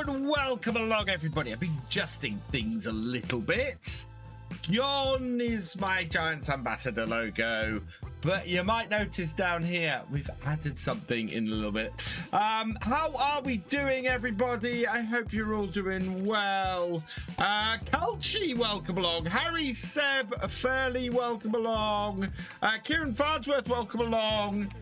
and welcome along, everybody. I've been adjusting things a little bit. Gone is my Giants Ambassador logo, but you might notice down here we've added something in a little bit. How are we doing, everybody? I hope you're all doing well. Culchy, welcome along. Harry, Seb, Fairley, welcome along. Kieran Farnsworth, welcome along.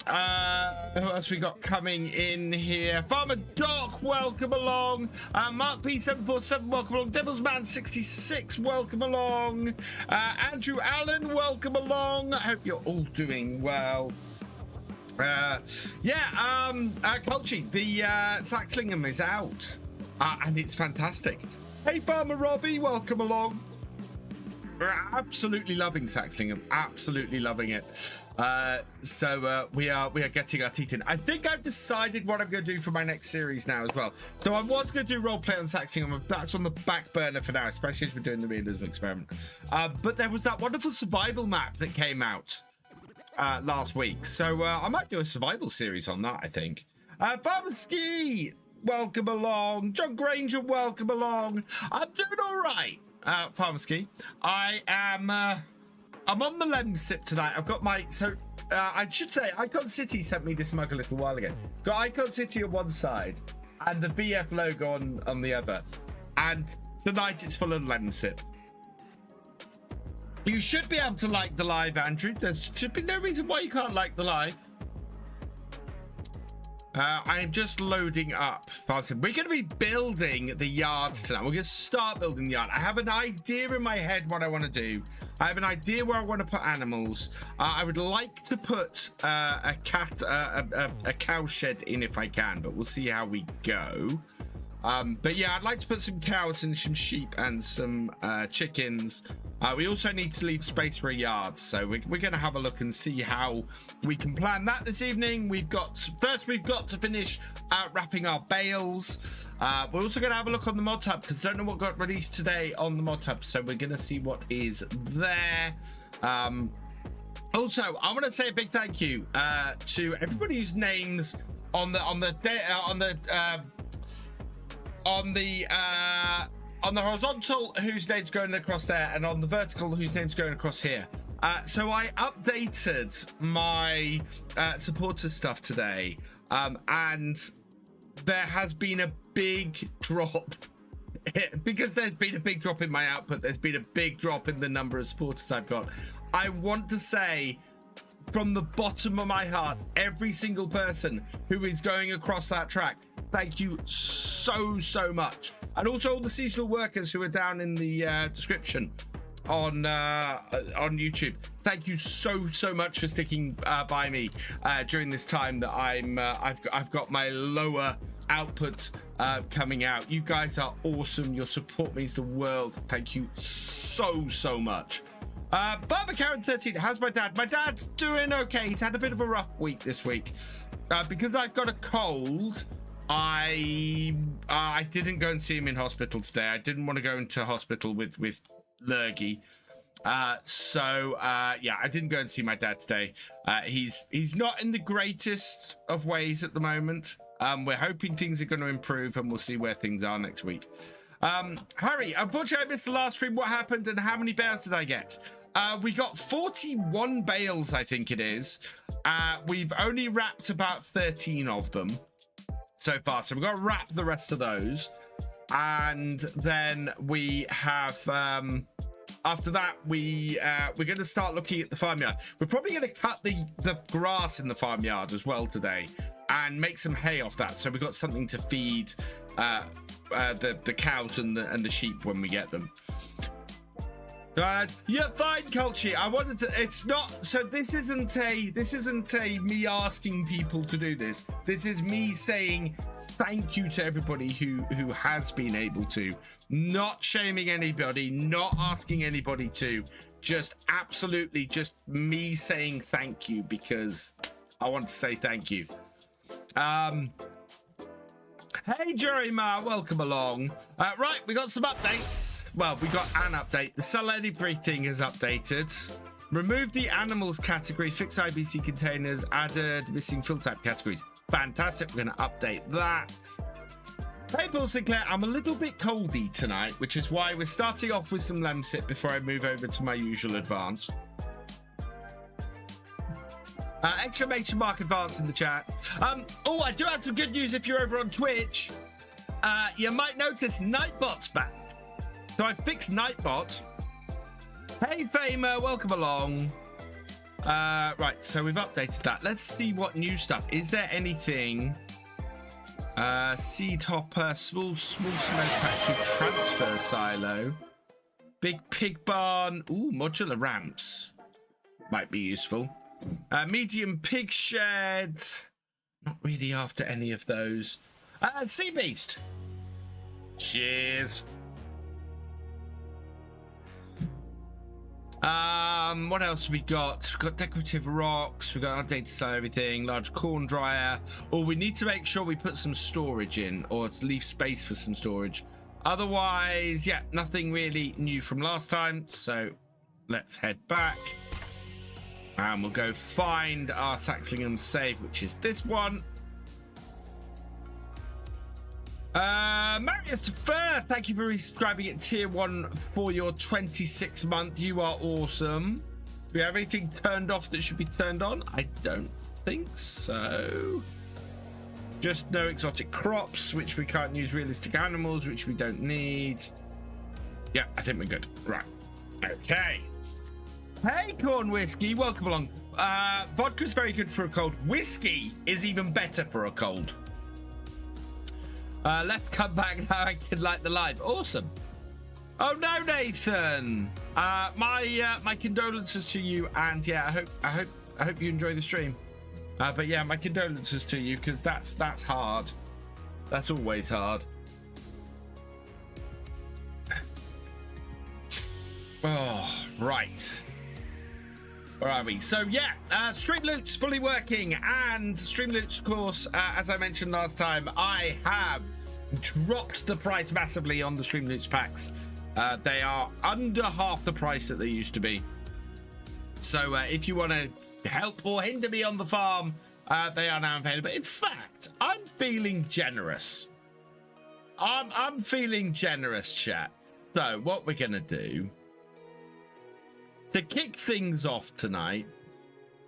Who else we got coming in here? Farmer Doc, welcome along. Mark P747, welcome along. Devilsman66, welcome along. Andrew Allen, welcome along. I hope you're all doing well. Culchy, the Saxlingham is out, and it's fantastic. Hey, Farmer Robbie, welcome along. We're absolutely loving Saxlingham, absolutely loving it. We are getting our teeth in. I think I've decided what I'm going to do for my next series now as well. So I was going to do roleplay on Saxlingham. That's on the back burner for now, especially as we're doing the realism experiment. But there was that wonderful survival map that came out last week. So I might do a survival series on that, I think. Farmer Ski, welcome along. John Granger, welcome along. I'm doing all right. Farmer Ski. I'm on the lens sip tonight. I've got my, I should say, Icon City sent me this mug a little while ago. Got Icon City on one side and the VF logo on the other. And tonight it's full of lens sip. You should be able to like the live, Andrew. There should be no reason why you can't like the live. I'm just loading up. We're going to be building the yard tonight. We're going to start building the yard. I have an idea in my head what I want to do. I have an idea where I want to put animals. I would like to put a cow shed in if I can, but we'll see how we go. But yeah, I'd like to put some cows and some sheep and some chickens. We also need to leave space for a yard, so we're going to have a look and see how we can plan that this evening. We've got to finish wrapping our bales. We're also going to have a look on the mod hub because I don't know what got released today on the mod hub, so we're going to see what is there. Also, I want to say a big thank you to everybody whose names on the horizontal, whose name's going across there, and on the vertical, whose name's going across here. So I updated my supporter stuff today, and there has been a big drop. Because there's been a big drop in my output, there's been a big drop in the number of supporters I've got. I want to say, from the bottom of my heart, every single person who is going across that track, thank you so much. And also all the seasonal workers who are down in the description on YouTube. Thank you so much for sticking by me during this time that I've got my lower output coming out. You guys are awesome. Your support means the world. Thank you so much. Barber Karen 13, how's my dad? My dad's doing okay. He's had a bit of a rough week this week because I've got a cold. I didn't go and see him in hospital today. I didn't want to go into hospital with lurgy. Yeah, I didn't go and see my dad today. He's not in the greatest of ways at the moment. We're hoping things are going to improve, and we'll see where things are next week. Harry, unfortunately I missed the last stream. What happened and how many bales did I get? We got 41 bales, I think it is. We've only wrapped about 13 of them so far, so we've got to wrap the rest of those, and then we have after that we're going to start looking at the farmyard. We're probably going to cut the grass in the farmyard as well today and make some hay off that, so we've got something to feed the cows and the sheep when we get them. Yeah, fine, Culchy. I wanted to. It's not. So this isn't a me asking people to do this. This is me saying thank you to everybody who has been able to. Not shaming anybody. Not asking anybody to. Just absolutely just me saying thank you because I want to say thank you. Hey, Jerry Ma, welcome along. Right, we got some updates. Well, we got an update. The Sell Everything has updated. Removed the animals category, fixed IBC containers, added missing fill type categories. Fantastic. We're going to update that. Hey, Paul Sinclair, I'm a little bit coldy tonight, which is why we're starting off with some Lemsip before I move over to my usual advanced. Exclamation mark advance in the chat. Oh, I do have some good news if you're over on Twitch. You might notice Nightbot's back. So I fixed Nightbot. Hey, Famer, welcome along. Right, so we've updated that. Let's see what new stuff. Is there anything? Seed hopper, small cement factory, transfer silo, big pig barn. Ooh, modular ramps might be useful. Medium pig shed. Not really after any of those. Sea beast. Cheers. What else we got? We've got decorative rocks. We've got updated to everything. Large corn dryer. Or we need to make sure we put some storage in, or leave space for some storage. Otherwise, yeah, nothing really new from last time. So let's head back. And we'll go find our Saxlingham save, which is this one. Marius Defer, thank you for resubscribing at tier 1 for your 26th month. You are awesome. Do we have anything turned off that should be turned on? I don't think so. Just no exotic crops, which we can't use. Realistic animals, which we don't need. Yeah, I think we're good. Right. Okay. Hey, Corn Whiskey, welcome along. Vodka's very good for a cold. Whiskey is even better for a cold. Let's come back now. I can light the live. Awesome. Oh no, Nathan. My condolences to you, and yeah, I hope you enjoy the stream. But yeah, my condolences to you, because that's hard. That's always hard. Oh, right. Where are we? So yeah, Streamloot's fully working, and Streamloot's, of course, as I mentioned last time, I have dropped the price massively on the Streamloot's packs. They are under half the price that they used to be. So if you want to help or hinder me on the farm, they are now available. In fact, I'm feeling generous. I'm feeling generous, chat. So what we're gonna do to kick things off tonight,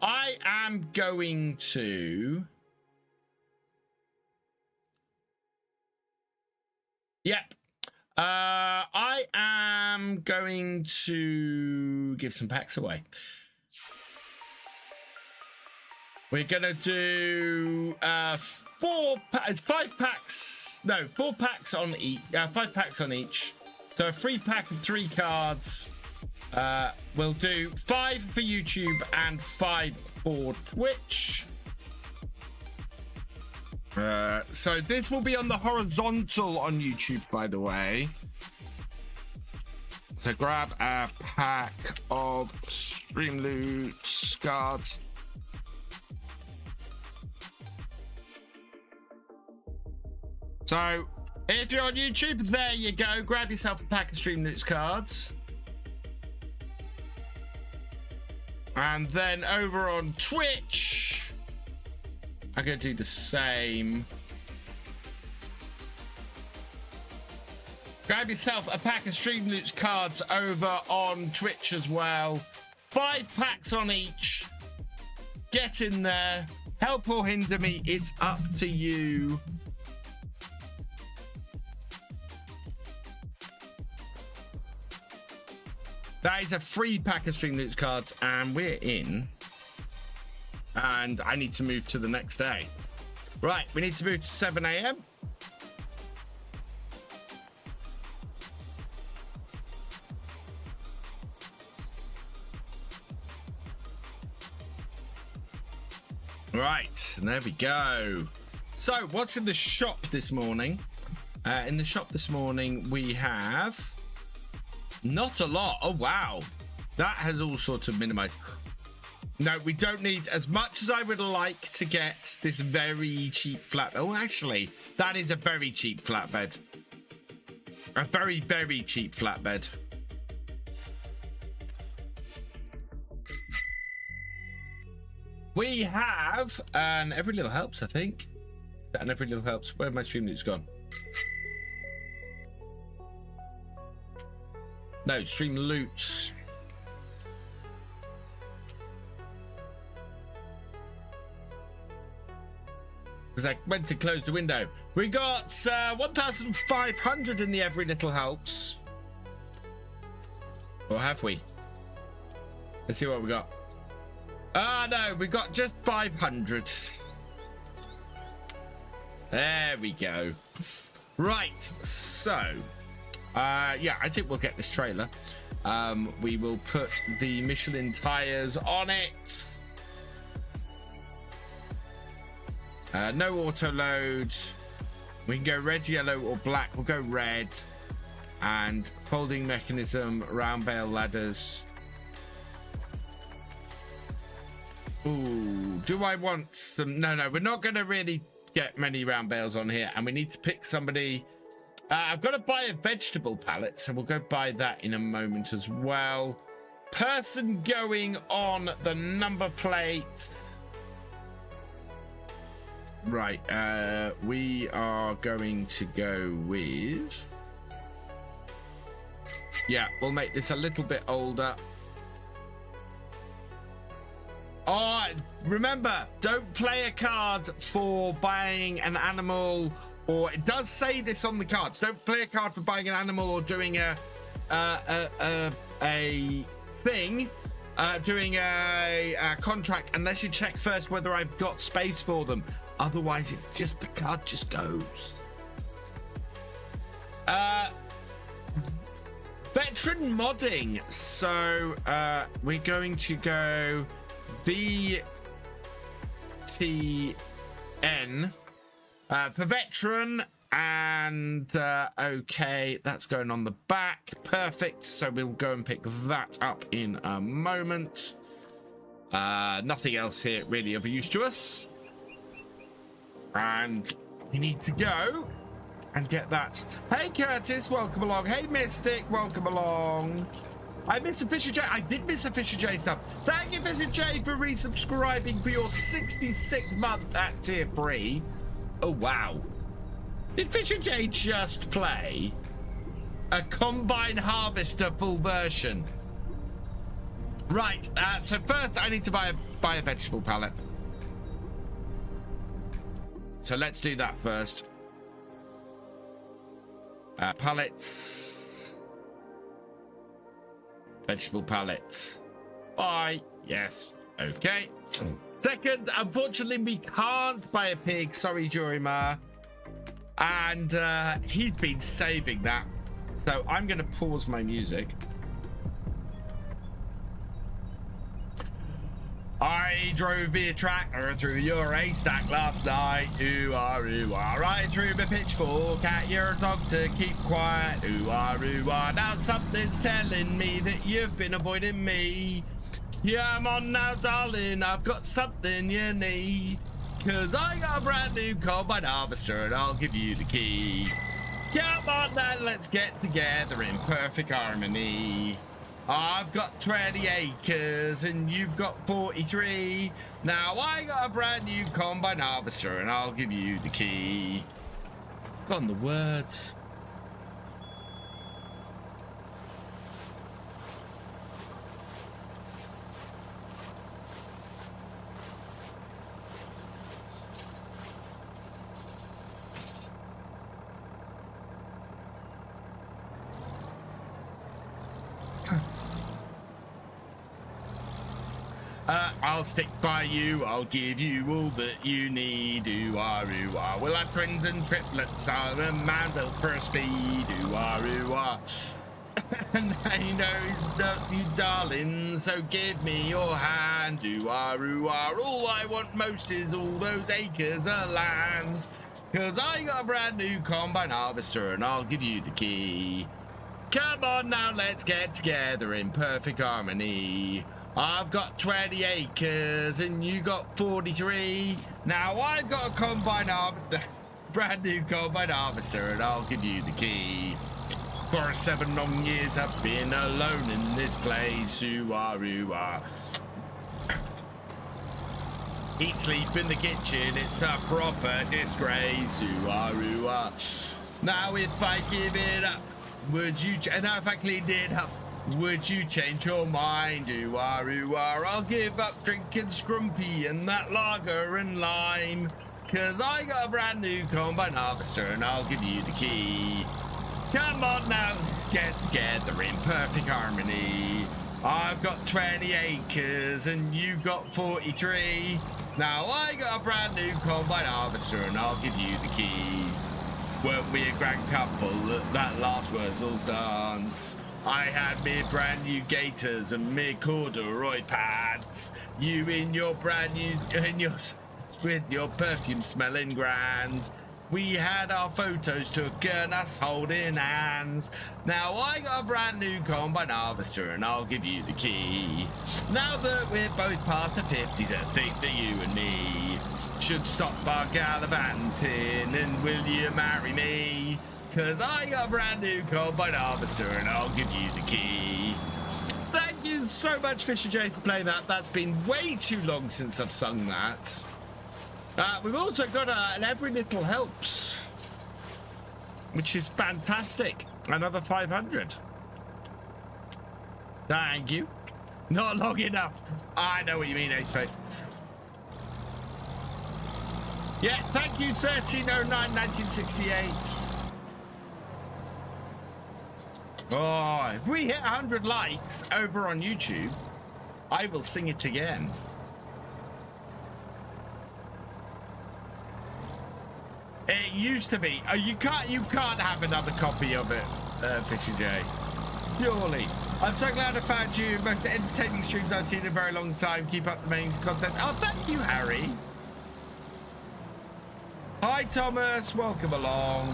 I am going to... Yep. I am going to give some packs away. We're going to do 4 packs on each. 5 packs on each. So a free pack of 3 cards. We'll do 5 for YouTube and 5 for Twitch. So this will be on the horizontal on YouTube, by the way. So grab a pack of Streamloot cards. So if you're on YouTube, there you go. Grab yourself a pack of Streamloot cards. And then over on Twitch, I'm going to do the same. Grab yourself a pack of Streamloot cards over on Twitch as well. 5 packs on each. Get in there. Help or hinder me. It's up to you. That is a free pack of Streamloot cards, and we're in. And I need to move to the next day. Right, we need to move to 7 a.m. Right, and there we go. So, what's in the shop this morning? In the shop this morning, we have... Not a lot. Oh, wow. That has all sorts of minimized. No, we don't need as much as I would like to get this very cheap flatbed. Oh, actually, that is a very cheap flatbed. A very, very cheap flatbed. We have, and every little helps, I think. And every little helps. Where have my Streamloots gone? No, stream loot. Because I went to close the window. We got 1,500 in the Every Little Helps. Or have we? Let's see what we got. Ah, no, we got just 500. There we go. Right, so yeah, I think we'll get this trailer. We will put the Michelin tires on it. No auto load. We can go red, yellow, or black. We'll go red. And folding mechanism, round bale ladders. Ooh, do I want some? No, we're not going to really get many round bales on here, and we need to pick somebody. I've got to buy a vegetable pallet, so we'll go buy that in a moment as well. Person going on the number plate. Right, we are going to go with... Yeah, we'll make this a little bit older. Oh, remember, don't play a card for buying an animal, or it does say this on the cards. Don't play a card for buying an animal or doing a thing, doing a contract, unless you check first whether I've got space for them. Otherwise, it's just the card just goes. VeteranModding. So we're going to go VTN for veteran, and okay, that's going on the back. Perfect. So we'll go and pick that up in a moment. Nothing else here really of use to us, and we need to go and get that. Hey Curtis, welcome along. Hey Mystic, welcome along. I missed a Thefisherj. I did miss a Thefisherj sub. Thank you, Thefisherj, for resubscribing for your 66th month at tier 3. Oh, wow. Did Thefisherj just play a combine harvester full version? Right, so first I need to buy a vegetable pallet. So let's do that first. Pallets. Vegetable pallet. Buy. Yes. Okay. Second, unfortunately, we can't buy a pig. Sorry, Jurima. And he's been saving that. So I'm going to pause my music. I drove me a tractor through your haystack last night. Ooh-ah, ooh-ah. Right through my pitchfork at your dog to keep quiet. Ooh-ah, ooh-ah. Now something's telling me that you've been avoiding me. Come on now, darling, I've got something you need. 'Cause I got a brand new combine harvester and I'll give you the key. Come on now, let's get together in perfect harmony. I've got 20 acres and you've got 43. Now I got a brand new combine harvester and I'll give you the key. I've gone the words. I'll stick by you, I'll give you all that you need. Ooh-ah, ooh-ah. We'll have twins and triplets, I'm a man built for speed. Ooh-ah, ooh-ah. And I know you darling, so give me your hand. Ooh-ah, ooh-ah. All I want most is all those acres of land. 'Cause I got a brand new combine harvester and I'll give you the key. Come on now, let's get together in perfect harmony. I've got 20 acres and you got 43. Now I've got a combine harvester, brand new combine harvester, and I'll give you the key. For 7 long years I've been alone in this place. Ooh-ah, ooh-ah. Eat, sleep in the kitchen, it's a proper disgrace. Ooh-ah, ooh-ah. Now if I give it up, Would you, and I if I cleaned it up, would you change your mind? Ooh-ah, I'll give up drinking Scrumpy and that lager and lime. Cause I got a brand new combine harvester and I'll give you the key. Come on now, let's get together in perfect harmony. I've got 20 acres and you got 43. Now I got a brand new combine harvester and I'll give you the key. Weren't we a grand couple at that last Wurzel's dance? I had me brand new gaiters and me corduroy pads. You in your brand new, with your perfume smelling grand. We had our photos took and us holding hands. Now I got a brand new combine harvester and I'll give you the key. Now that we're both past the 50s, I think that you and me should stop our gallivanting and will you marry me? Cause I got a brand new combine harvester and I'll give you the key. Thank you so much, Thefisherj, for playing that. That's been way too long since I've sung that. We've also got an Every Little Helps, which is fantastic. Another 500. Thank you. Not long enough. I know what you mean, Aceface. Yeah, thank you, 1309-1968. Oh, if we hit 100 likes over on YouTube, I will sing it again. It used to be. You can't have another copy of it, Thefisherj. Surely. I'm so glad I found you. Most entertaining streams I've seen in a very long time. Keep up the main content. Oh, thank you, Harry. Hi, Thomas. Welcome along.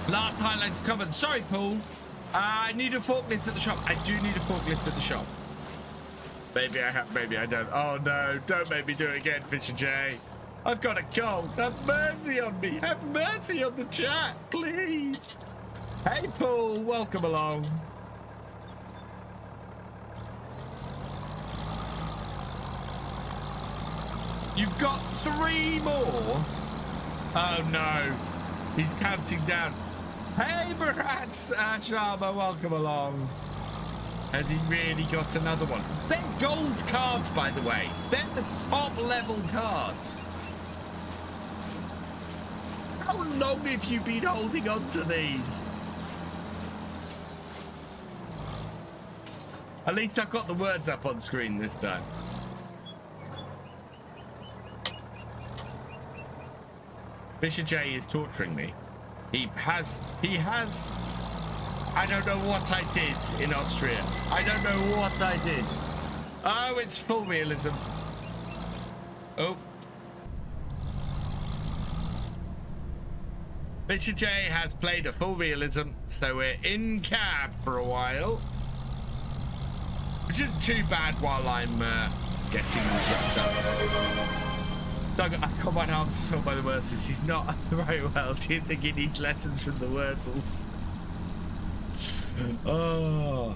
Last highlights covered. Sorry, Paul. I need a forklift at the shop. I do need a forklift at the shop. Maybe I have, maybe I don't. Oh no, don't make me do it again, Thefisherj. I've got a cold. Have mercy on me. Have mercy on the chat, please. Hey, Paul, welcome along. You've got 3 more. Oh no, he's counting down. Hey, Barats, Sharma, welcome along. Has he really got another one? They're gold cards, by the way. They're the top level cards. How long have you been holding on to these? At least I've got the words up on screen this time. Thefisherj is torturing me. He has I don't know what I did in Austria. I don't know what I did. Oh, it's full realism. Oh. Thefisherj has played a full realism, so we're in cab for a while. Which isn't too bad while I'm getting wrapped up. I got my arms sold by the Wurzels. He's not very well. Do you think he needs lessons from the Wurzels? Oh.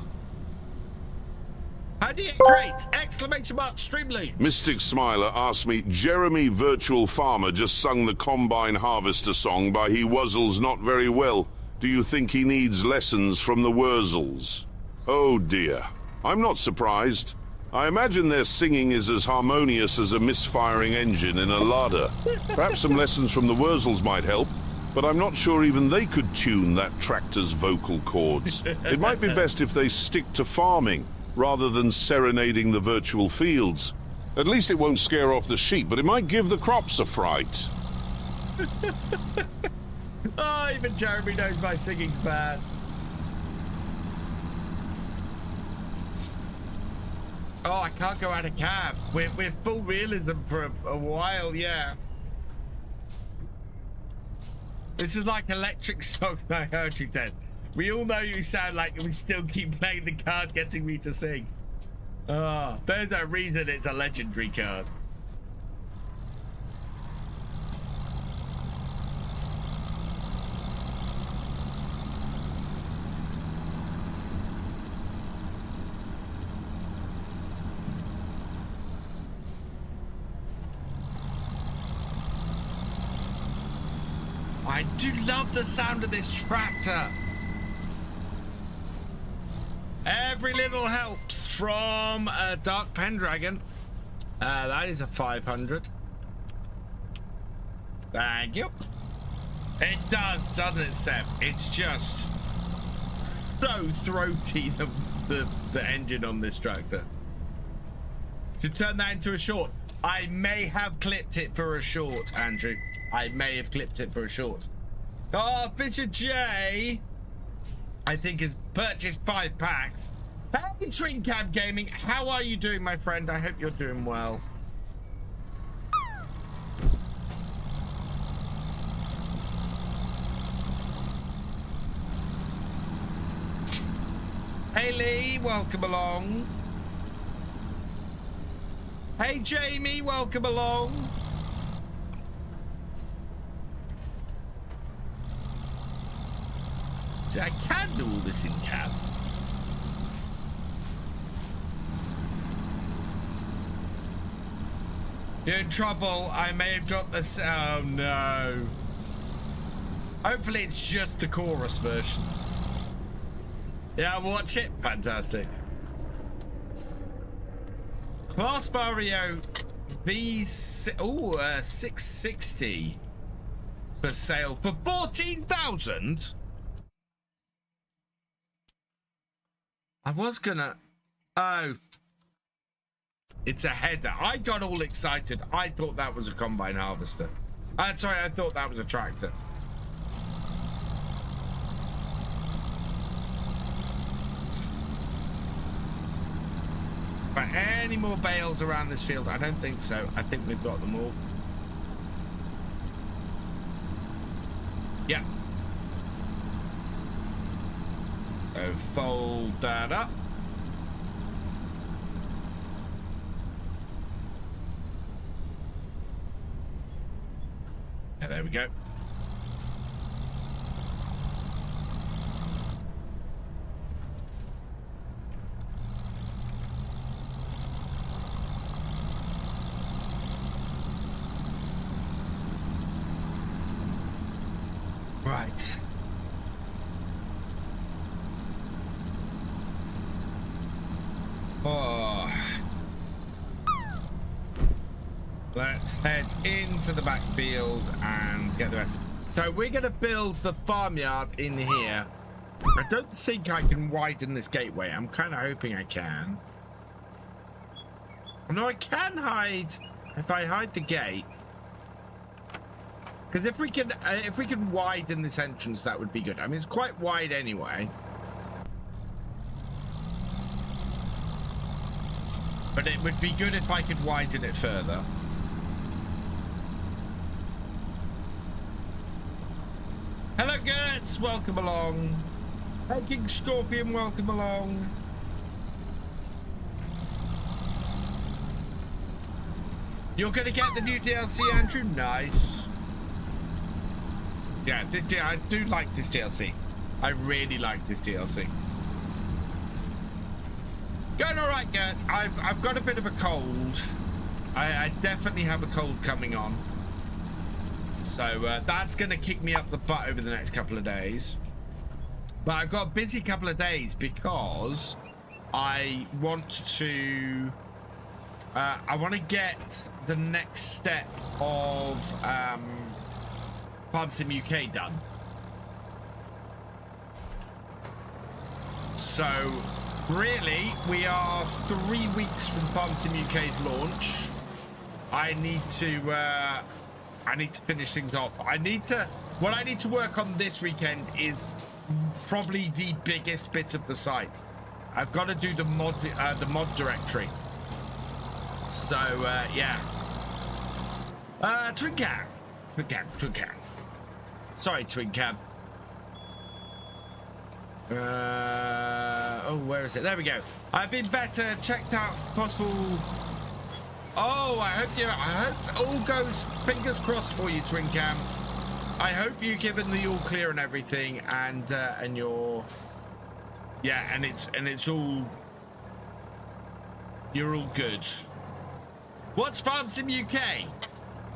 How do you create? Exclamation mark, Streamloot. Mystic Smiler asked me, Jeremy Virtual Farmer just sung the Combine Harvester song by He Wuzzles Not Very Well. Do you think he needs lessons from the Wurzels? Oh dear. I'm not surprised. I imagine their singing is as harmonious as a misfiring engine in a larder. Perhaps some lessons from the Wurzels might help, but I'm not sure even they could tune that tractor's vocal cords. It might be best if they stick to farming, rather than serenading the virtual fields. At least it won't scare off the sheep, but it might give the crops a fright. Oh, even Jeremy knows my singing's bad. Oh, I can't go out of cab. We're full realism for a while, yeah. This is like electric shock by Poetry Test. We all know you sound like we still keep playing the card getting me to sing. Oh, there's a reason it's a legendary card. I do love the sound of this tractor. Every little helps from a Dark Pendragon. That is a 500. Thank you. It does, doesn't it, Seb? It's just so throaty, the engine on this tractor. Should turn that into a short. I may have clipped it for a short, Andrew. I may have clipped it for a short. Oh, Thefisherj, I think, has purchased 5 packs. Hey, TwinCab Gaming, how are you doing, my friend? I hope you're doing well. Hey, Lee, welcome along. Hey, Jamie, welcome along. I can do all this in cab. You're in trouble. I may have got this. Oh no. Hopefully it's just the chorus version. Yeah, watch it. Fantastic. Class Barrio V660 for sale for 14,000. I was gonna. Oh, it's a header. I got all excited. I thought that was a combine harvester. Sorry, I thought that was a tractor. Right, any more bales around this field? I don't think so. I think we've got them all. Yeah. So fold that up. Yeah, there we go. Right. Oh. Let's head into the backfield and get the rest. So we're going to build the farmyard in here. I don't think I can widen this gateway. I'm kind of hoping I can. No, I can hide if I hide the gate. Because if we can widen this entrance, that would be good. I mean, it's quite wide anyway. But it would be good if I could widen it further. Hello, Gertz. Welcome along. Hey, King Scorpion. Welcome along. You're going to get the new DLC, Andrew? Nice. Yeah, I do like this DLC. I really like this DLC. Going all right, Gert. I've got a bit of a cold. I definitely have a cold coming on. So that's going to kick me up the butt over the next couple of days. But I've got a busy couple of days because I want to get the next step of Farm Sim UK done. So really, we are 3 weeks from Farm Sim UK's launch. I need to finish things off. What I need to work on this weekend is probably the biggest bit of the site. I've got to do the mod directory. So yeah. Twin cam. Sorry, Twin cam. Oh, where is it? There we go. I've been better. Checked out possible. Oh, I hope all goes fingers crossed for you, Twin cam. I hope you're given the all clear and everything, and you're, yeah, and it's all, you're all good. What's Farm Sim UK?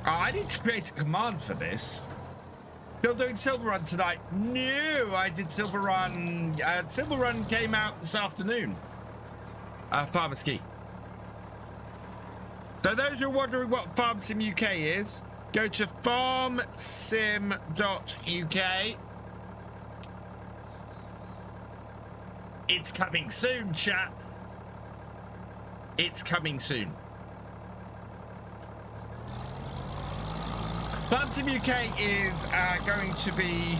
Oh, I need to create a command for this. Still doing Silver Run tonight? No, I did Silver Run. Silver Run came out this afternoon. Farmer Ski. So those who are wondering what Farm Sim UK is, go to farmsim.uk. It's coming soon, chat. It's coming soon. Farm Sim UK is going to be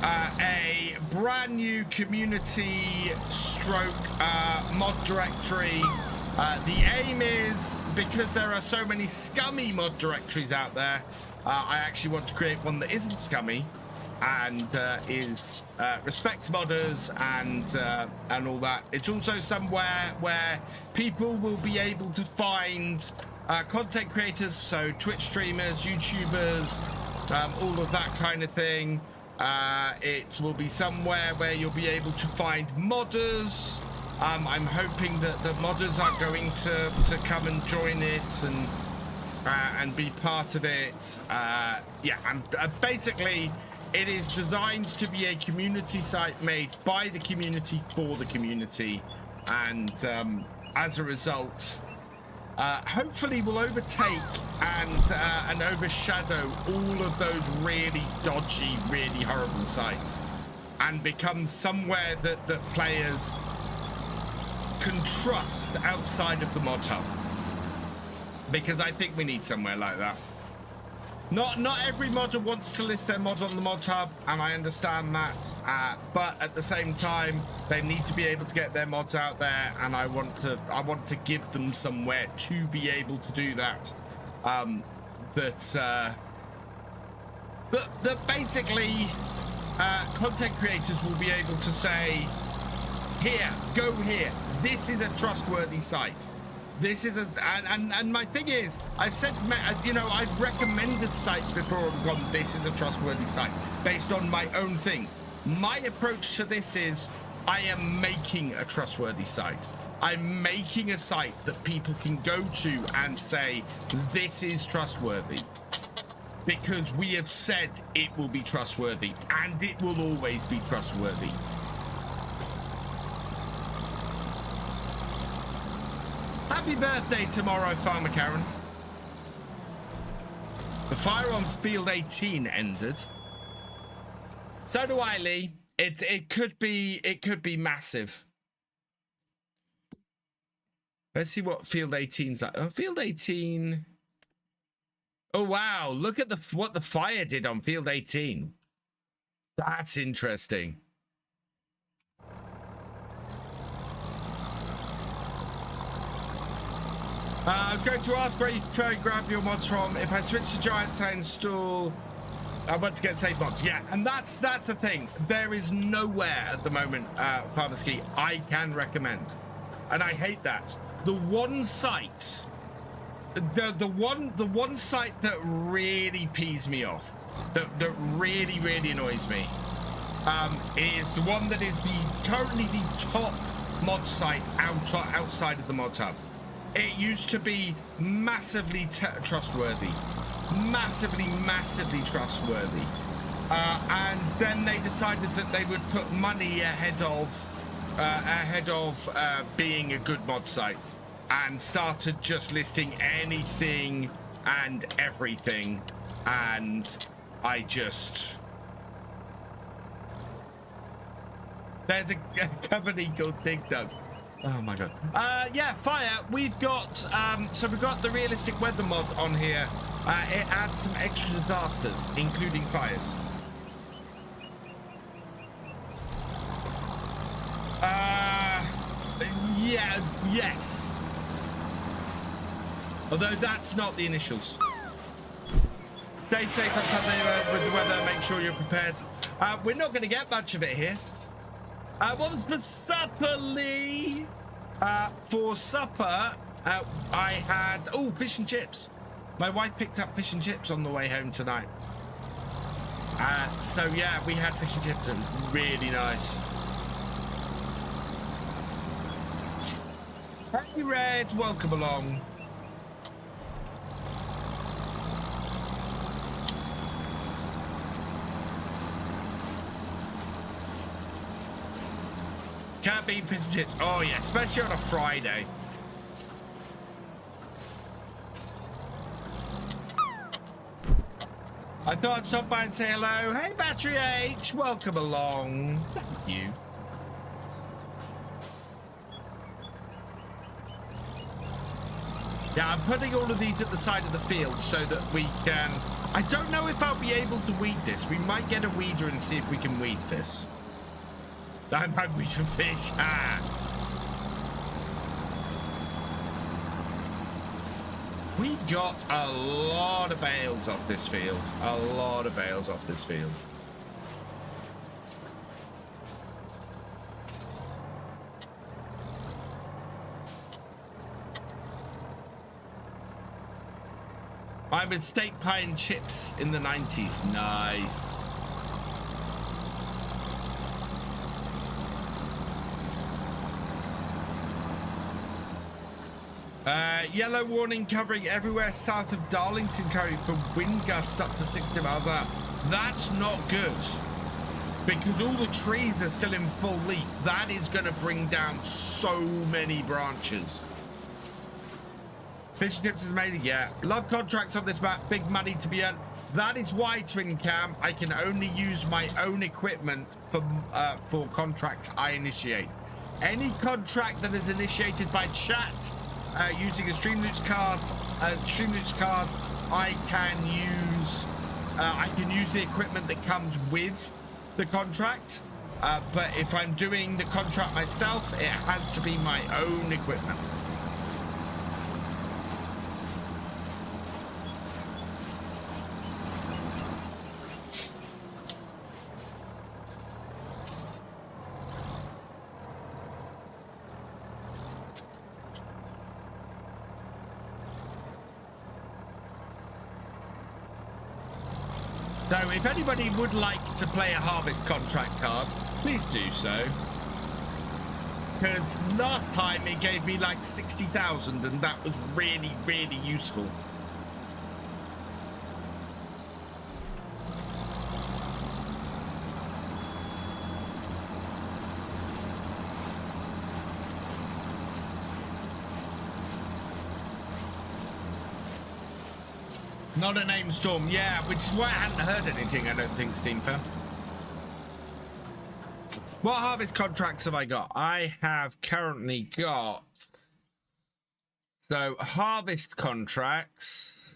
a brand new community stroke mod directory. The aim is, because there are so many scummy mod directories out there, I actually want to create one that isn't scummy and respects modders and all that. It's also somewhere where people will be able to find content creators, so Twitch streamers, YouTubers, all of that kind of thing. It will be somewhere where you'll be able to find modders. I'm hoping that the modders are going to come and join it and be part of it. Yeah, and basically it is designed to be a community site made by the community for the community, and as a result, hopefully will overtake and overshadow all of those really dodgy, really horrible sites, and become somewhere that players can trust outside of the mod hub, because I think we need somewhere like that. Not every modder wants to list their mod on the mod hub, and I understand that, but at the same time they need to be able to get their mods out there, and I want to give them somewhere to be able to do that. That basically content creators will be able to say, here, go here, this is a trustworthy site. This is and my thing is, I've said, you know, I've recommended sites before and gone, this is a trustworthy site, based on my own thing. My approach to this is, I am making a trustworthy site. I'm making a site that people can go to and say, this is trustworthy. Because we have said it will be trustworthy, and it will always be trustworthy. Happy birthday tomorrow, Farmer Karen. The fire on field 18 ended. So do I, Lee. It could be massive. Let's see what field 18's like. Oh, field 18. Oh wow, look at what the fire did on field 18. That's interesting. I was going to ask where you grab your mods from. If I switch to Giants, I install. I want to get saved mods. Yeah, and that's the thing. There is nowhere at the moment, Father Ski, I can recommend, and I hate that. The one site, the one site that really pees me off, that really annoys me, is the one that is currently the top mod site outside of the mod hub. It used to be massively trustworthy, massively trustworthy, and then they decided that they would put money ahead of being a good mod site, and started just listing anything and everything, and I just... There's a company called Dig Dug. Oh my god. Yeah, fire. We've got so we've got the realistic weather mod on here. It adds some extra disasters, including fires. Yeah, yes. Although that's not the initials. Stay safe on Sunday with the weather. Make sure you're prepared. We're not going to get much of it here. What was for supper, Lee? For supper, I had, fish and chips. My wife picked up fish and chips on the way home tonight. So yeah, we had fish and chips, and really nice. Hey Red, welcome along. Can't beat fish and chips. Oh yeah, especially on a Friday. I thought I'd stop by and say hello. Hey, Battery H, welcome along. Thank you. Yeah, I'm putting all of these at the side of the field so that we can... I don't know if I'll be able to weed this. We might get a weeder and see if we can weed this. I'm hungry for fish. Ah. We got a lot of bales off this field. A lot of bales off this field. I was steak pie and chips in the 90s. Nice. Yellow warning covering everywhere south of Darlington County for wind gusts up to 60 miles an hour. That's not good because all the trees are still in full leaf. That is going to bring down so many branches. Fish and chips is amazing. Yeah, love contracts on this map. Big money to be earned. That is why, Twin Cam, I can only use my own equipment for contracts I initiate. Any contract that is initiated by chat using a Streamloots card, I can use the equipment that comes with the contract. But if I'm doing the contract myself, it has to be my own equipment. So if anybody would like to play a harvest contract card, please do so. Because last time it gave me like 60,000 and that was really, really useful. Not a name storm, yeah, which is why I hadn't heard anything, I don't think, Steamfam. What harvest contracts have I got? I have currently got... So, harvest contracts...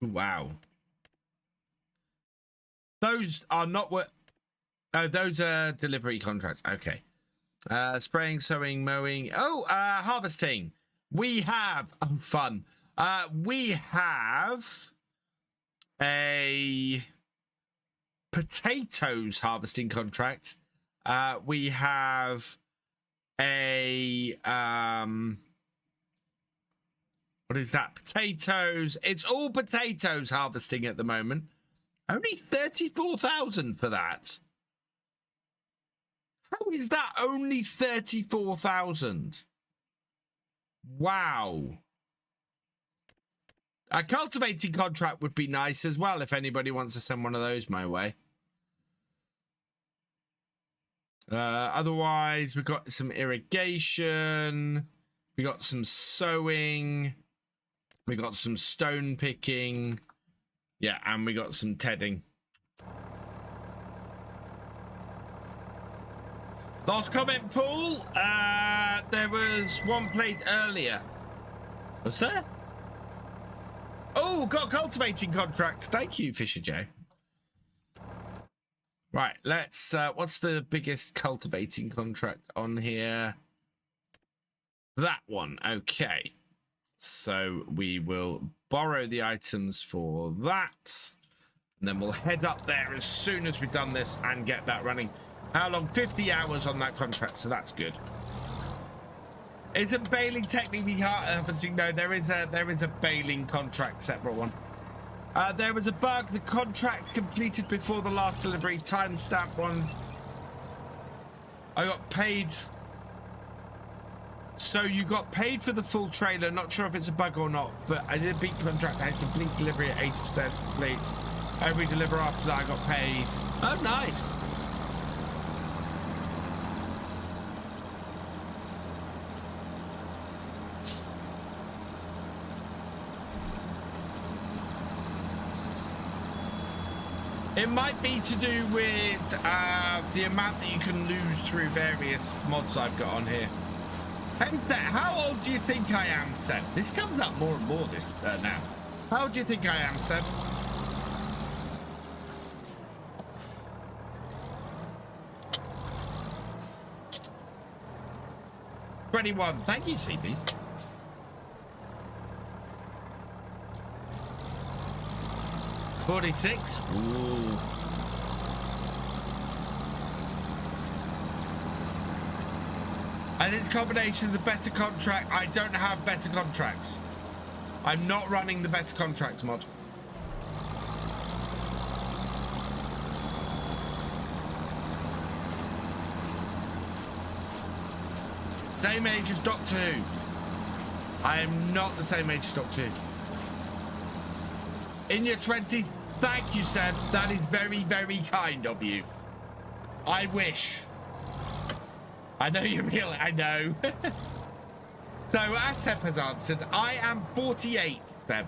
Wow. Those are not what... Oh, those are delivery contracts, okay. Spraying, sowing, mowing. Oh, harvesting. We have, oh, fun. We have a potatoes harvesting contract. We have a, what is that? Potatoes. It's all potatoes harvesting at the moment. Only 34,000 for that. How is that only 34,000? Wow. A cultivating contract would be nice as well if anybody wants to send one of those my way. Otherwise, we've got some irrigation. We got some sowing. We got some stone picking. Yeah, and we got some tedding. Last comment, Paul. There was one played earlier. Was there? Oh, got a cultivating contract. Thank you, Thefisherj. Right, let's... what's the biggest cultivating contract on here? That one. Okay. So we will borrow the items for that. And then we'll head up there as soon as we've done this and get that running. How long? 50 hours on that contract, so that's good. Isn't baling technically harvesting? No, there is a baling contract, separate one. There was a bug. The contract completed before the last delivery. Timestamp one. I got paid. So you got paid for the full trailer. Not sure if it's a bug or not, but I did a beat contract. I had complete delivery at 80% complete. Every deliver after that I got paid. Oh, nice. It might be to do with the amount that you can lose through various mods I've got on here. Hence that, how old do you think I am, Seb? This comes up more and more this now. How old do you think I am, Seb? $21. Thank you, CBs. $46. Ooh. And it's a combination of the better contract. I don't have better contracts. I'm not running the better contracts mod. Same age as Doctor Who. I am not the same age as Doctor Who. In your 20s, thank you, Seb. That is very, very kind of you. I wish. I know you're real. I know. So, as Seb has answered, I am 48, Seb.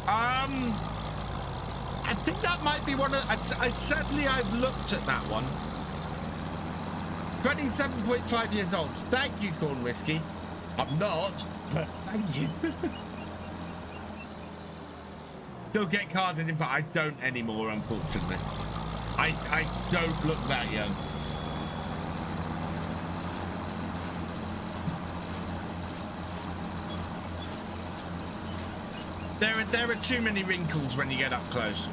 I think that might be one of... certainly, I've looked at that one. 27.5 years old. Thank you, Corn Whiskey. I'm not, but thank you. Still get carded in, but I don't anymore, unfortunately. I don't look that young. There are too many wrinkles when you get up close.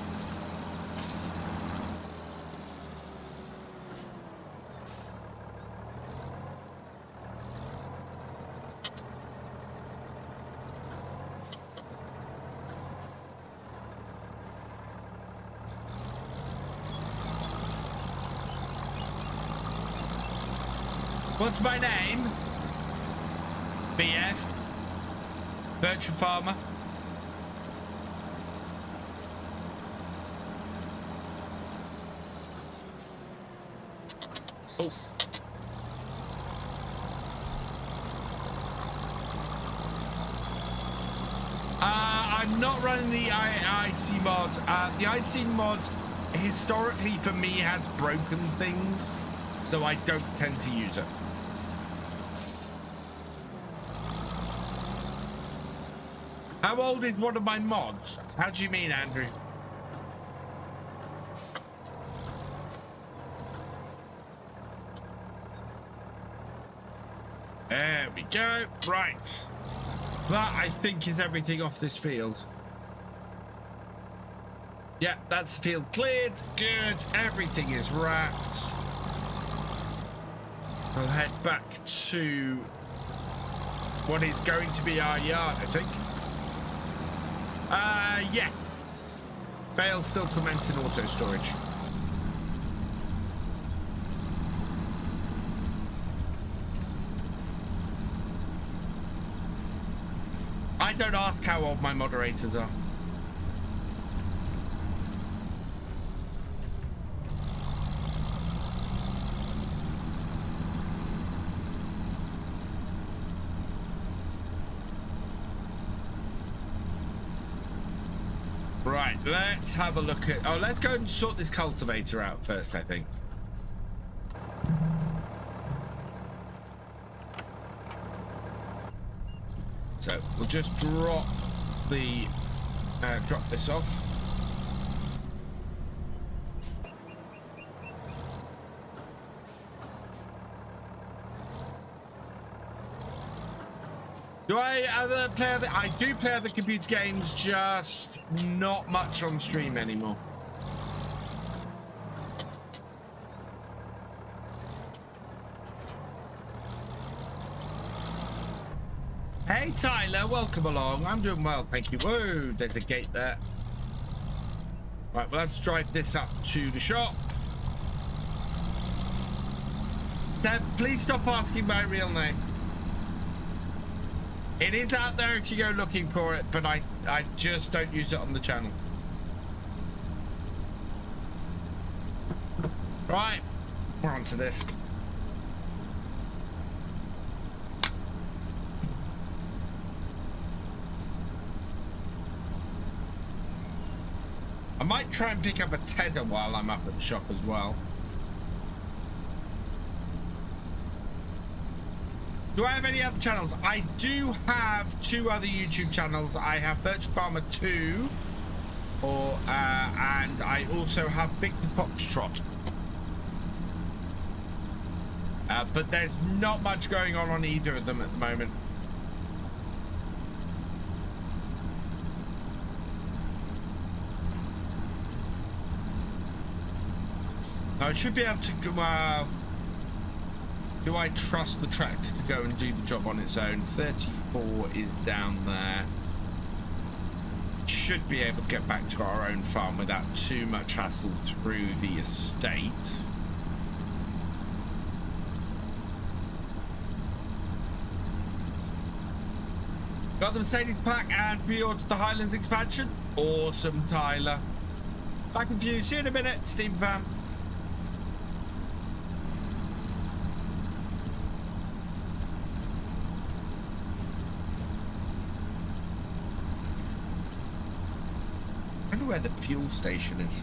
What's my name? BF. Virtual Farmer. Oh. I'm not running the IC mod. The IC mod historically for me has broken things, so I don't tend to use it. How old is one of my mods? How do you mean, Andrew? There we go. Right. That, I think, is everything off this field. Yeah, that's the field cleared. Good. Everything is wrapped. I'll head back to what is going to be our yard, I think. Yes. Bale's still fermenting auto storage. I don't ask how old my moderators are. Right, let's have a look at... Oh, let's go and sort this cultivator out first, I think. So we'll just drop the drop this off. Do I play other? I do play other computer games, just not much on stream anymore. Hey Tyler, welcome along. I'm doing well, thank you. Whoa, there's a gate there. Right, we'll have to drive this up to the shop. Seb, please stop asking my real name. It is out there if you go looking for it, but I just don't use it on the channel. Right, we're on to this. I might try and pick up a tether while I'm up at the shop as well. Do I have any other channels? I do have 2 other YouTube channels. I have VFGAMING 2, and I also have Victor Foxtrot. But there's not much going on either of them at the moment. I should be able to go. Do I trust the tractor to go and do the job on its own? 34 is down there. Should be able to get back to our own farm without too much hassle through the estate. Got the Mercedes pack and pre-ordered the Highlands expansion. Awesome, Tyler. Back with you. See you in a minute, Steam fam. I wonder where the fuel station is.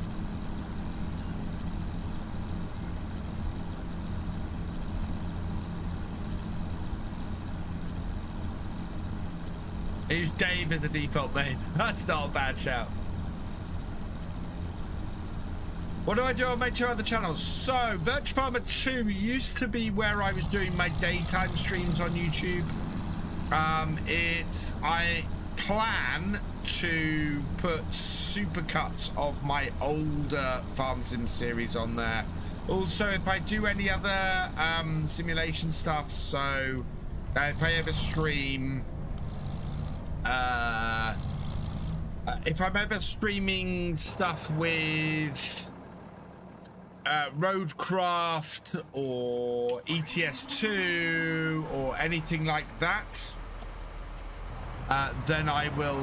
Use Dave as the default name. That's not a bad shout. What do I do on my 2 other channels? So, VFGAMING 2 used to be where I was doing my daytime streams on YouTube. I plan to put supercuts of my older Farm Sim series on there. Also, if I do any other simulation stuff, so if I ever stream, if I'm ever streaming stuff with Roadcraft or ETS2 or anything like that, then I will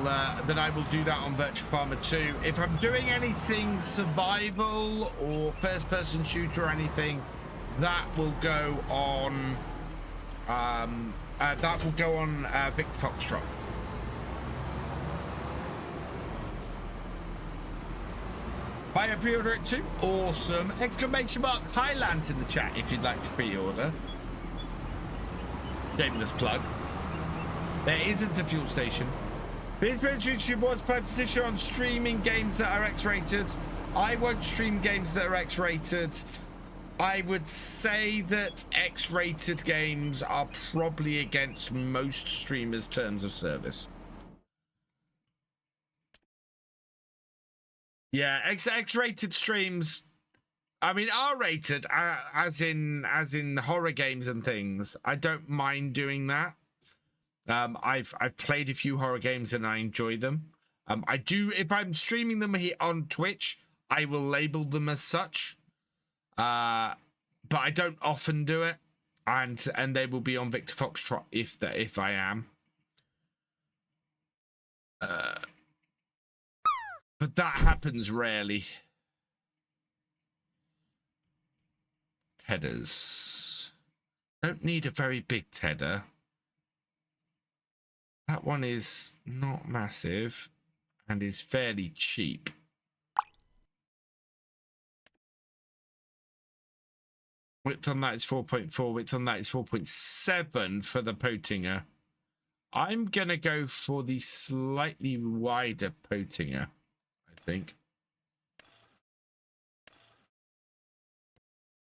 do that on VFGAMING 2. If I'm doing anything survival or first-person shooter or anything, that will go on Victor Foxtrot. Buy a pre-order it too. Awesome! Exclamation mark Highlands in the chat if you'd like to pre-order. Shameless plug. There isn't a fuel station. This YouTube was by position on streaming games that are X-rated. I won't stream games that are X-rated. I would say that X-rated games are probably against most streamers' terms of service. Yeah, X-rated streams. I mean, R-rated, as in horror games and things. I don't mind doing that. I've played a few horror games and I enjoy them. I do, if I'm streaming them here on Twitch, I will label them as such. But I don't often do it, and they will be on Victor Foxtrot if I am. But that happens rarely. Tedders. Don't need a very big tedder. That one is not massive and is fairly cheap. Width on that is 4.4. Width on that is 4.7 for the Potinger. I'm going to go for the slightly wider Potinger, I think.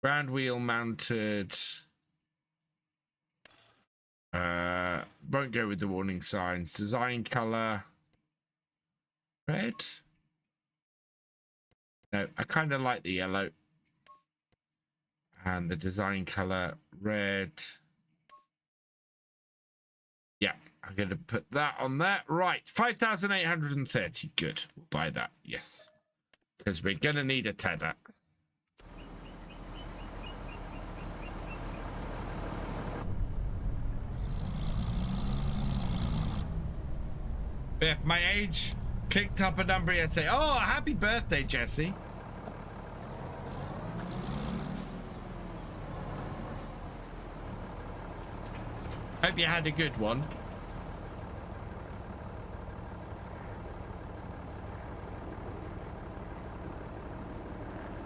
Ground wheel mounted. Won't go with the warning signs. Design color. Red. No, I kind of like the yellow. And the design color red. Yeah, I'm going to put that on there. Right, 5,830. Good. We'll buy that. Yes. Because we're going to need a tether. Yeah, my age clicked up a number yesterday. Oh, happy birthday, Jesse. Hope you had a good one.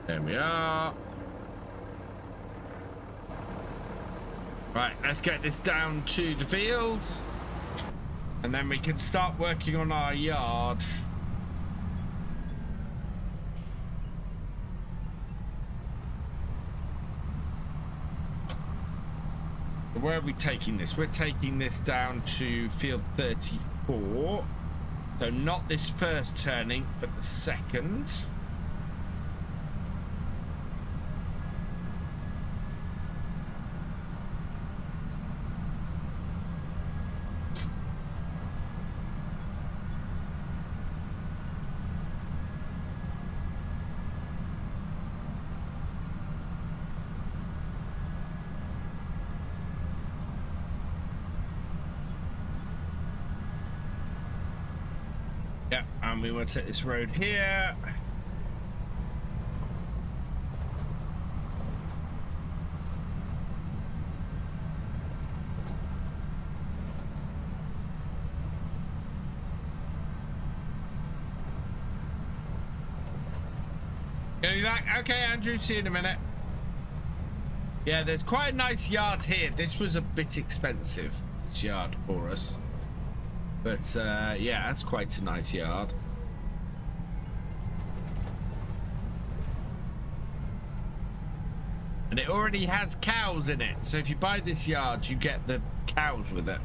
There we are. Right, let's get this down to the field. And then we can start working on our yard. Where are we taking this? We're taking this down to field 34. So not this first turning, but the second. Yeah, and we want to take this road here. Gonna be back? Okay, Andrew, see you in a minute. Yeah, there's quite a nice yard here. This was a bit expensive, this yard for us. But yeah, that's quite a nice yard. And it already has cows in it. So if you buy this yard, you get the cows with it.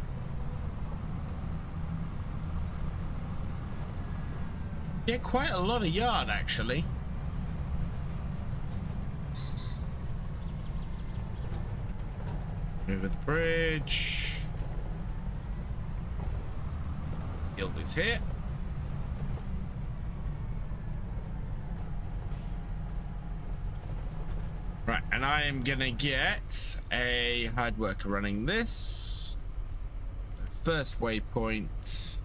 Yeah, quite a lot of yard actually. Over the bridge. Field is here. Right, and I am gonna get a hard worker running this. First waypoint.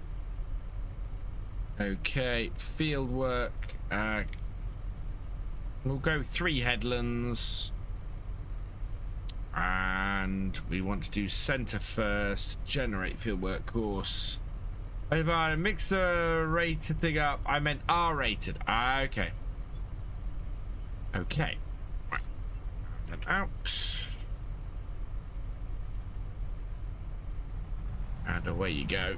Okay, field work. We'll go 3 headlands. And we want to do center first. Generate field work course. If I mix the rated thing up, I meant R-rated. Okay. Okay. Right. And out. And away you go.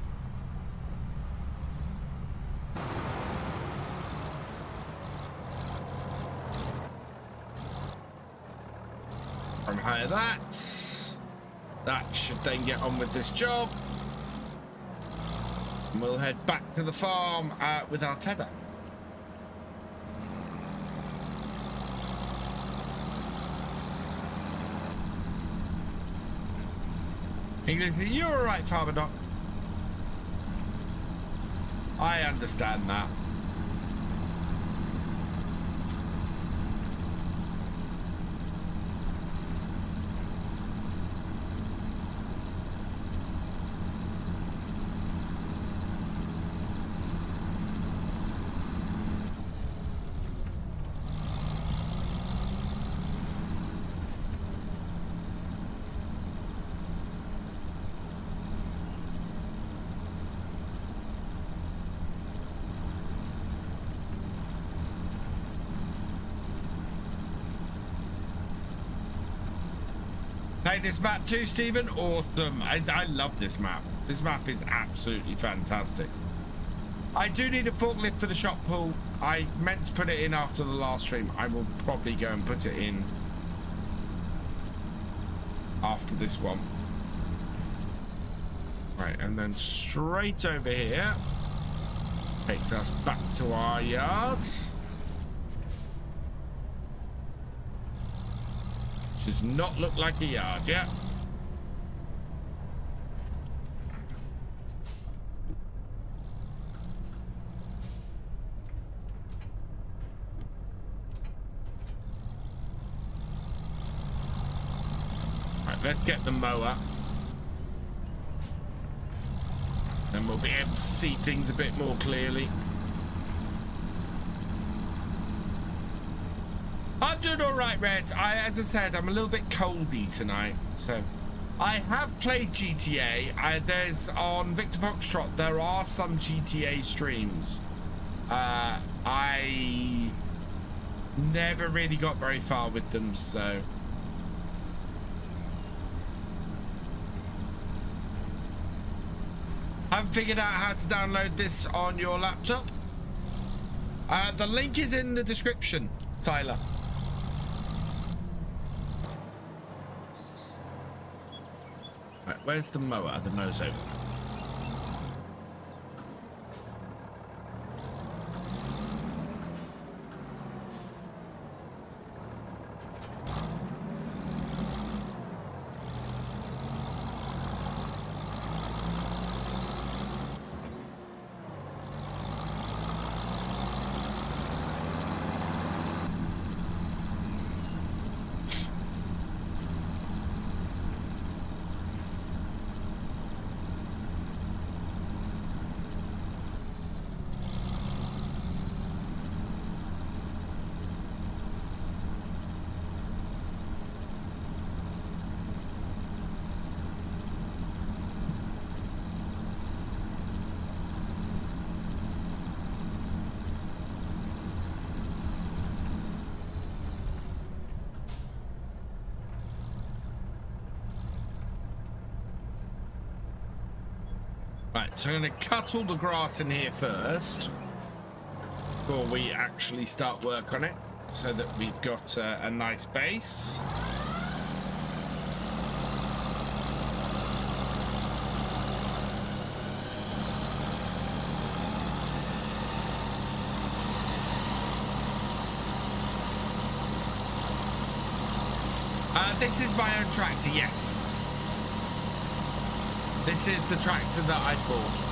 From higher that. That should then get on with this job. And we'll head back to the farm with our tether. English, you're all right, Farmer Doc. I understand that. Play this map too, Stephen? Awesome. I love this map. This map is absolutely fantastic. I do need a forklift for the shop pool. I meant to put it in after the last stream. I will probably go and put it in after this one. Right, and then straight over here takes us back to our yard. Does not look like a yard yet. Right, let's get the mower. and we'll be able to see things a bit more clearly. I'm doing all right, Red. As I said, I'm a little bit coldy tonight, so I have played GTA. There's on Victor Foxtrot, there are some GTA streams. I never really got very far with them, so haven't figured out how to download this on your laptop. The link is in the description, Tyler. Right, where's the mower? The mower's over. Right, so I'm going to cut all the grass in here first before we actually start work on it, so that we've got a nice base. This is my own tractor, yes. This is the tractor that I bought.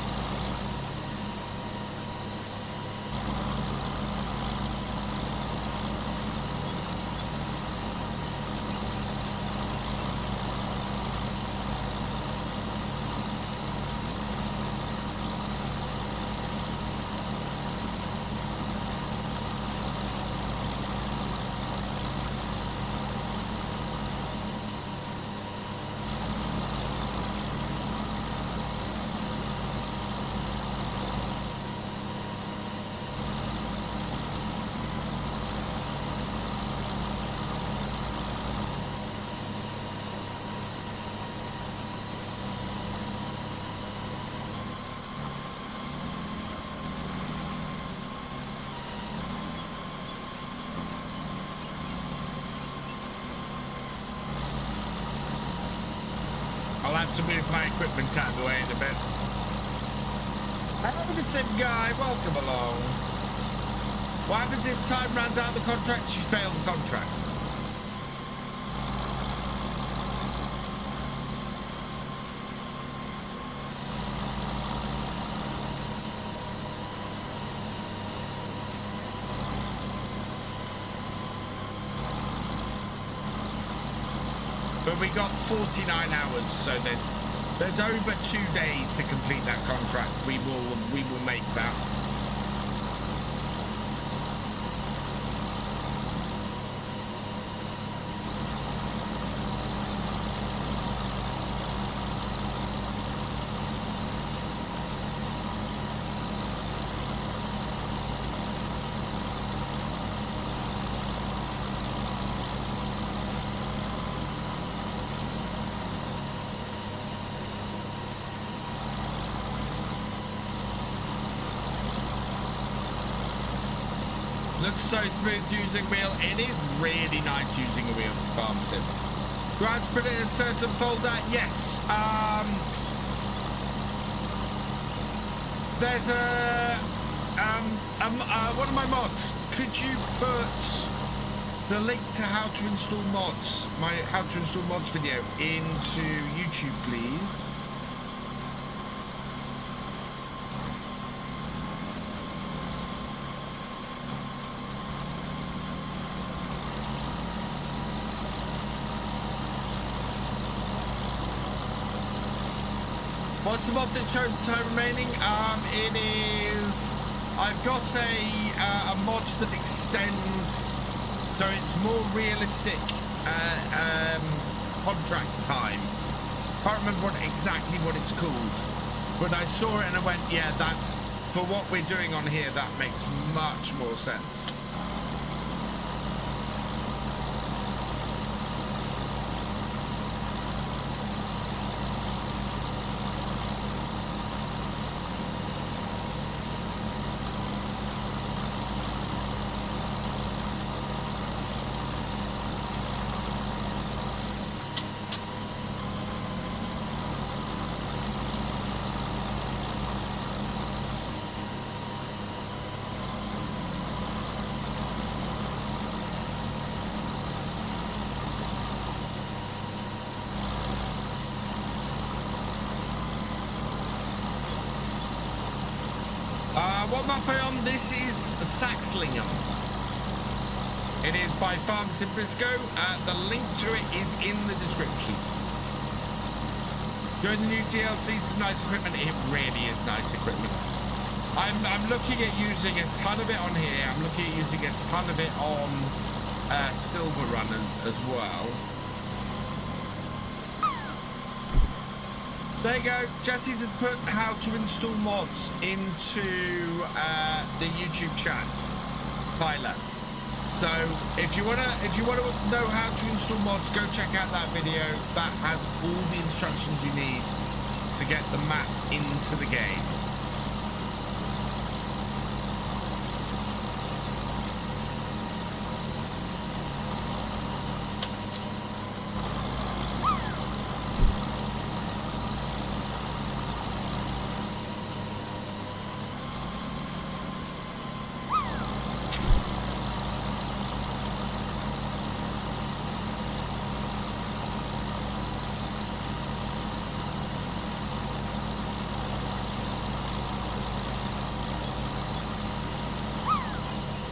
To move my equipment out of the way in a bit. Andersen guy, welcome along. What happens if time runs out of the contract? You fail the contract. But we got 49 hours, so there's over 2 days to complete that contract. We will make that. Looks so smooth using a wheel. It is really nice using a wheel for farm sim. Do I have to put it in a certain folder? Yes. There's one of my mods. Could you put the link to how to install mods, my how to install mods video, into YouTube, please? What's the mod that shows the time remaining? It is... I've got a mod that extends, so it's more realistic contract time. Can't remember exactly what it's called, but I saw it and I went, yeah, that's, for what we're doing on here, that makes much more sense. What map are on? This is Saxlingham. It is by Farm Simpisco. The link to it is in the description. Join the new DLC, some nice equipment. It really is nice equipment. I'm looking at using a ton of it on here. I'm looking at using a ton of it on Silver Run as well. There you go. Jesse's has put how to install mods into the YouTube chat, Tyler. So if you wanna know how to install mods, go check out that video. That has all the instructions you need to get the map into the game.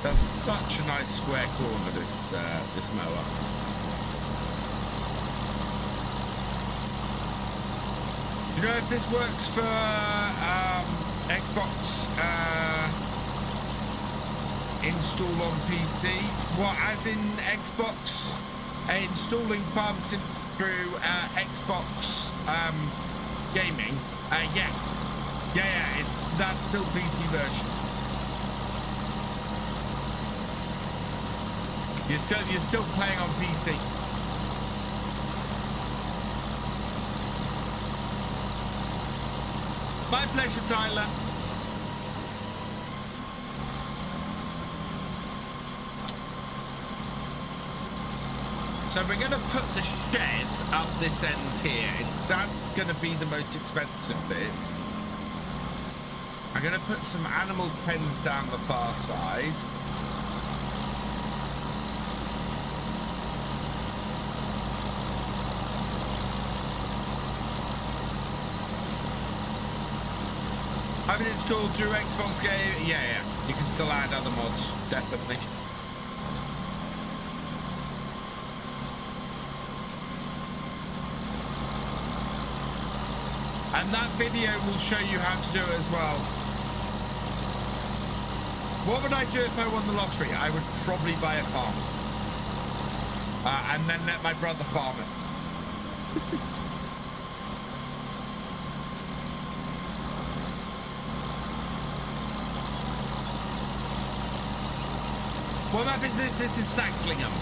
That's such a nice square corner, this this mower. Do you know if this works for Xbox install on PC? What, as in Xbox installing Farm Sim through Xbox gaming? Yes. Yeah, that's still PC version. You're still playing on PC. My pleasure, Tyler. So we're going to put the shed up this end here. That's going to be the most expensive bit. I'm going to put some animal pens down the far side. Have it installed through Xbox Game? Yeah. You can still add other mods, definitely. And that video will show you how to do it as well. What would I do if I won the lottery? I would probably buy a farm. And then let my brother farm it. What map is this? It's in Saxlingham.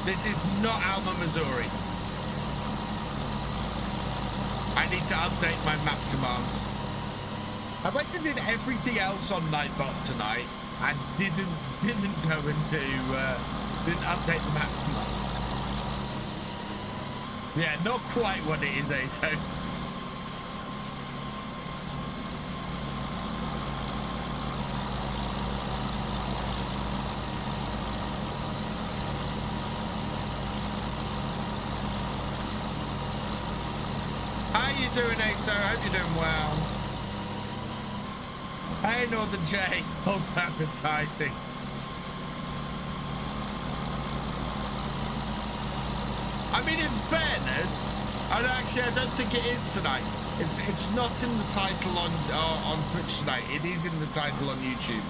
This is not Alma, Missouri. I need to update my map commands. I went and did everything else on Nightbot tonight and didn't go and didn't update the map commands. Yeah, not quite what it is, so. Doing, Ixo? I hope you're doing well. Hey, Northern J, false advertising. I mean, in fairness, and actually, I don't think it is tonight. It's not in the title on Twitch tonight. It is in the title on YouTube.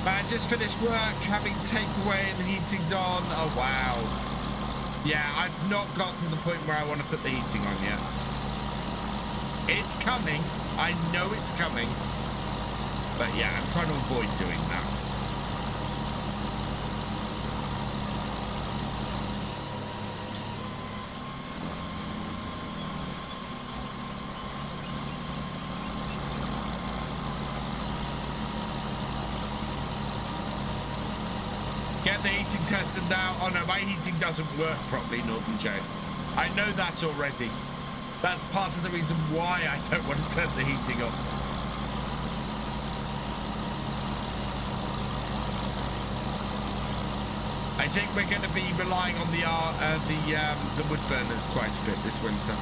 I just finished work, having takeaway and the heating's on. Oh, wow. Yeah, I've not got to the point where I want to put the heating on yet. It's coming. I know it's coming. But yeah, I'm trying to avoid doing that. Get the heating tested now. Oh no, my heating doesn't work properly, Northern Joe. I know that already. That's part of the reason why I don't want to turn the heating off. I think we're going to be relying on the wood burners quite a bit this winter.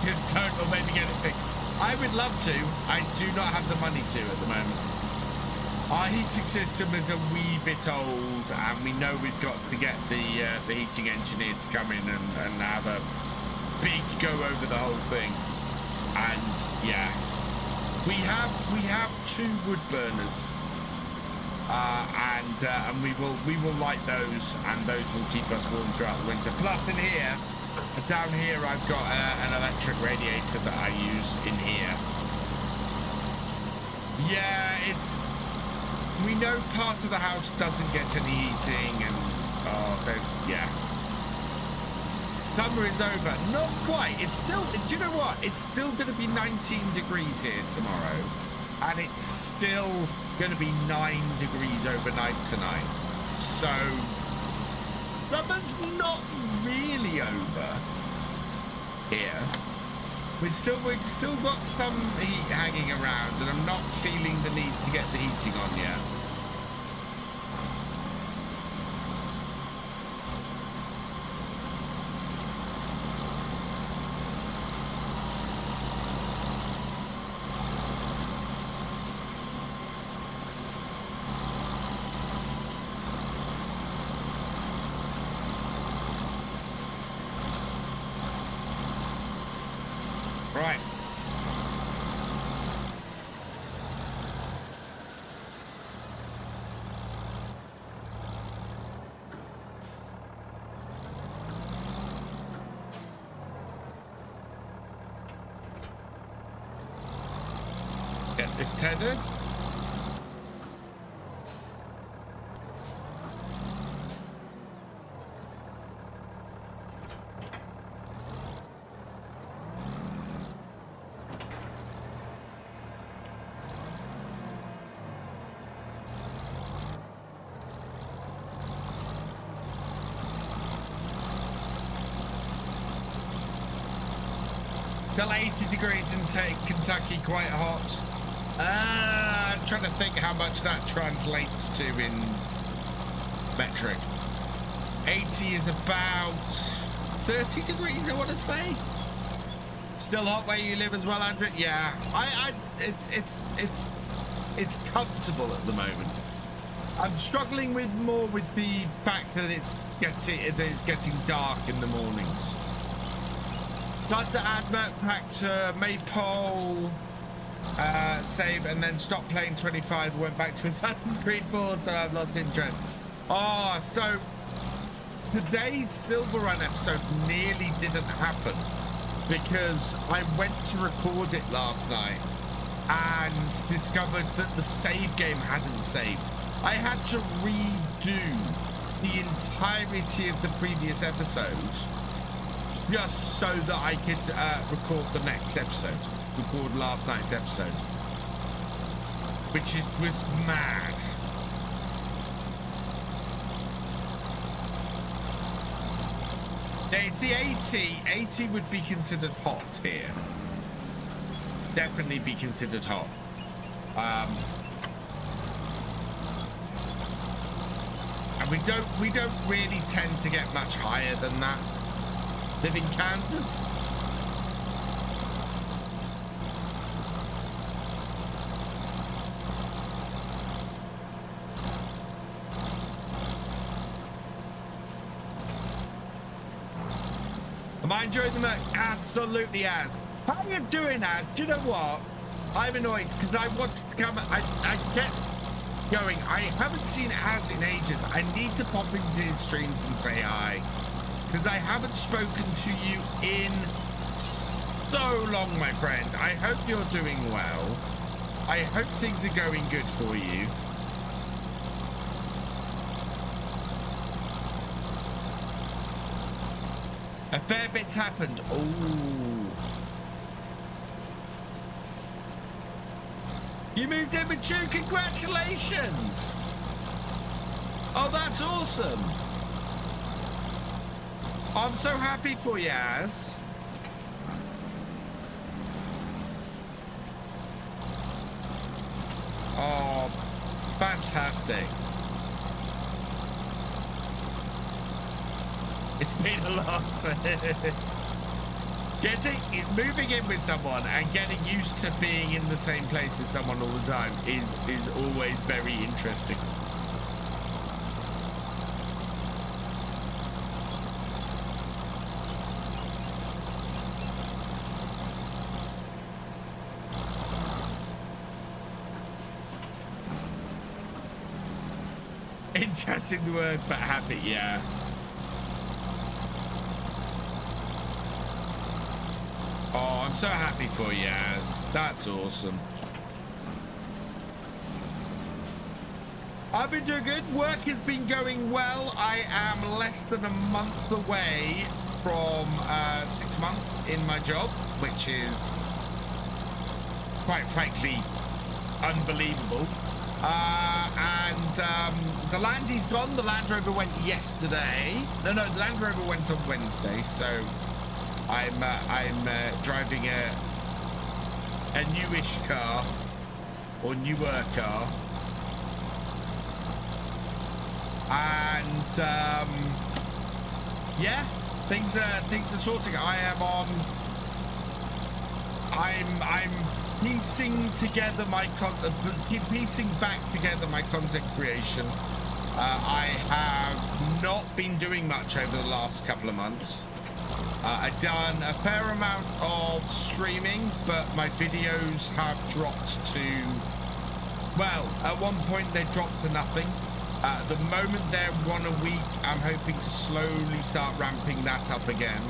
Just don't, or maybe get it fixed. I would love to. I do not have the money to at the moment. Our heating system is a wee bit old, and we know we've got to get the heating engineer to come in and have a big go over the whole thing. And yeah, we have 2 wood burners, and we will light those, and those will keep us warm throughout the winter. Plus, in here. Down here, I've got an electric radiator that I use in here. Yeah, we know part of the house doesn't get any heating, and yeah. Summer is over. Not quite. It's still, do you know what? It's still going to be 19 degrees here tomorrow, and it's still going to be 9 degrees overnight tonight. So summer's not really over here. We've still got some heat hanging around, and I'm not feeling the need to get the heating on yet. Right. Get this tethered. Till 80 degrees in Kentucky, quite hot. I'm trying to think how much that translates to in metric. 80 is about 30 degrees, I want to say. Still hot where you live as well, Andrew? Yeah, it's comfortable at the moment. I'm struggling more with the fact that it's getting dark in the mornings. Started to add Merc Pack to Maypole, save, and then stopped playing 25, went back to Assassin's Creed 4, so I've lost interest. Oh, so today's Silver Run episode nearly didn't happen because I went to record it last night and discovered that the save game hadn't saved. I had to redo the entirety of the previous episode just so that I could record the next episode, record last night's episode, which was mad. Now, see, 80 would be considered hot here. Definitely be considered hot. And we don't really tend to get much higher than that. Live in Kansas. Am I enjoying the match? Absolutely, Az. How are you doing, Az? Do you know what? I'm annoyed because I wanted to come. I get going. I haven't seen Az in ages. I need to pop into his streams and say hi because I haven't spoken to you in so long, my friend. I hope you're doing well. I hope things are going good for you. A fair bit's happened. Oh. You moved in with you. Congratulations. Oh, that's awesome. I'm so happy for you, Az. Oh, fantastic. It's been a lot. Moving in with someone and getting used to being in the same place with someone all the time is always very interesting. Interesting word, but happy, yeah. Oh, I'm so happy for you, Az. That's awesome. I've been doing good. Work has been going well. I am less than a month away from 6 months in my job, which is quite frankly unbelievable. The Landy's gone. The Land Rover went yesterday. No, the Land Rover went on Wednesday, so I'm driving a newish car or newer car, and yeah, things are sorting. I'm piecing together piecing back together my content creation. I have not been doing much over the last couple of months. I've done a fair amount of streaming, but my videos have dropped to, well, at one point they dropped to nothing. At the moment they're one a week. I'm hoping to slowly start ramping that up again.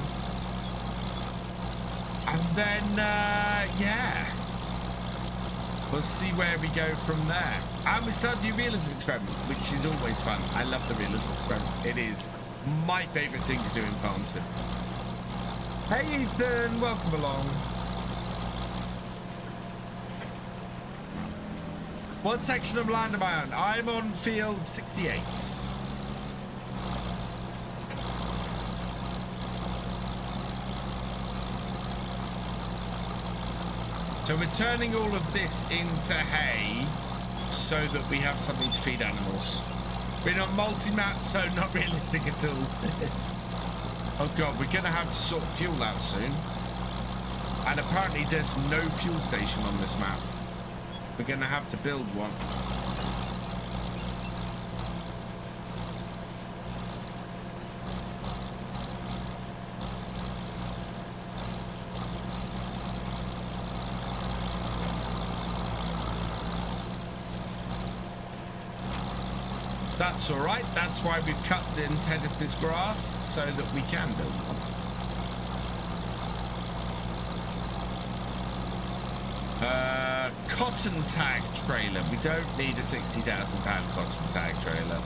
And then, yeah, we'll see where we go from there. And we started the Realism experiment, which is always fun. I love the Realism experiment. It is my favorite thing to do in Farm Sim. Hey Ethan, welcome along. What section of land am I on? I'm on field 68. So we're turning all of this into hay so that we have something to feed animals. We're on multi-map, so not realistic at all. Oh god, we're gonna have to sort fuel out soon. And apparently there's no fuel station on this map. We're gonna have to build one. That's all right. That's why we've cut and tended this grass so that we can build one. Cotton tag trailer. We don't need a £60,000 cotton tag trailer.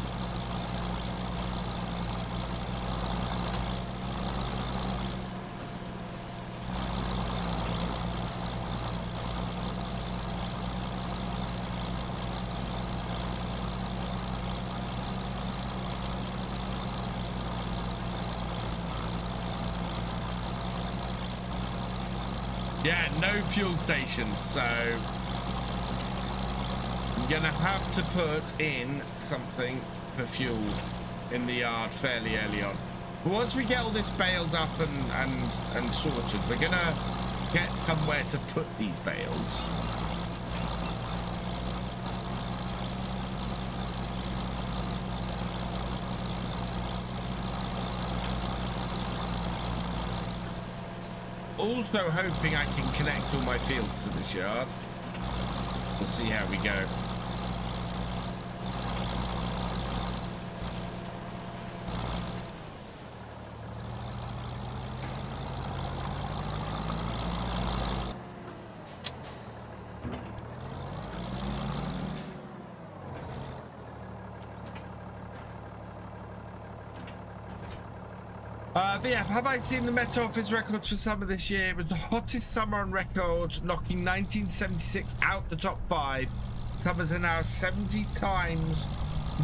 Yeah, no fuel stations, so I'm gonna have to put in something for fuel in the yard fairly early on. But once we get all this baled up and sorted, we're gonna get somewhere to put these bales. Also hoping I can connect all my fields to this yard. We'll see how we go. VF, have I seen the Met Office records for summer this year? It was the hottest summer on record, knocking 1976 out the top 5. Summers are now 70 times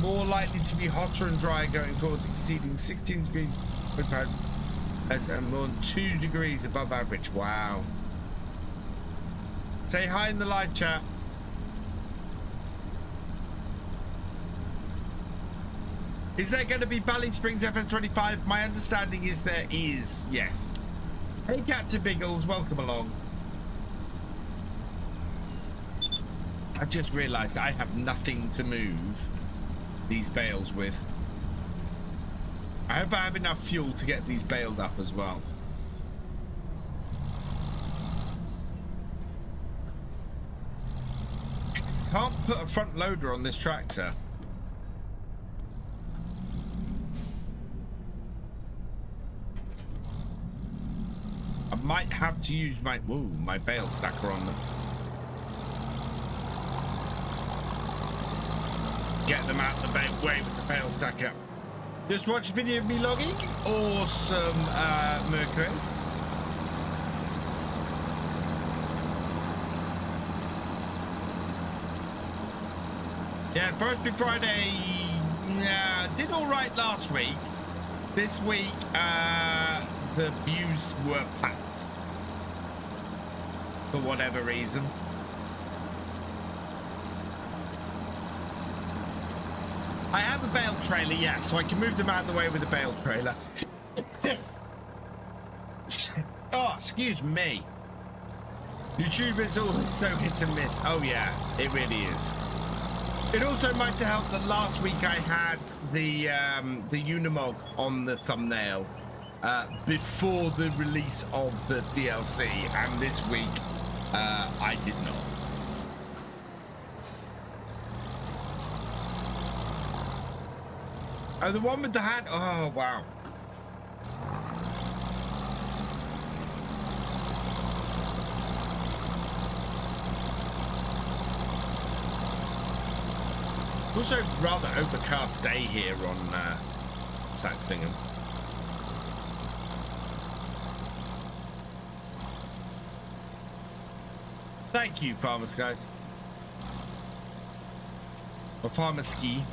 more likely to be hotter and drier going forward, exceeding 16 degrees and more than 2 degrees above average. Wow. Say hi in the live chat. Is there going to be Bally Springs FS25? My understanding is there is, yes. Hey, Captain Biggles, welcome along. I just realised I have nothing to move these bales with. I hope I have enough fuel to get these baled up as well. I just can't put a front loader on this tractor. I might have to use my bale stacker on them. Get them out the way with the bale stacker. Just watch a video of me logging. Awesome, Mercus. Yeah, Forestry Friday did all right last week. This week, the views were packed for whatever reason. I have a bale trailer, yeah, so I can move them out of the way with a bale trailer. Oh, excuse me. YouTube is always so hit and miss. Oh yeah, it really is. It also might have helped that last week I had the Unimog on the thumbnail before the release of the DLC, and this week I did not. Oh, the one with the hat? Oh, wow. Also, rather overcast day here on Saxlingham. Thank you, Farmer Skies. Or Farmer Ski.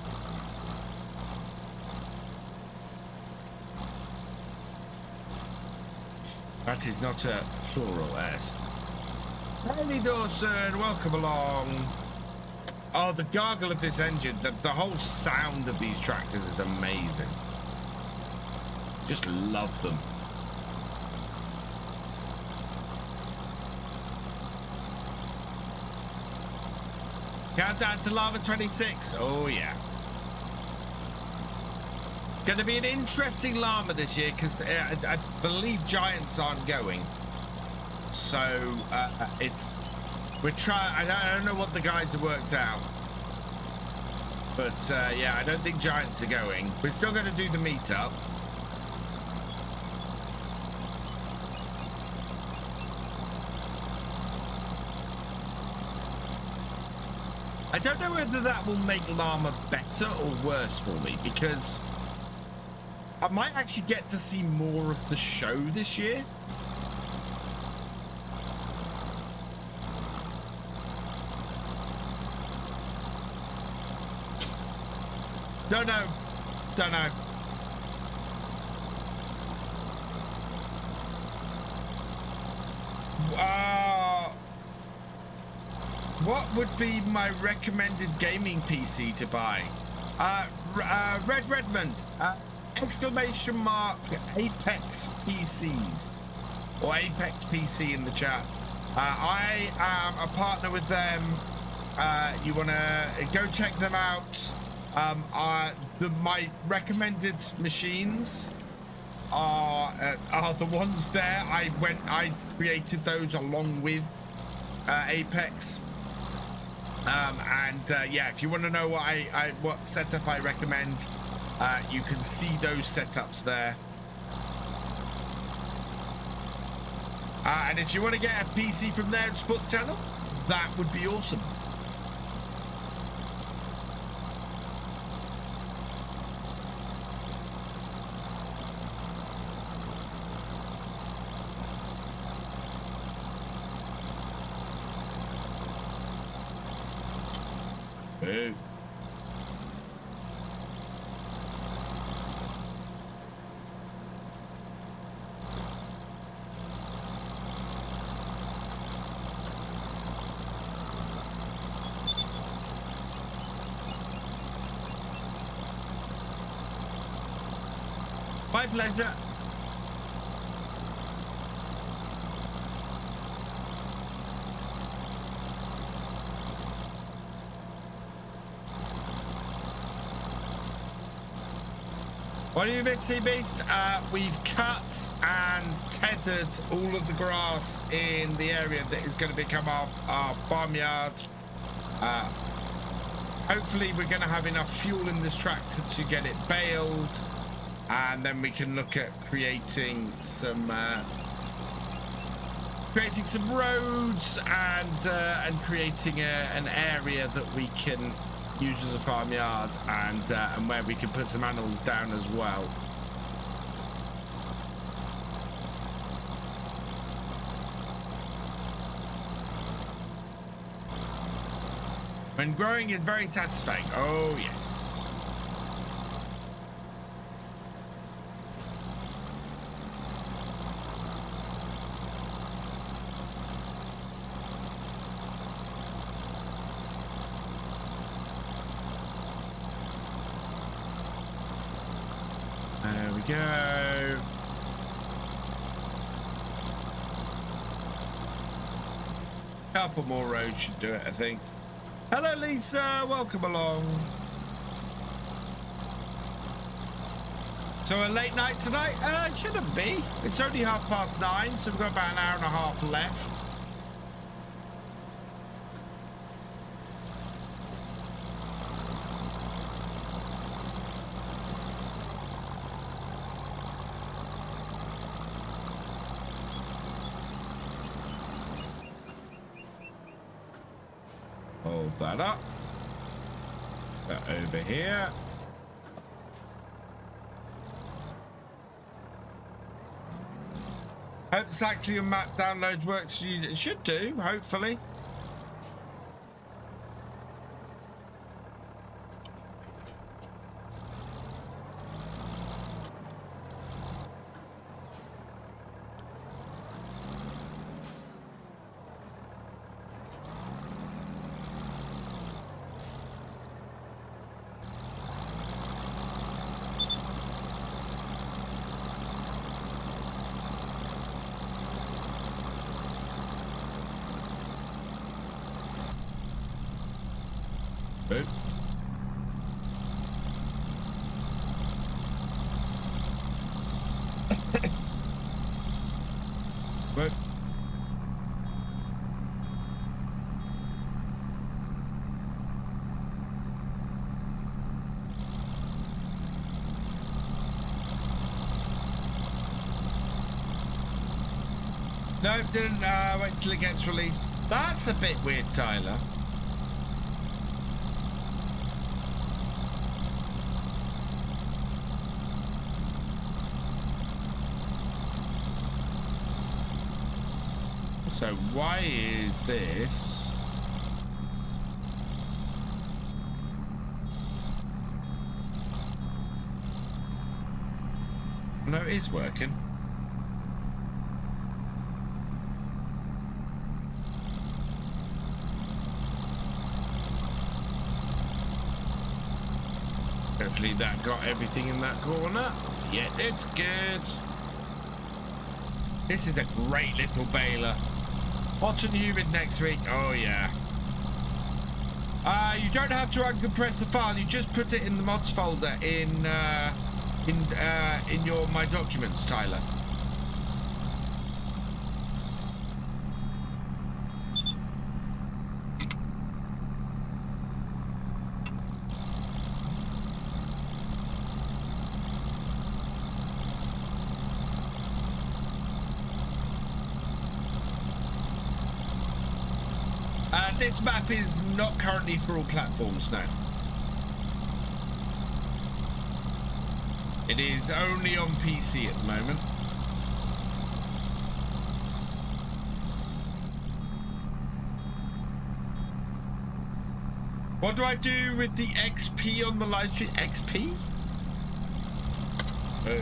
That is not a plural S. Haley Dawson, welcome along. Oh, the gargle of this engine, the whole sound of these tractors is amazing. Just love them. Countdown to Lava 26. Oh, yeah. Going to be an interesting llama this year because I believe Giants aren't going. So we're trying. I don't know what the guys have worked out, but yeah, I don't think Giants are going. We're still going to do the meetup. I don't know whether that will make llama better or worse for me, because I might actually get to see more of the show this year. Don't know. Don't know. What would be my recommended gaming PC to buy? Red Redmond, exclamation mark Apex PCs, or Apex PC in the chat. I am a partner with them. You want to go check them out. My recommended machines are the ones there. I created those along with Apex. Yeah, if you want to know what setup I recommend, you can see those setups there. And if you want to get a PC from there and support the channel, that would be awesome. Boo. My pleasure. What do you mean, Sea Beast? We've cut and tethered all of the grass in the area that is going to become our farmyard. Hopefully we're going to have enough fuel in this tractor to get it baled, and then we can look at creating some roads and creating an area that we can use as a farmyard, and where we can put some animals down as well. When growing is very satisfying. Oh yes. There we go. Couple more roads should do it, I think. Hello, Lisa. Welcome along. So a late night tonight? It shouldn't be. It's only 9:30, so we've got about an hour and a half left. Hold that up. That over here. Hope the Saxlingham map download works for you. It should do, hopefully. Boop. Boop. No, didn't wait till it gets released. That's a bit weird, Tyler. So why is this? No, it is working. Hopefully that got everything in that corner. Yeah, it's good. This is a great little baler. Hot and humid next week. Oh yeah. You don't have to uncompress the file. You just put it in the mods folder in your My Documents, Tyler. This map is not currently for all platforms, no. It is only on PC at the moment. What do I do with the XP on the live stream? XP? Oh.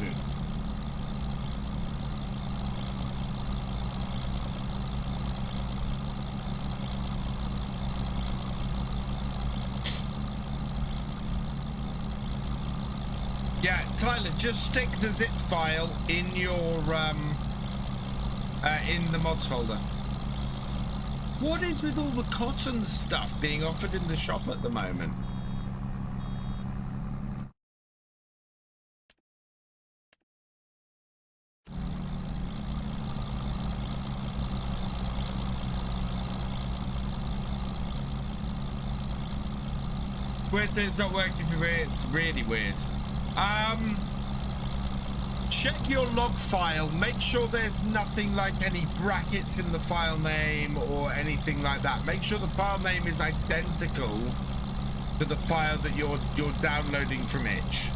Yeah, Tyler, just stick the zip file in your in the mods folder. What is with all the cotton stuff being offered in the shop at the moment? Weird thing's not working for me. It's really weird. Check your log file. Make sure there's nothing like any brackets in the file name or anything like that. Make sure the file name is identical to the file that you're downloading from itch.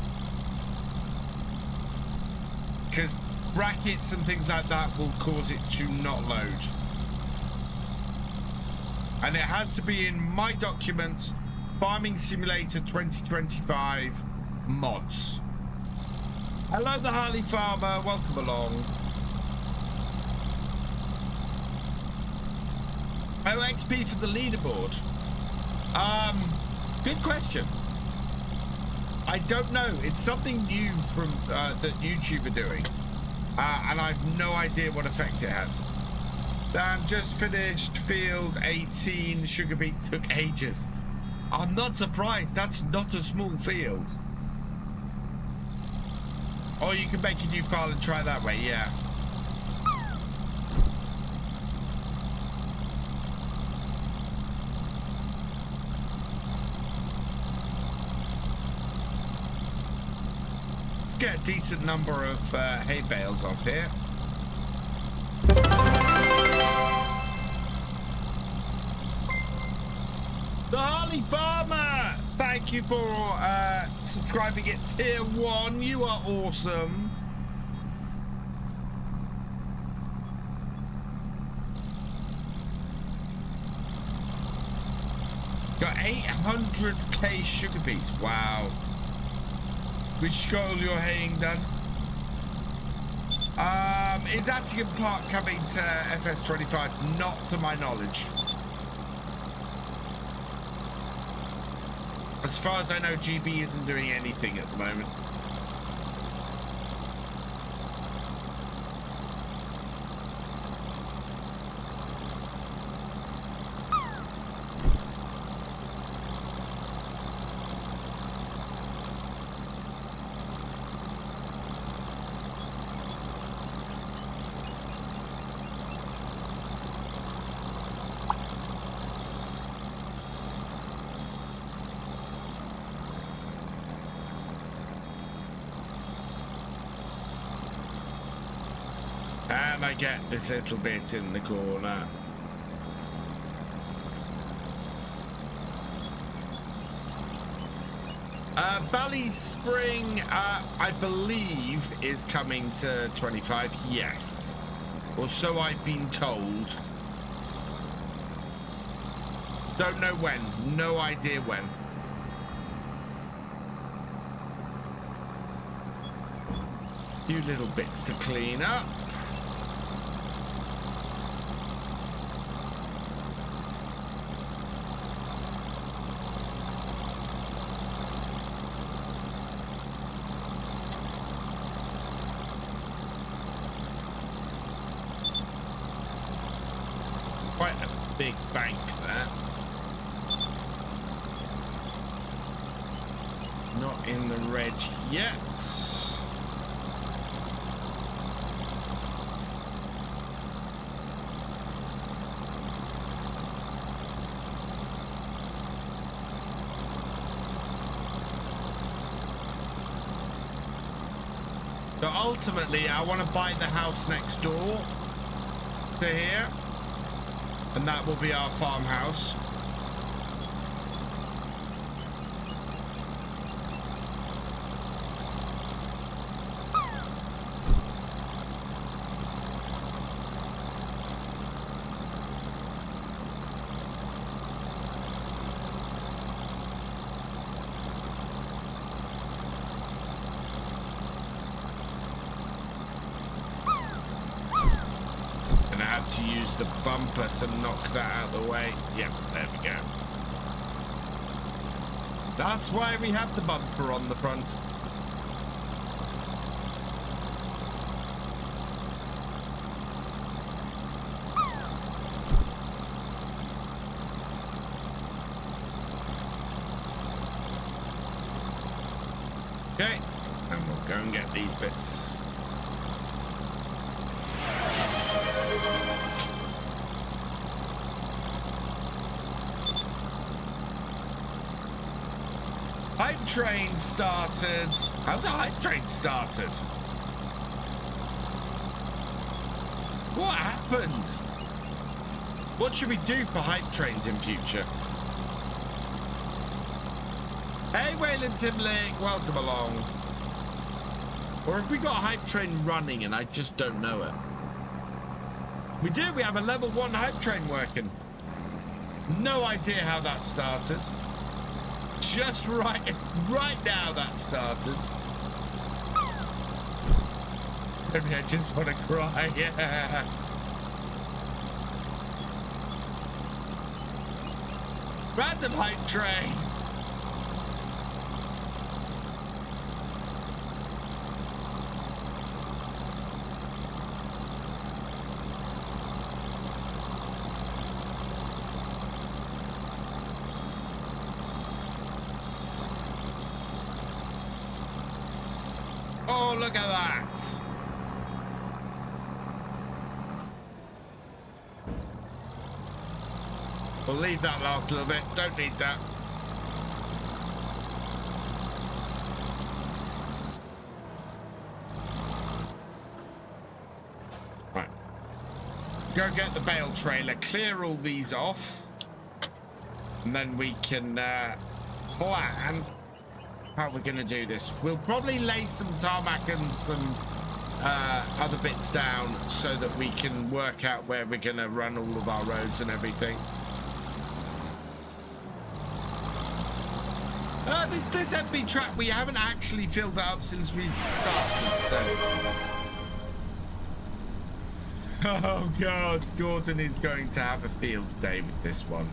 Because brackets and things like that will cause it to not load. And it has to be in My Documents, Farming Simulator 2025 mods. Hello, the Harley Farmer. Welcome along. Oh, XP for the leaderboard. Good question. I don't know. It's something new from that YouTube are doing, and I've no idea what effect it has. Just finished field 18. Sugar beet took ages. I'm not surprised. That's not a small field. Or you can make a new file and try that way, yeah. Get a decent number of hay bales off here. The Harley Farmer! Thank you for subscribing at tier 1. You are awesome. Got 800k sugar beets. Wow. Which got all your haying done? Is Attingham Park coming to FS25? Not to my knowledge. As far as I know, GB isn't doing anything at the moment. And I get this little bit in the corner. Bally Spring, I believe, is coming to 25. Yes. Or so I've been told. Don't know when. No idea when. Few little bits to clean up. big bank there. Not in the red yet. So ultimately, I want to buy the house next door to here, and that will be our farmhouse. To use the bumper to knock that out of the way. Yep, there we go. That's why we have the bumper on the front. Okay, and we'll go and get these bits. Hype train started. How's a hype train started? What happened? What should we do for hype trains in future? Hey, Wayland Timlick, welcome along. Or have we got a hype train running and I just don't know it? We do, we have a level 1 hype train working. No idea how that started. Just right now that started. I just want to cry, yeah. Random hype train. Oh, look at that. We'll leave that last little bit. Don't need that. Right. Go get the bale trailer. Clear all these off. And then we can plan how we're going to do this. We'll probably lay some tarmac and some other bits down so that we can work out where we're going to run all of our roads and everything. This FB track, we haven't actually filled that up since we started, so... Oh God, Gordon is going to have a field day with this one.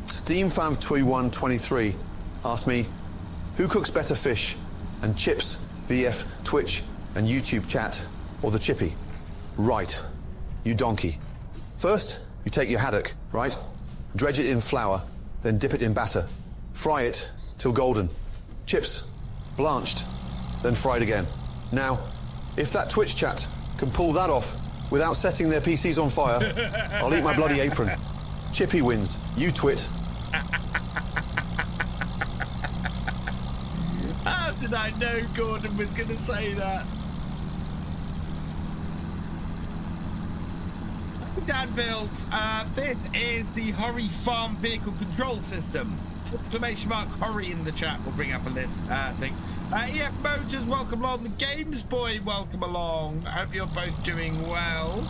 SteamFav2123 asked me, who cooks better fish and chips, VF, Twitch and YouTube chat, or the chippy? Right, you donkey. First, you take your haddock, right? Dredge it in flour, then dip it in batter. Fry it till golden. Chips, blanched, then fried again. Now, if that Twitch chat can pull that off without setting their PCs on fire, I'll eat my bloody apron. Chippy wins, you twit. How did I know Gordon was going to say that? Dan builds. This is the Hurry Farm Vehicle Control System. Exclamation mark Hurry in the chat will bring up a list thing. EF Motors, welcome along. The Games Boy, welcome along. I hope you're both doing well.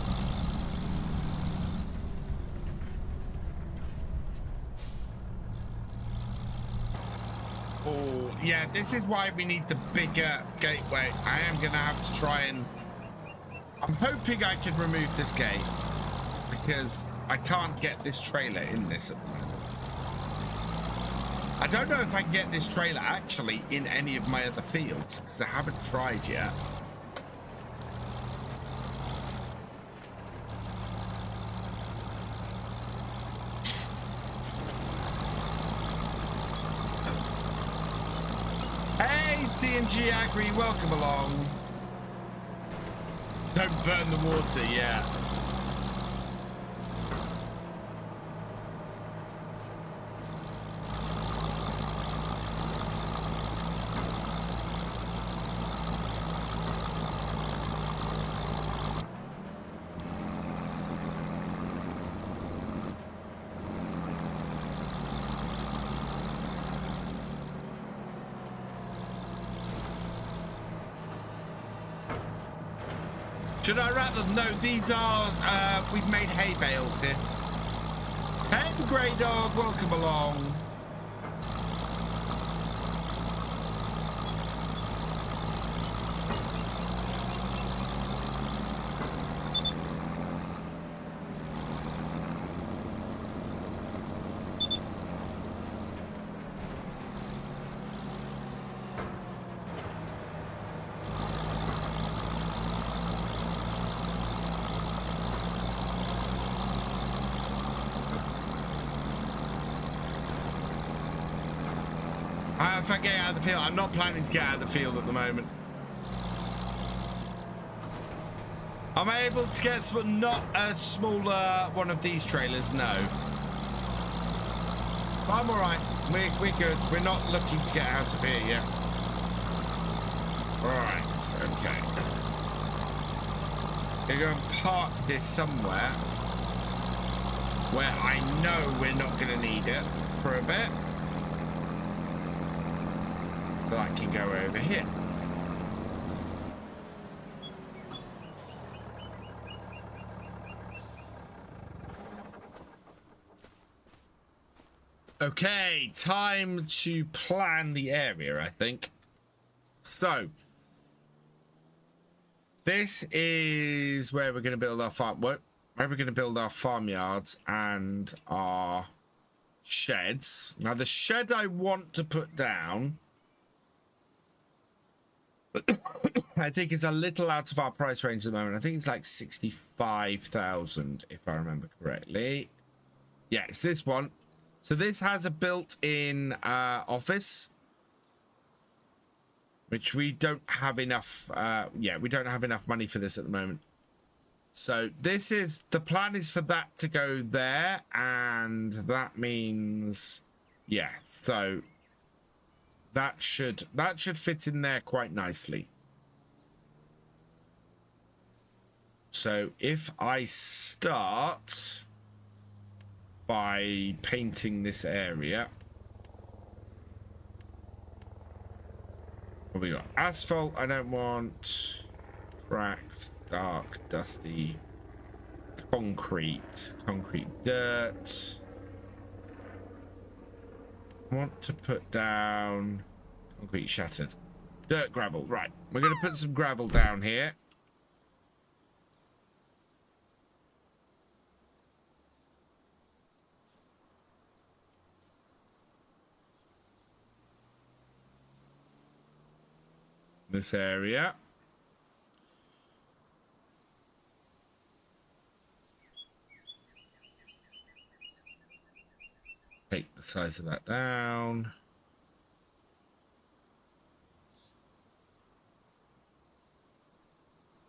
Oh, yeah, this is why we need the bigger gateway. I am going to have to try and... I'm hoping I can remove this gate because I can't get this trailer in this at the moment. I don't know if I can get this trailer actually in any of my other fields because I haven't tried yet. C&G Agri, welcome along. Don't burn the water, yeah. Should I rather? No, these are, we've made hay bales here. Hey, Grey Dog, welcome along. If I get out of the field, I'm not planning to get out of the field at the moment. Am I able to get some, not a smaller one of these trailers? No. But I'm all right. We're good. We're not looking to get out of here yet. Right. Okay. Gonna go and park this somewhere where I know we're not gonna need it for a bit. So I can go over here. Okay, time to plan the area, I think. So, this is where we're going to build our farm. Where we're going to build our farmyards and our sheds. Now, the shed I want to put down, I think it's a little out of our price range at the moment. I think it's like 65,000, if I remember correctly. Yeah, it's this one. So this has a built-in office, which we don't have enough. Yeah, we don't have enough money for this at the moment. So this is, the plan is for that to go there, and that means, yeah, so that should fit in there quite nicely. So if I start by painting this area, what we got? Asphalt. I don't want cracks, dark, dusty, concrete dirt. I want to put down concrete shattered, dirt, gravel. Right, we're going to put some gravel down here. This area. Take the size of that down.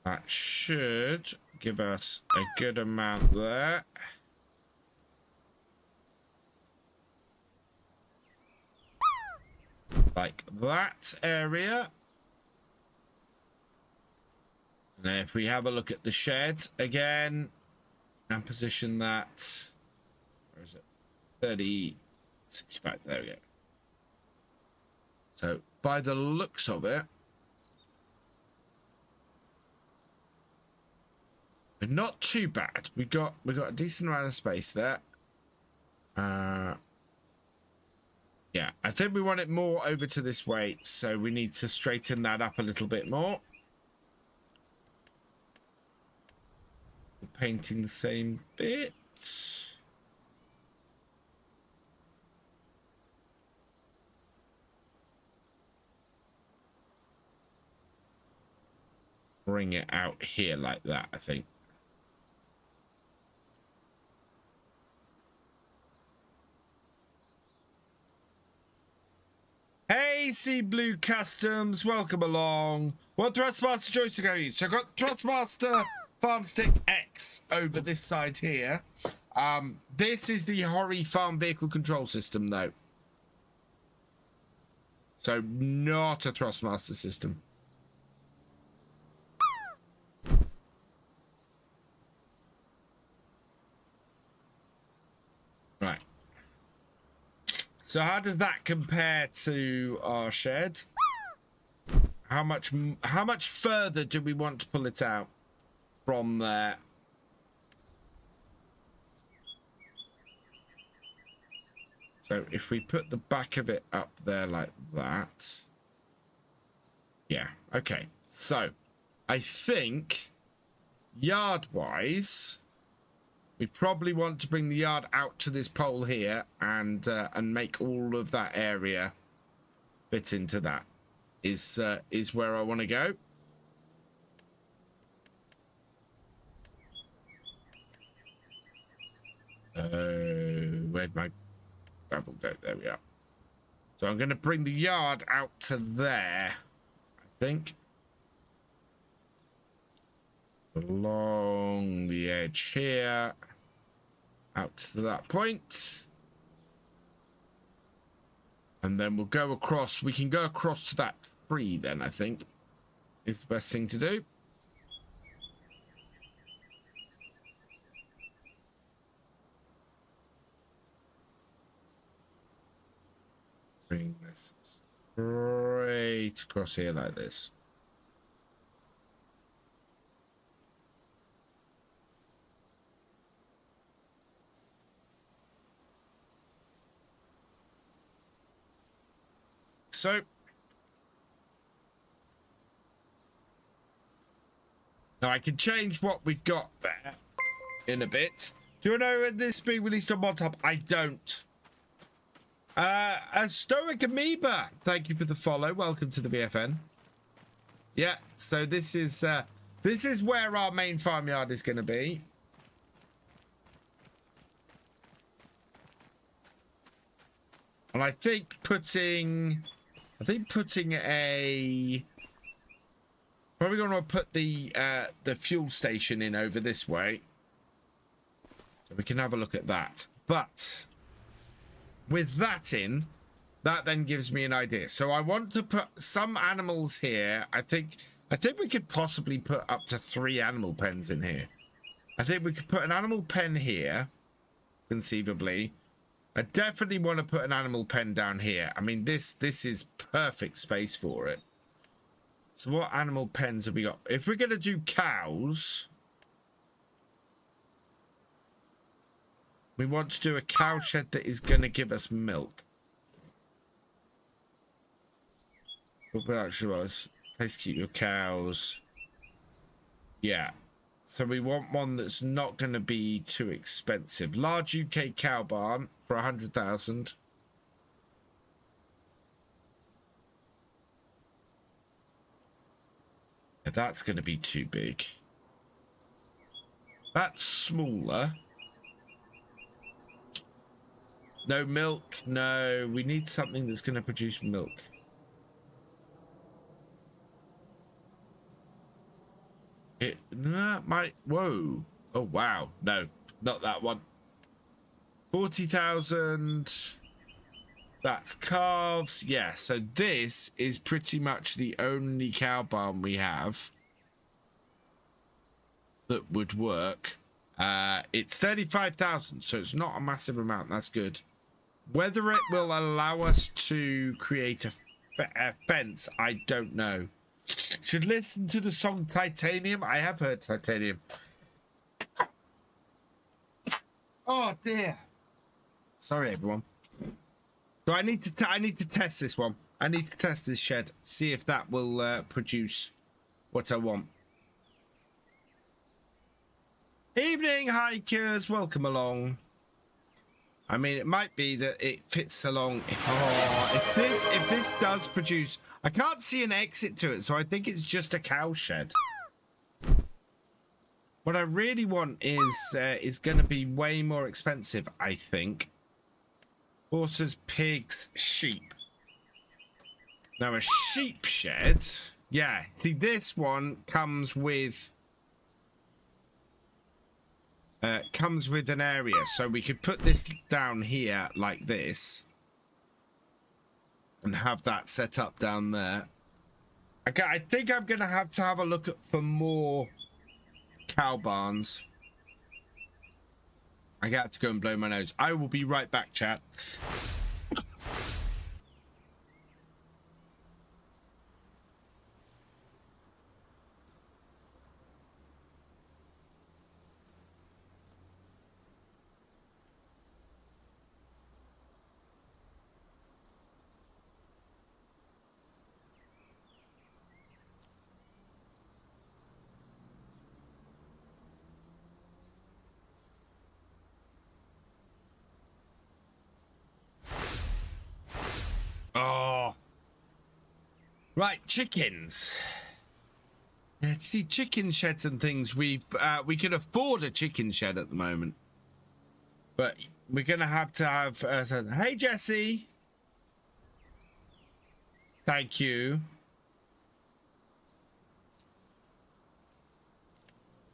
That should give us a good amount there. Like that area. And if we have a look at the shed again and position that, where is it? 30, 65, there we go. So by the looks of it, we're not too bad. We got a decent amount of space there. Yeah, I think we want it more over to this way, so we need to straighten that up a little bit more. Painting the same bit. Bring it out here like that, I think. Hey AC Blue Customs, welcome along. What Thrustmaster joystick are you? So I've got Thrustmaster Farmstick X over this side here. This is the Hori Farm Vehicle Control System, though. So not a Thrustmaster system. Right. So how does that compare to our shed? How much further do we want to pull it out from there? So if we put the back of it up there like that. Yeah, okay. So I think yard-wise, we probably want to bring the yard out to this pole here and make all of that area fit into that. Is where I want to go. Where'd my gravel go? There we are. So I'm going to bring the yard out to there, I think. Along the edge here. Out to that point. And then we'll go across. We can go across to that tree then, I think. Is the best thing to do. Bring this straight across here like this. So now I can change what we've got there in a bit. Do you know when this being released on ModTop? I don't. A Stoic Amoeba, thank you for the follow. Welcome to the VFN. Yeah, so this is where our main farmyard is going to be. And I think putting a probably going to put the fuel station in over this way, so we can have a look at that. But with that in, that then gives me an idea. So I want to put some animals here. I think we could possibly put up to 3 animal pens in here. I think we could put an animal pen here, conceivably. I definitely want to put an animal pen down here. I mean, this is perfect space for it. So what animal pens have we got? If we're going to do cows, we want to do a cow shed that is going to give us milk. What production was? Place to keep your cows. Yeah. So we want one that's not going to be too expensive. Large UK cow barn for 100,000. Yeah, that's going to be too big. That's smaller. No milk. No, we need something that's going to produce milk. That might. Whoa. Oh, wow. No, not that one. 40,000. That's calves. Yeah, so this is pretty much the only cow barn we have that would work. It's 35,000, so it's not a massive amount. That's good. Whether it will allow us to create a fence, I don't know. Should listen to the song Titanium. I have heard Titanium. Oh dear. Sorry, everyone. So I need to test this one. I need to test this shed. See if that will produce what I want. Evening, hikers. Welcome along. I mean, it might be that it fits along. If this does produce, I can't see an exit to it, so I think it's just a cow shed. What I really want is going to be way more expensive, I think. Horses, pigs, sheep. Now a sheep shed. Yeah, see this one comes with an area, so we could put this down here like this and have that set up down there. Okay, I think I'm gonna have to have a look for more cow barns. I got to go and blow my nose. I will be right back, chat. Oh, right, chickens. Yeah, see, chicken sheds and things. We can afford a chicken shed at the moment, but we're gonna have to have. Hey, Jesse. Thank you.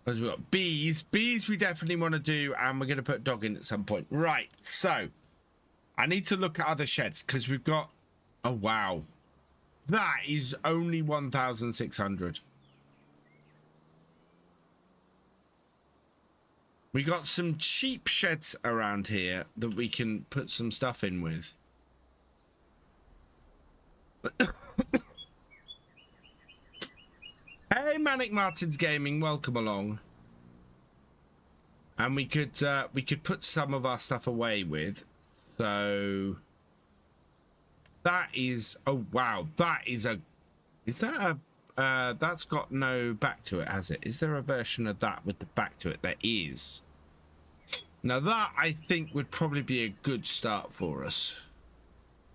We've got bees. Bees we definitely want to do, and we're gonna put dog in at some point. Right. So I need to look at other sheds because we've got. Oh, wow. That is only 1,600. We got some cheap sheds around here that we can put some stuff in with. Hey, Manic Martins Gaming, welcome along. And we could put some of our stuff away with. So that is, oh wow, that is a, is that a, that's got no back to it, has it? Is there a version of that with the back to it? There is. Now that I think would probably be a good start for us.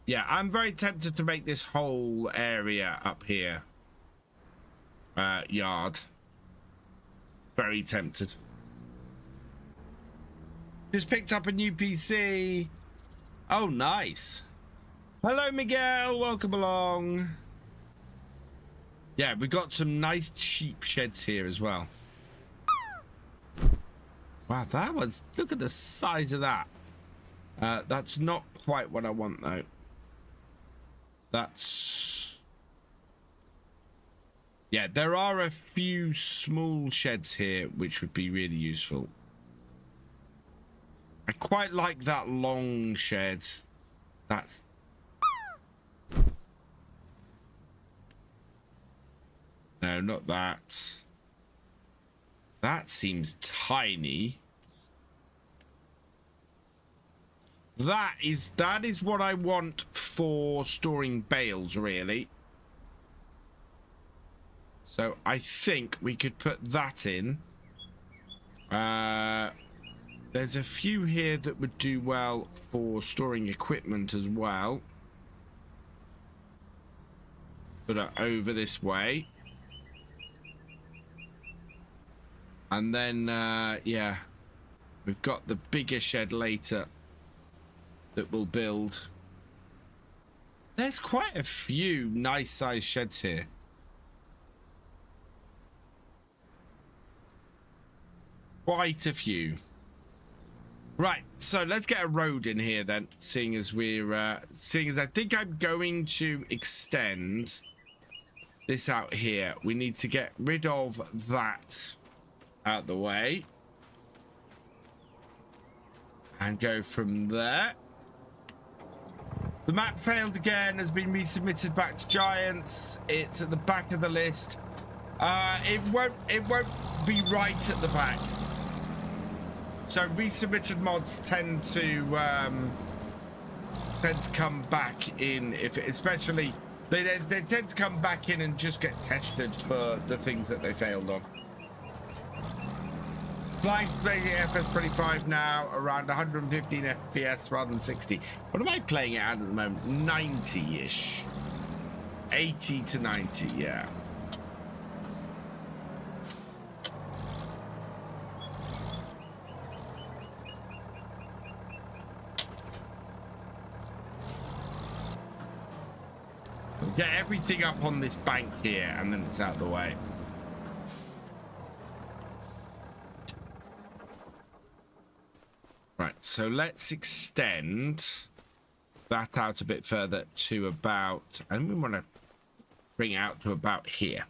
Yeah, I'm very tempted to make this whole area up here yard. Very tempted. Just picked up a new PC. Oh, nice. Hello, Miguel. Welcome along. Yeah, we got some nice sheep sheds here as well. Wow, that one's... Look at the size of that. That's not quite what I want, though. That's... Yeah, there are a few small sheds here which would be really useful. I quite like that long shed. That's... No, not that. That seems tiny. That is what I want for storing bales, really. So I think we could put that in. There's a few here that would do well for storing equipment as well. Put it over this way. And then, yeah, we've got the bigger shed later that we'll build. There's quite a few nice sized sheds here. Quite a few. Right, so let's get a road in here then, seeing as we're, seeing as I think I'm going to extend this out here. We need to get rid of that out the way and go from there. The map failed again, has been resubmitted back to Giants. It's at the back of the list. It won't be right at the back. So resubmitted mods tend to come back in, if it, especially they tend to come back in and just get tested for the things that they failed on. Playing FS25 now, around 115 FPS rather than 60. What am I playing it at the moment? 90-ish. 80 to 90, yeah. Get everything up on this bank here, and then it's out of the way. Right, so let's extend that out a bit further to about, and we want to bring it out to about here.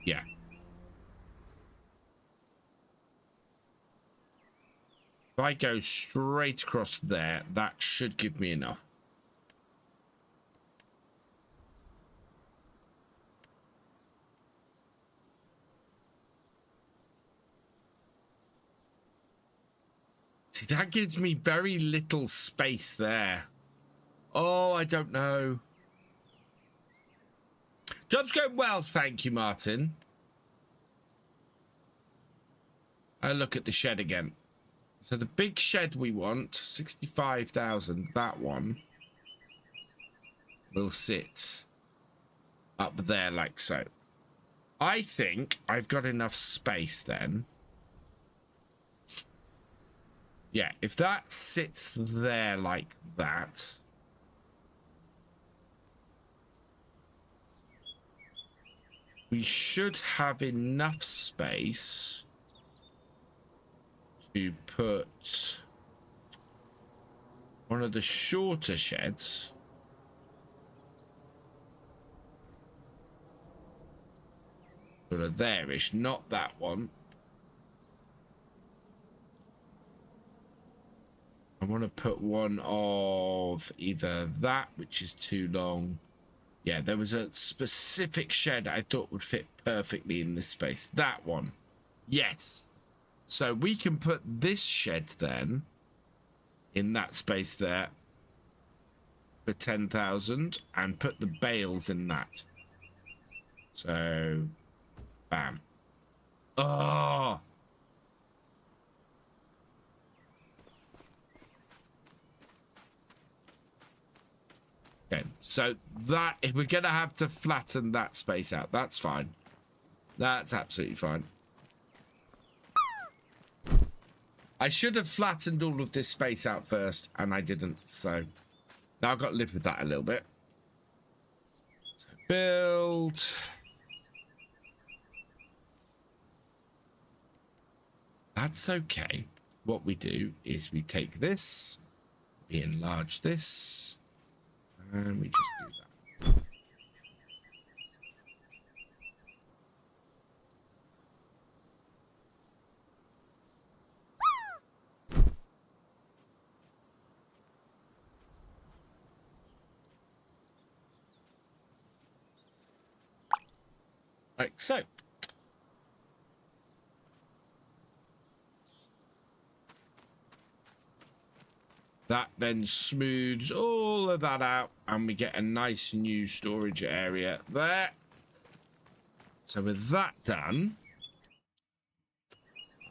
Yeah. If I go straight across there, that should give me enough. See, that gives me very little space there. Oh, I don't know. Job's going well, thank you, Martin. I look at the shed again. So the big shed we want, 65,000, that one will sit up there like so. I think I've got enough space then. Yeah, if that sits there like that, we should have enough space to put one of the shorter sheds sort of there-ish, not that one. I want to put one of either that, which is too long. Yeah, there was a specific shed I thought would fit perfectly in this space. That one. Yes. So we can put this shed then in that space there for 10,000 and put the bales in that. So, bam. Oh. Okay, so that, if we're going to have to flatten that space out, that's fine. That's absolutely fine. I should have flattened all of this space out first, and I didn't, so now I've got to live with that a little bit. So build. That's okay. What we do is we take this, we enlarge this, and we just do that. Like so. That then smooths all of that out and we get a nice new storage area there. So with that done,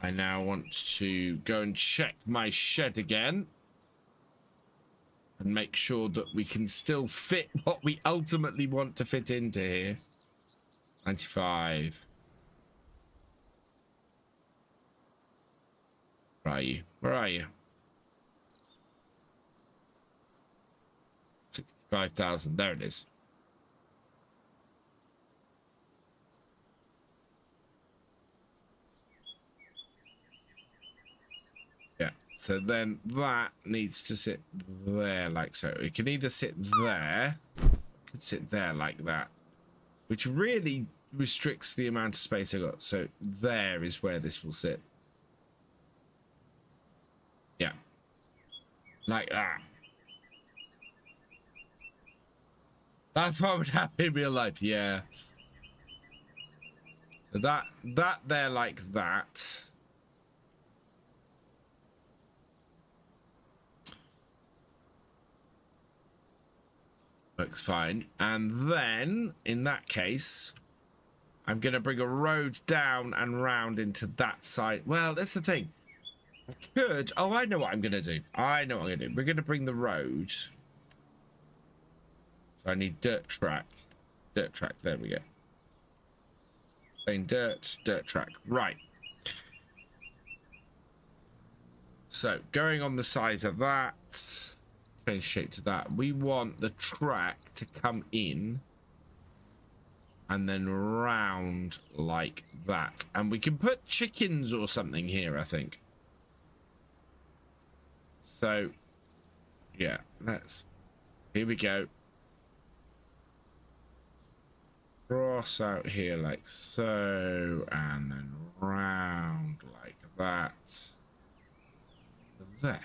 I now want to go and check my shed again and make sure that we can still fit what we ultimately want to fit into here. 95. Where are you? Where are you? 65,000. There it is. Yeah. So then that needs to sit there like so. It can either sit there, it could sit there like that, which really restricts the amount of space I got. So there is where this will sit. Yeah. Like that. That's what would happen in real life, yeah. So that there like that. Looks fine. And then, in that case, I'm going to bring a road down and round into that side. Well, that's the thing. I could... Oh, I know what I'm going to do. I know what I'm going to do. We're going to bring the road... So I need dirt track. Dirt track, there we go. Plain dirt track. Right. So going on the size of that, change shape to that. We want the track to come in and then round like that. And we can put chickens or something here, I think. So, yeah, here we go. Cross out here like so, and then round like that. There.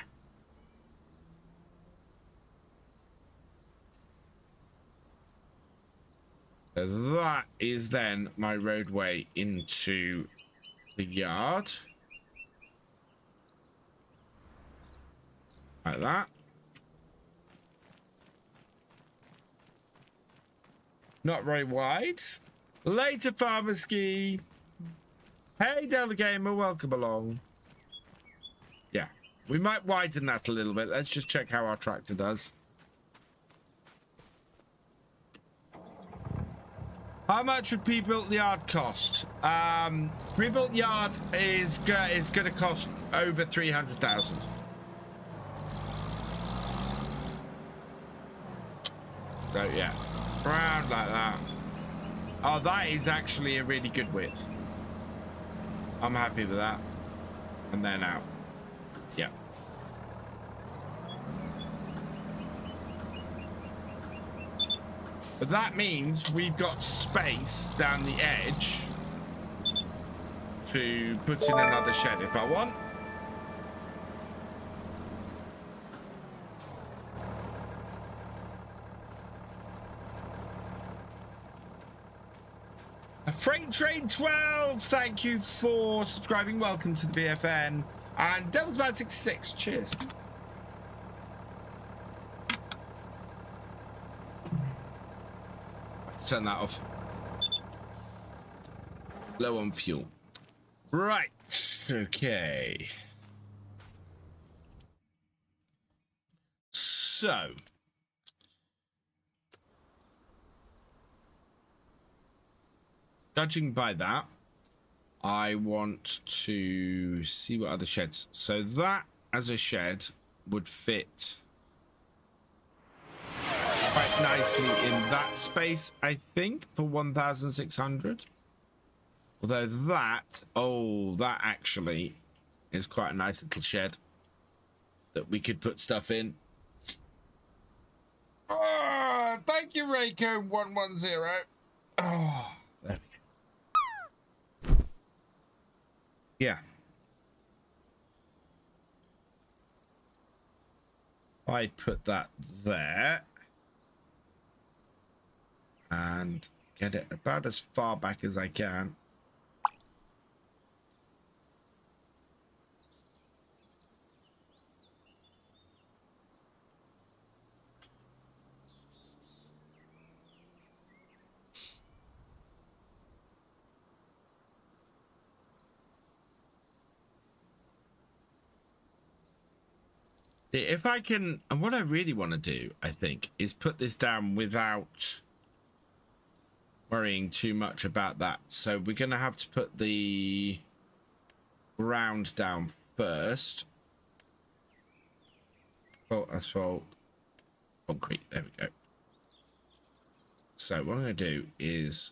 That is then my roadway into the yard. Like that. Not very wide. Later, Farmer Ski. Hey, Del the Gamer, welcome along. Yeah, we might widen that a little bit. Let's just check how our tractor does. How much would pre-built yard cost? Pre-built yard is going to cost over 300,000. So yeah, round like that. Oh, that is actually a really good width. I'm happy with that. And then out. Yeah. But that means we've got space down the edge to put in another shed if I want. Freight Train 12, thank you for subscribing. Welcome to the BFN. And Devil's Bad 66, cheers. Let's turn that off. Low on fuel. Right, okay. So. Judging by that, I want to see what other sheds. So that as a shed would fit quite nicely in that space, I think, for 1,600. Although that, oh, that actually is quite a nice little shed that we could put stuff in. Oh, thank you, Reiko 110. Oh, there we go. Yeah. I put that there and get it about as far back as I can. If I can, and what I really want to do, I think, is put this down without worrying too much about that. So we're going to have to put the ground down first. Asphalt, concrete. There we go. So what I'm going to do is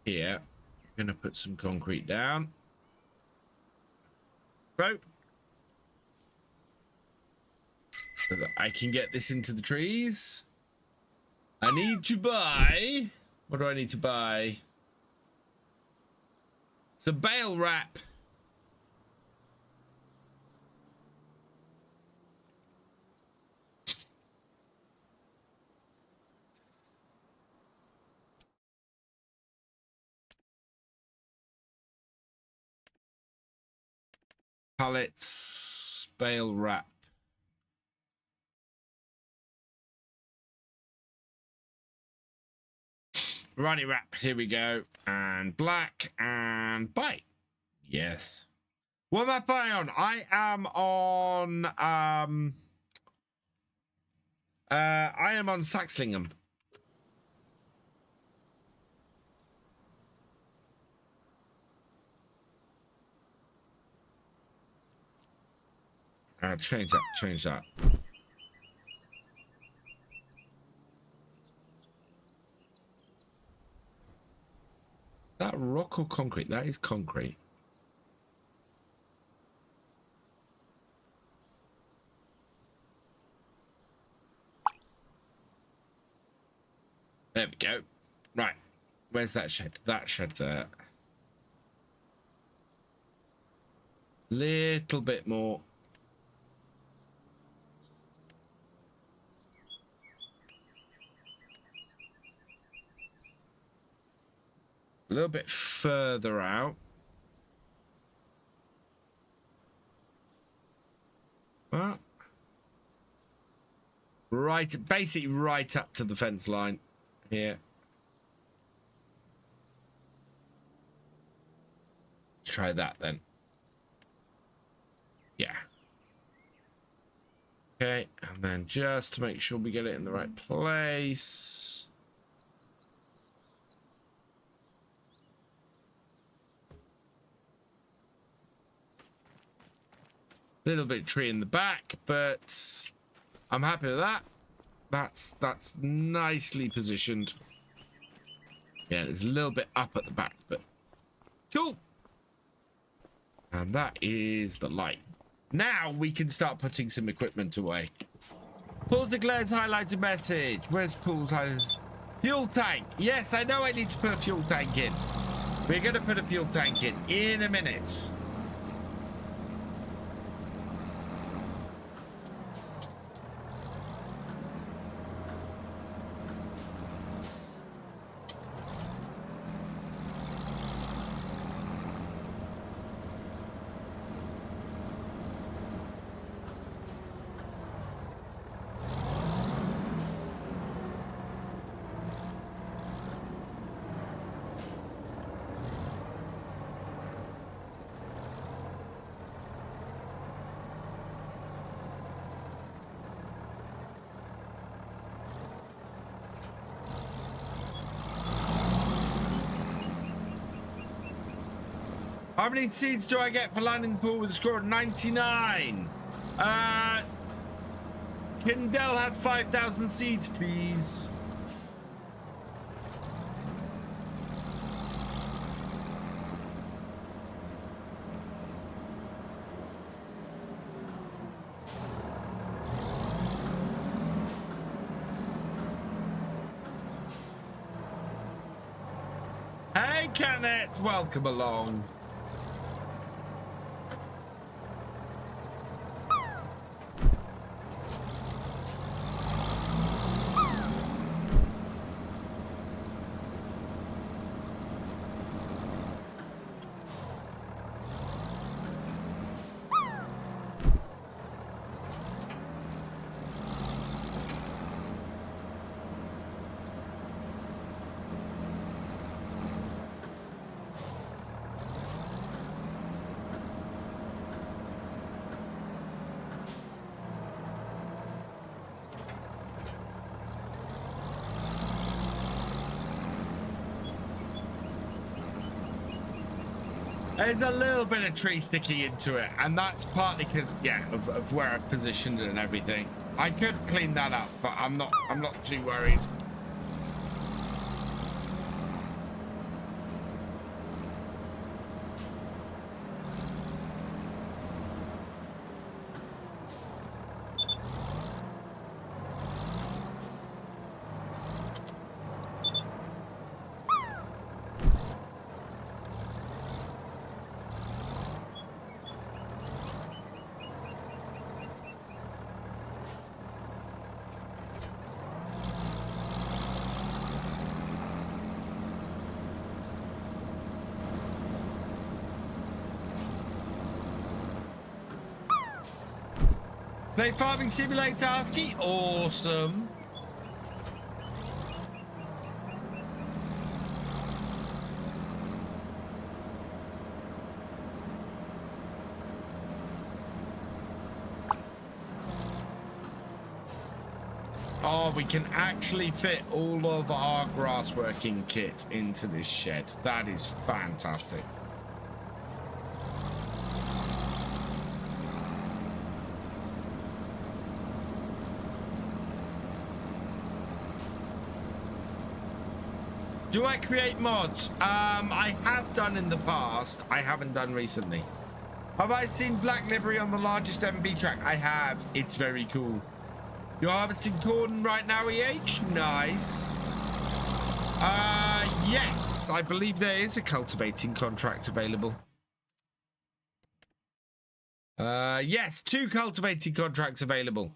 here, I'm going to put some concrete down. So that I can get this into the trees. I need to buy. What do I need to buy? Some bale wrap. Pallets, bale wrap. Ronnie wrap, here we go. And black and buy. Yes. What am I buying on? I am on Saxlingham. Change that, change that. That rock or concrete? That is concrete. There we go. Right. Where's that shed? That shed there. Little bit more. A little bit further out. What? Right, basically right up to the fence line here. Let's try that then. Yeah. Okay, and then just to make sure we get it in the right place. Little bit of tree in the back, but I'm happy with that. That's nicely positioned. Yeah, there's a little bit up at the back, but cool. And that is the light. Now we can start putting some equipment away. Paul's declares highlighted message. Where's Paul's highlighted? Fuel tank. Yes, I know I need to put a fuel tank in. We're going to put a fuel tank in a minute. How many seeds do I get for landing the pool with a score of 99? Can Dell have 5,000 seeds, please? Hey, Kenneth, welcome along. There's a little bit of tree sticking into it, and that's partly because, yeah, of where I've positioned it and everything. I could clean that up, but I'm not too worried. Play Farming Simulator, ASCII? Awesome. Oh, we can actually fit all of our grass working kit into this shed. That is fantastic. Do I create mods? I have done in the past. I haven't done recently. Have I seen black livery on the largest MB track? I have. It's very cool. You're harvesting corn right now, EH? Nice. Yes, I believe there is a cultivating contract available. Yes, 2 cultivating contracts available.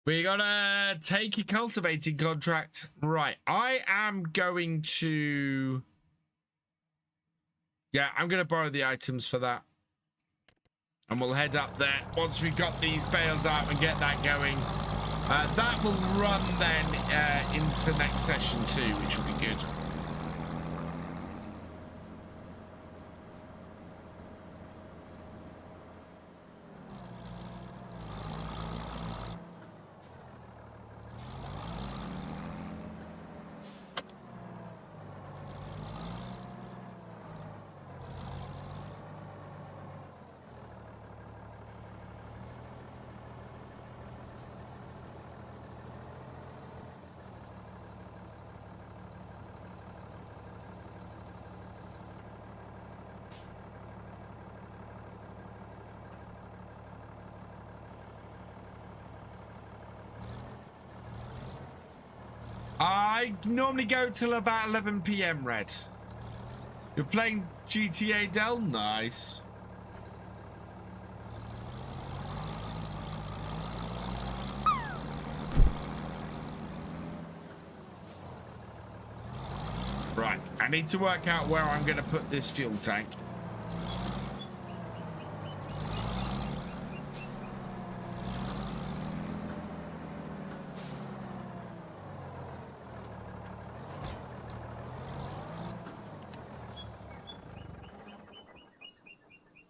We gotta take a cultivating contract. Right, I am going to... Yeah, I'm gonna borrow the items for that. And we'll head up there once we've got these bales out and get that going. That will run then into next session too, which will be good. I normally go till about 11 PM, Red. You're playing GTA Del? Nice. Right, I need to work out where I'm going to put this fuel tank.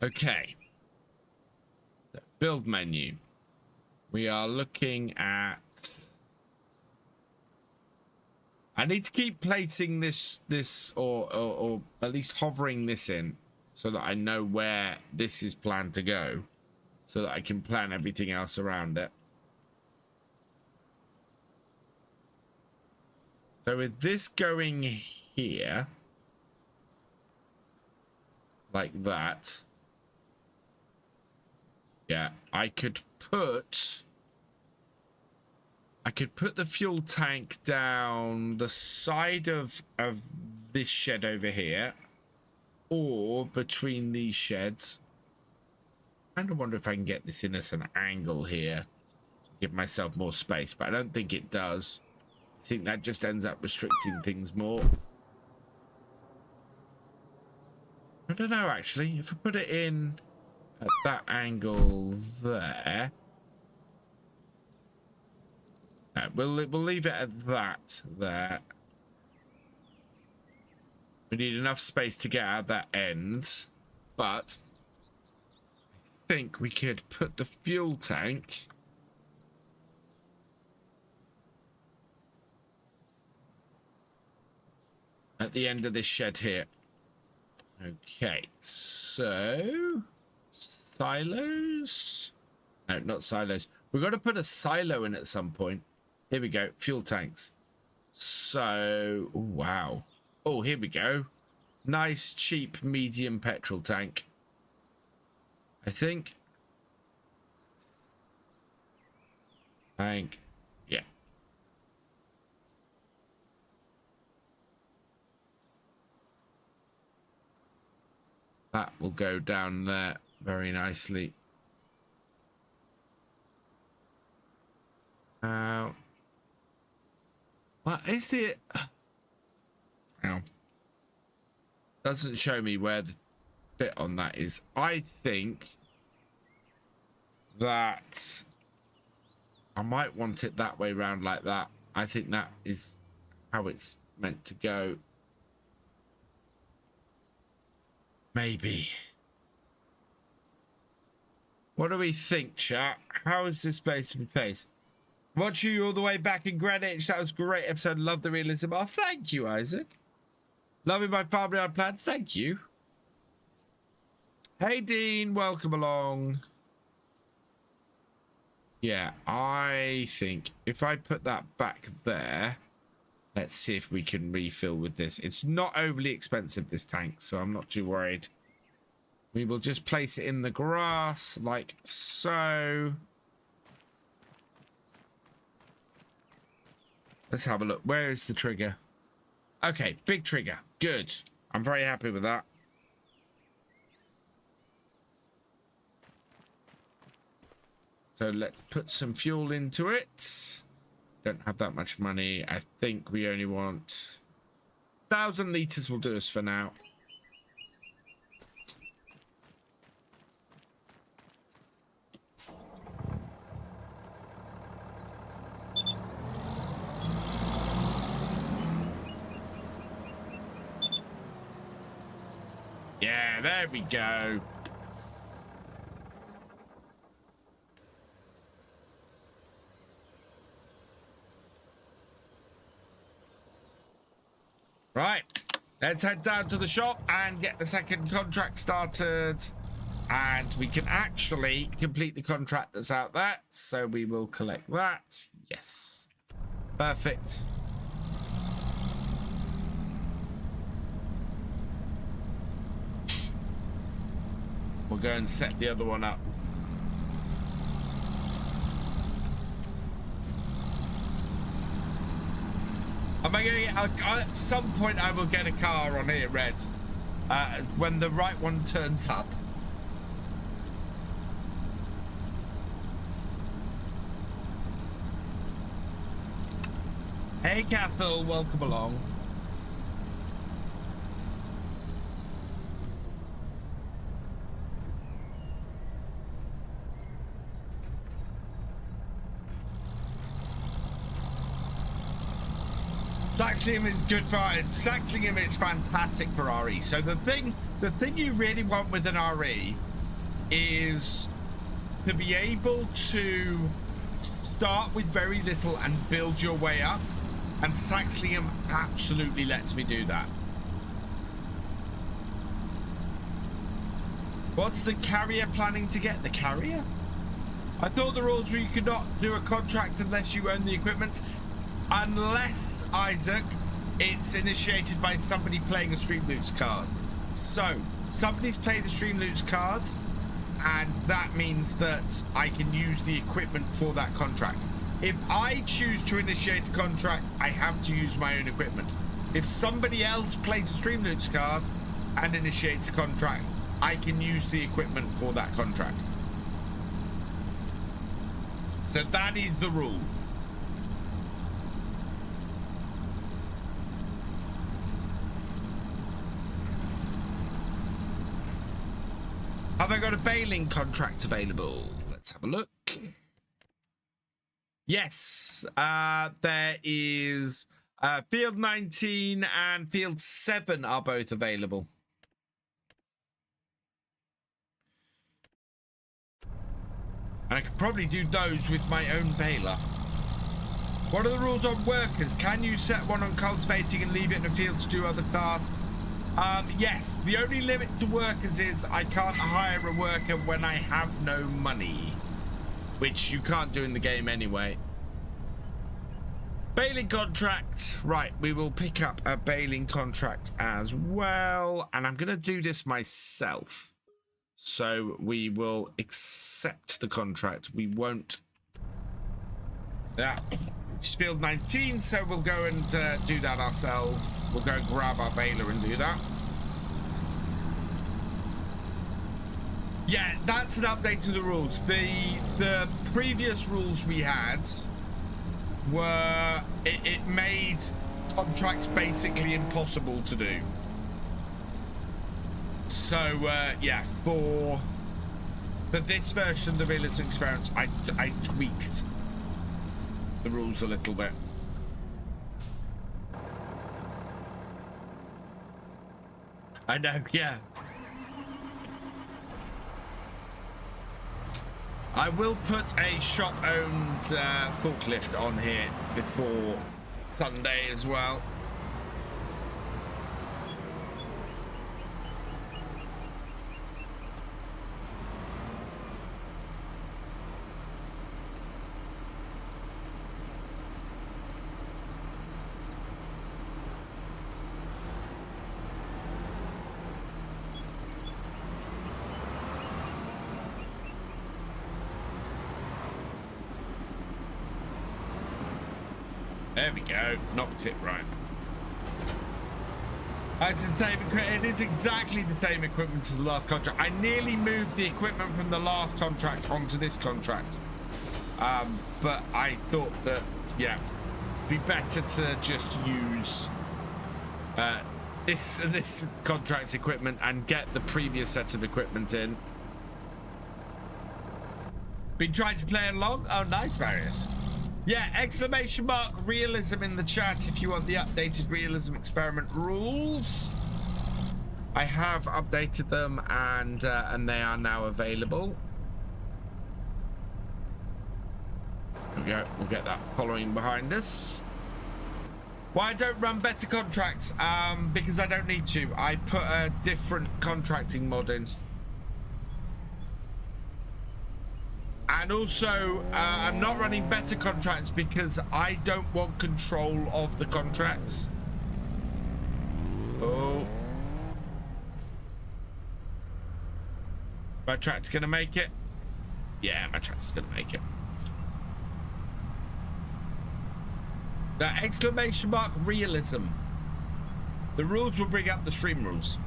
Okay, the build menu. We are looking at... I need to keep placing this or at least hovering this in so that I know where this is planned to go, so that I can plan everything else around it. So with this going here, like that, yeah, I could put the fuel tank down the side of this shed over here, or between these sheds. I kind of wonder if I can get this in as an angle here, give myself more space, but I don't think it does. I think that just ends up restricting things more. I don't know, actually. If I put it in at that angle there, we'll leave it at that there. We need enough space to get out that end, but I think we could put the fuel tank at the end of this shed here. Okay, so silos? No, not silos. We've got to put a silo in at some point. Here we go, fuel tanks. So, oh, wow. Oh, here we go. Nice, cheap, medium petrol tank. I think. Tank, yeah. That will go down there very nicely. What is the... Ow. Doesn't show me where the bit on that is. I think that I might want it that way round like that. I think that is how it's meant to go. Maybe. What do we think, chat? How is this place to be placed? Watch you all the way back in Greenwich. That was a great episode. Love the realism. Oh, thank you, Isaac. Loving my farmyard plants. Thank you. Hey, Dean, welcome along. Yeah, I think if I put that back there, let's see if we can refill with this. It's not overly expensive, this tank, so I'm not too worried. We will just place it in the grass like so. Let's have a look. Where is the trigger? Okay, big trigger. Good. I'm very happy with that. So let's put some fuel into it. Don't have that much money. I think we only want 1,000 liters will do us for now. Yeah, there we go. Right, let's head down to the shop and get the second contract started. And we can actually complete the contract that's out there. So we will collect that. Yes. Perfect. We'll go and set the other one up. Am I going to get, at some point I will get a car on here, Red, when the right one turns up. Hey, Cathal, welcome along. Saxlingham is good for Saxlingham is fantastic for RE. So the thing you really want with an RE is to be able to start with very little and build your way up, and Saxlingham absolutely lets me do that. What's the carrier planning to get? The carrier? I thought the rules were you could not do a contract unless you own the equipment. Unless, Isaac, it's initiated by somebody playing a Streamloots card. So, somebody's played a Streamloots card, and that means that I can use the equipment for that contract. If I choose to initiate a contract, I have to use my own equipment. If somebody else plays a Streamloots card and initiates a contract, I can use the equipment for that contract. So that is the rule. Have I got a baling contract available? Let's have a look. Yes, there is field 19 and field 7 are both available. And I could probably do those with my own baler. What are the rules on workers? Can you set one on cultivating and leave it in the field to do other tasks? Yes, the only limit to workers is I can't hire a worker when I have no money, which you can't do in the game anyway. Baling contract. Right, we will pick up a baling contract as well, and I'm going to do this myself. So we will accept the contract. We won't. Yeah, it's field 19, so we'll go and do that ourselves. We'll go grab our baler and do that. Yeah, that's an update to the rules. The previous rules we had were it made contracts basically impossible to do. So yeah, for this version of the Realism experiment, I tweaked the rules a little bit. I know, yeah. I will put a shop-owned forklift on here before Sunday as well. There we go. Knocked it right. It's the same equipment. It is exactly the same equipment as the last contract. I nearly moved the equipment from the last contract onto this contract. But I thought that, yeah, it'd be better to just use this contract's equipment and get the previous set of equipment in. Been trying to play along? Oh, nice, Marius. Yeah, exclamation mark realism in the chat if you want the updated realism experiment rules. I have updated them and they are now available. There we go. We'll get that following behind us. Why I don't run better contracts? Because I don't need to. I put a different contracting mod in. And also, I'm not running better contracts because I don't want control of the contracts. Oh. My tractor's gonna make it. Yeah, my tractor's gonna make it. The exclamation mark realism. The rules will bring up the stream rules.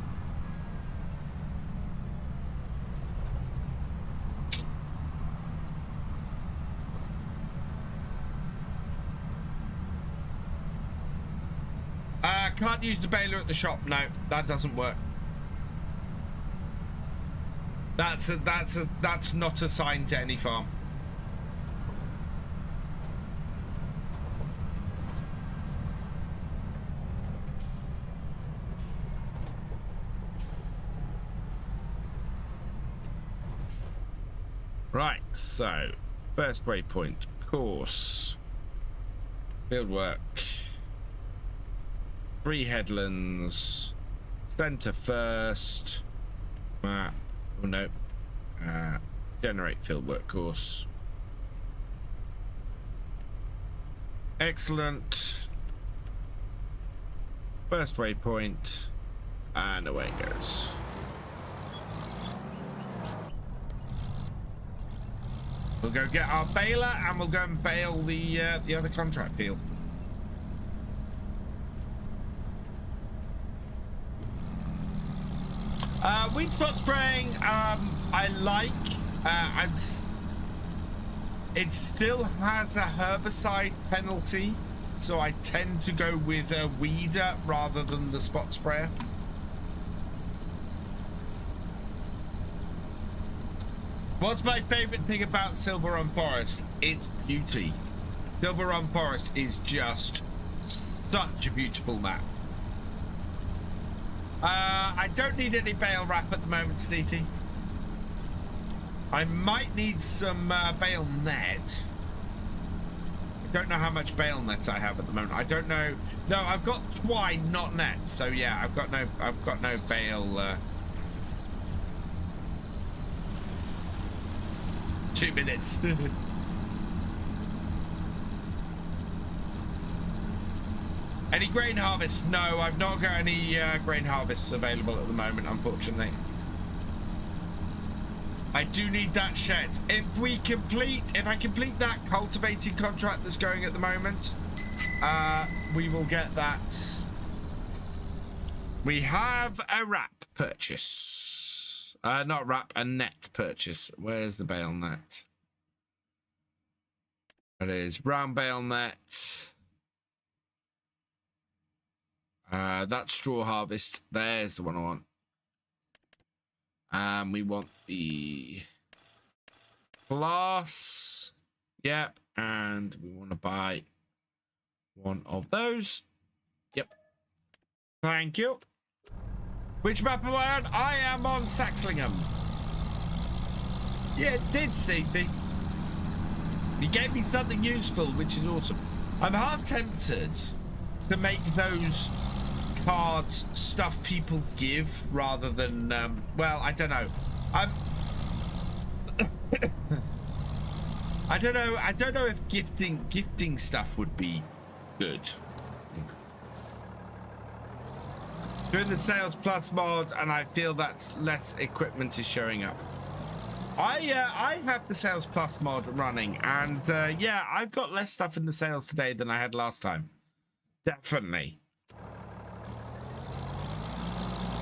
Can't use the baler at the shop. No, that doesn't work. That's not assigned to any farm. Right, so first waypoint, course, field work. 3 headlands, center first, map, oh no, generate fieldwork course. Excellent. First waypoint, and away it goes. We'll go get our baler and we'll go and bale the other contract field. Weed spot spraying, I like. It still has a herbicide penalty, so I tend to go with a weeder rather than the spot sprayer. What's my favorite thing about Silver Run Forest? It's beauty. Silver Run Forest is just such a beautiful map. I don't need any bale wrap at the moment, Sneethy. I might need some bale net. I don't know how much bale net I have at the moment. I don't know. No, I've got twine, not net. So yeah, I've got no bale. 2 minutes. Any grain harvest? No, I've not got any grain harvests available at the moment, unfortunately. I do need that shed. If I complete that cultivating contract that's going at the moment, we will get that. We have a wrap purchase. Not wrap, a net purchase. Where's the bale net? It is brown bale net. That's straw harvest. There's the one I want. We want the glass. Yep. And we want to buy one of those. Yep. Thank you. Which map am I on? I am on Saxlingham. Yeah, it did, Stevie. You gave me something useful, which is awesome. I'm half tempted to make those cards stuff people give rather than well, I don't know. I don't know if gifting stuff would be good. Doing the sales plus mod, and I feel that's less equipment is showing up. I have the Sales Plus mod running, and yeah, I've got less stuff in the sales today than I had last time. Definitely.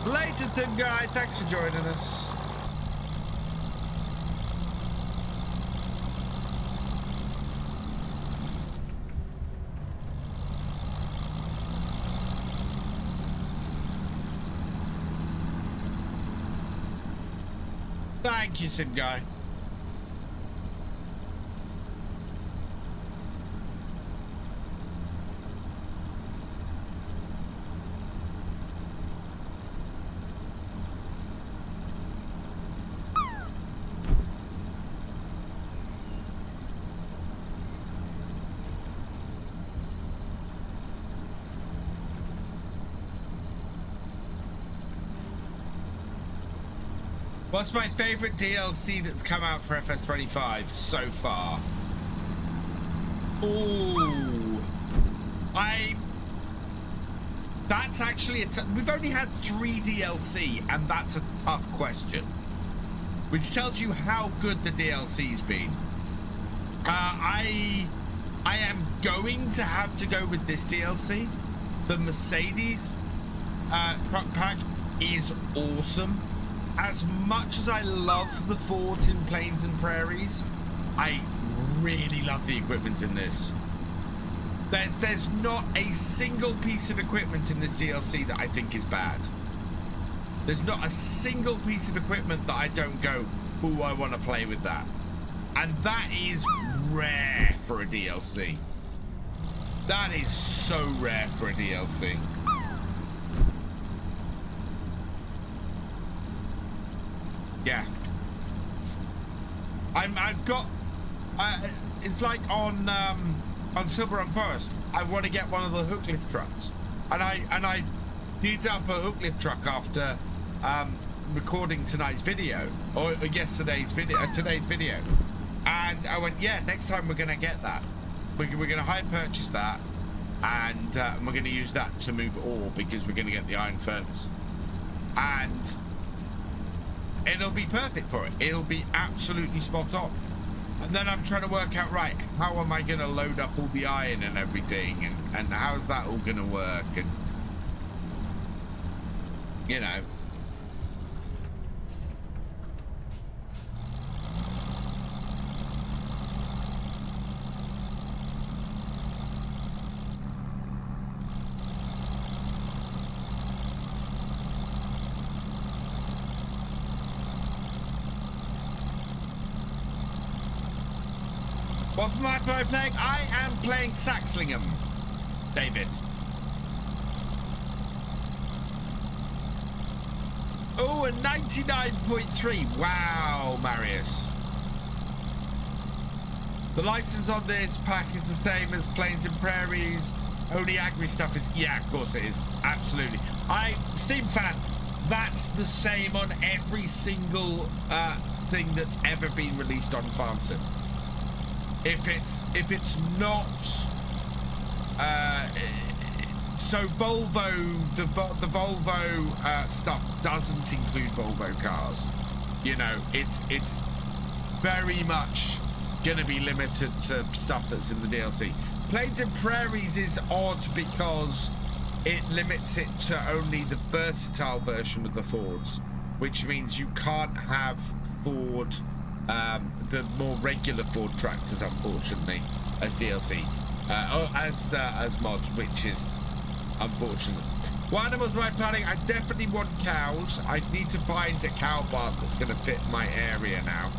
Later, Tim Guy. Thanks for joining us. Thank you, Sim Guy. What's my favorite DLC that's come out for FS25 so far? Ooh, that's actually we've only had 3 DLC, and that's a tough question, which tells you how good the DLC's been. I am going to have to go with this DLC. The Mercedes truck pack is awesome. As much as I love the Fords in Plains and Prairies, I really love the equipment in this. There's not a single piece of equipment in this DLC that I think is bad. There's not a single piece of equipment that I don't go, ooh, I want to play with that. And that is rare for a DLC. That is so rare for a DLC. Yeah, I've got. It's like on Silver and Forest. I want to get one of the hook lift trucks, and I did up a hook lift truck after recording tonight's video or yesterday's video, today's video, and I went, yeah, next time we're gonna get that. We're gonna hire purchase that, and we're gonna use that to move ore because we're gonna get the iron furnace, and it'll be perfect for it. It'll be absolutely spot on. And then I'm trying to work out, right, how am I going to load up all the iron and everything, and how's that all going to work, and you know. What am I playing? I am playing Saxlingham, David. Oh, a 99.3. Wow, Marius. The license on this pack is the same as Plains and Prairies. Only agri stuff is... Yeah, of course it is. Absolutely. Steam fan, that's the same on every single thing that's ever been released on FarmSim. If it's not so Volvo, the Volvo stuff doesn't include Volvo cars. You know, it's very much gonna be limited to stuff that's in the DLC. Plains and Prairies is odd because it limits it to only the versatile version of the Fords, which means you can't have Ford the more regular Ford tractors, unfortunately, as DLC, as mods, which is unfortunate. What animals am I planning? I definitely want cows. I need to find a cow barn that's going to fit my area now.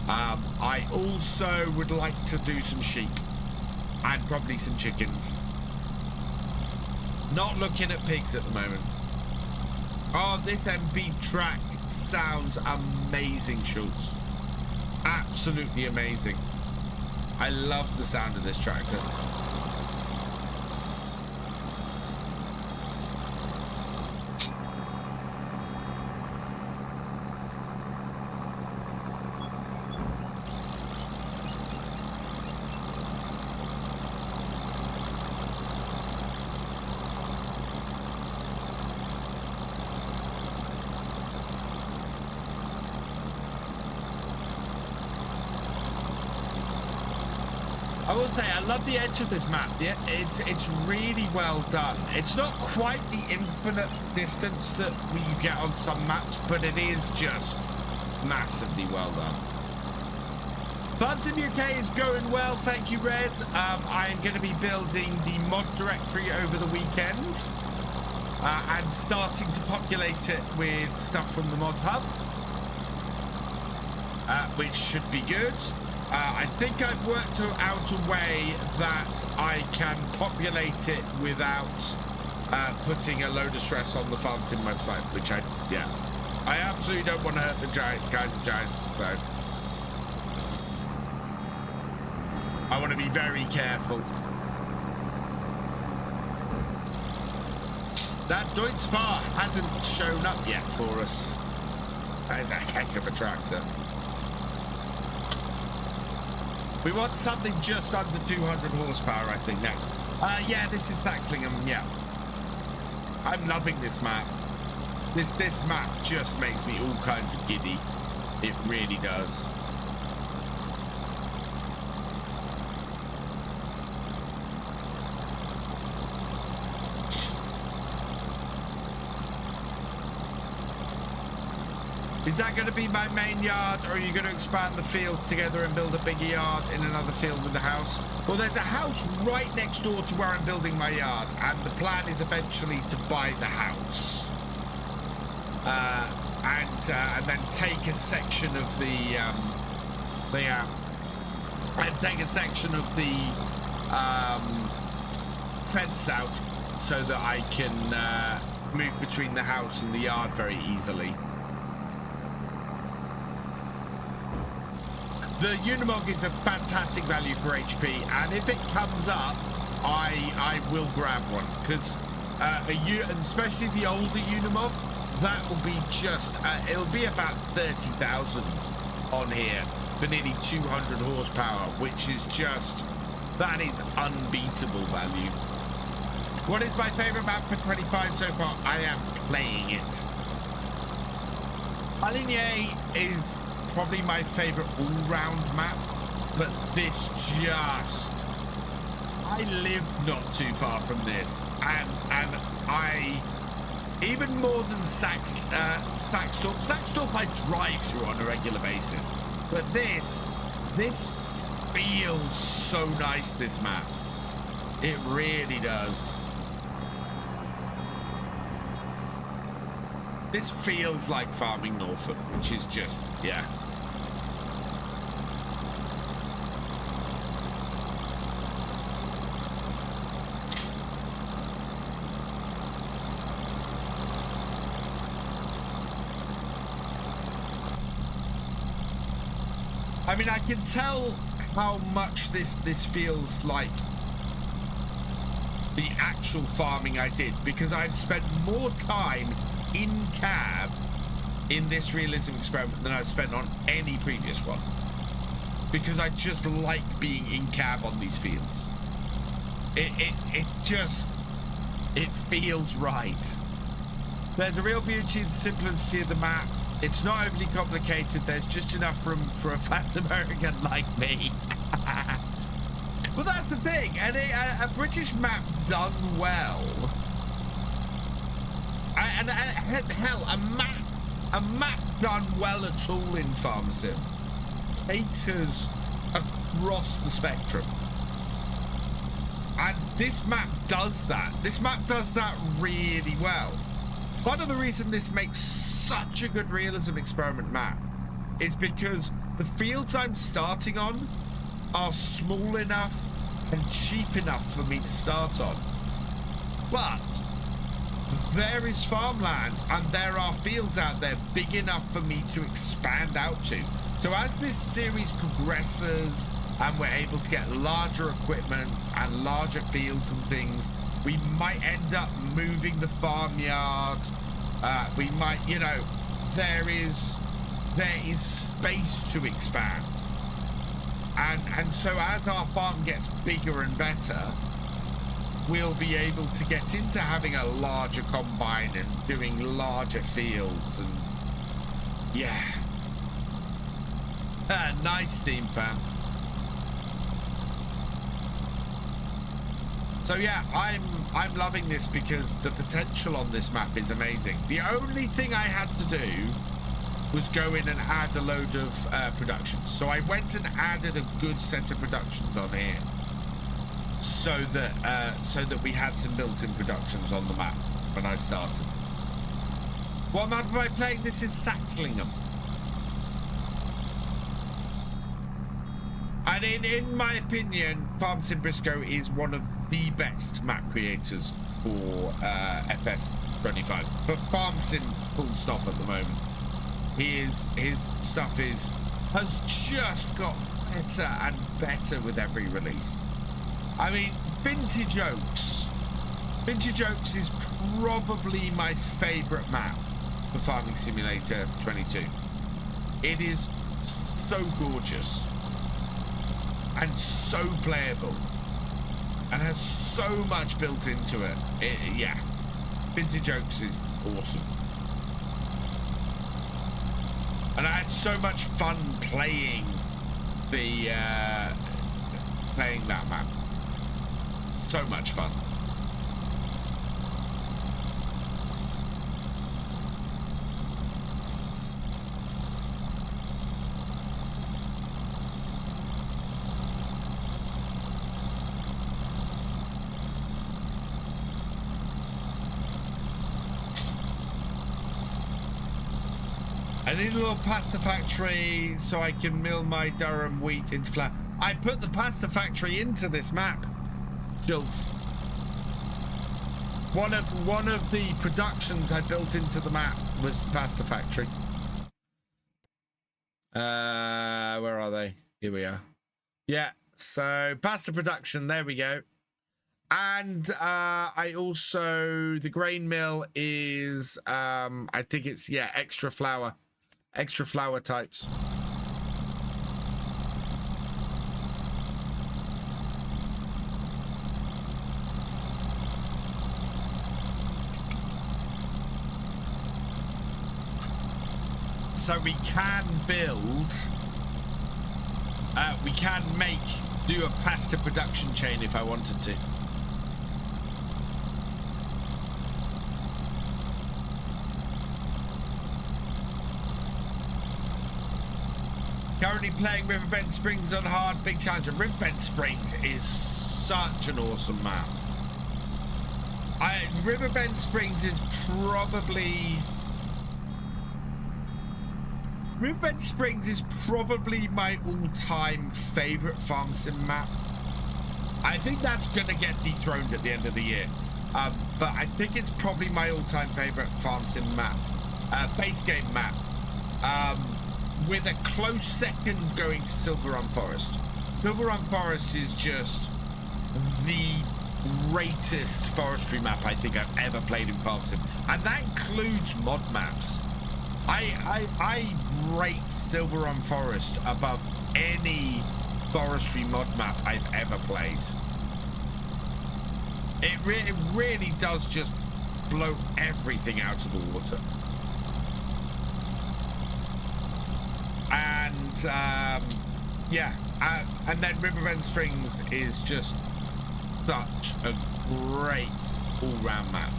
I also would like to do some sheep and probably some chickens. Not looking at pigs at the moment. Oh, this MB track sounds amazing, Schultz. Absolutely amazing. I love the sound of this tractor. I will say I love the edge of this map. Yeah, it's really well done. It's not quite the infinite distance that you get on some maps, but it is just massively well done. FarmSim UK is going well, thank you, Red. I am going to be building the mod directory over the weekend and starting to populate it with stuff from the mod hub, which should be good. I think I've worked out a way that I can populate it without putting a load of stress on the FarmSim website, which I absolutely don't want to hurt the guys and giants, so I want to be very careful. That Deutz-Fahr hasn't shown up yet for us. That is a heck of a tractor. We want something just under 200 horsepower, I think, next. Yeah, this is Saxlingham, yeah. I'm loving this map. This map just makes me all kinds of giddy. It really does. Is that going to be my main yard, or are you going to expand the fields together and build a bigger yard in another field with the house? Well, there's a house right next door to where I'm building my yard, and the plan is eventually to buy the house. And then take a section of the fence out so that I can move between the house and the yard very easily. The Unimog is a fantastic value for HP, and if it comes up, I will grab one, because especially the older Unimog, that will be just it'll be about 30,000 on here for nearly 200 horsepower, which is just, that is unbeatable value. What is my favorite map for 25 so far? I am playing it. Aligné is probably my favorite all-round map, but this just, I lived not too far from this, and I, even more than Saxtorp I drive through on a regular basis, but this feels so nice, this map. It really does. This feels like farming Norfolk, which is just, yeah. I mean, I can tell how much this feels like the actual farming I did, because I've spent more time in cab in this realism experiment than I've spent on any previous one, because I just like being in cab on these fields. It feels right. There's a real beauty in the simplicity of the map. It's not overly complicated. There's just enough room for a fat American like me. Well, that's the thing, and a British map done well. And hell, a map done well at all in FarmSim caters across the spectrum. And this map does that. This map does that really well. Part of the reason this makes such a good realism experiment map is because the fields I'm starting on are small enough and cheap enough for me to start on. But there is farmland and there are fields out there big enough for me to expand out to. So as this series progresses and we're able to get larger equipment and larger fields and things, we might end up moving the farmyard. We might, you know, there is space to expand. And so as our farm gets bigger and better, we'll be able to get into having a larger combine and doing larger fields, and yeah. Nice, Steam fan. So yeah, I'm loving this because the potential on this map is amazing. The only thing I had to do was go in and add a load of productions. So I went and added a good set of productions on here, so that we had some built-in productions on the map when I started. What map am I playing? This is Saxlingham. And in my opinion, FarmSim Briscoe is one of the best map creators for FS25. But FarmSim, full stop at the moment. His stuff has just got better and better with every release. I mean, Vintage Oaks is probably my favorite map for Farming Simulator 22. It is so gorgeous and so playable and has so much built into it. Yeah, Vintage Oaks is awesome. And I had so much fun playing that map. So much fun. I need a little pasta factory so I can mill my Durham wheat into flour. I put the pasta factory into this map, Jules. One of the productions I built into the map was the pasta factory. Where are they? Here we are. Yeah, so pasta production, there we go. And I also, the grain mill is I think it's, yeah, extra flour types. So we can build, we can do a pasta production chain if I wanted to. Currently playing Riverbend Springs on hard, big challenge. Riverbend Springs is such an awesome map. Riverbend Springs is probably my all-time favorite farm sim map. I think that's gonna get dethroned at the end of the year, but I think it's probably my all-time favorite farm sim map, base game map, with a close second going to Silver Run Forest. Silver Run Forest is just the greatest forestry map I think I've ever played in farm sim, and that includes mod maps. I rate Silver Run Forest above any forestry mod map I've ever played. It really does just blow everything out of the water. And yeah, and then Riverbend Springs is just such a great all-round map.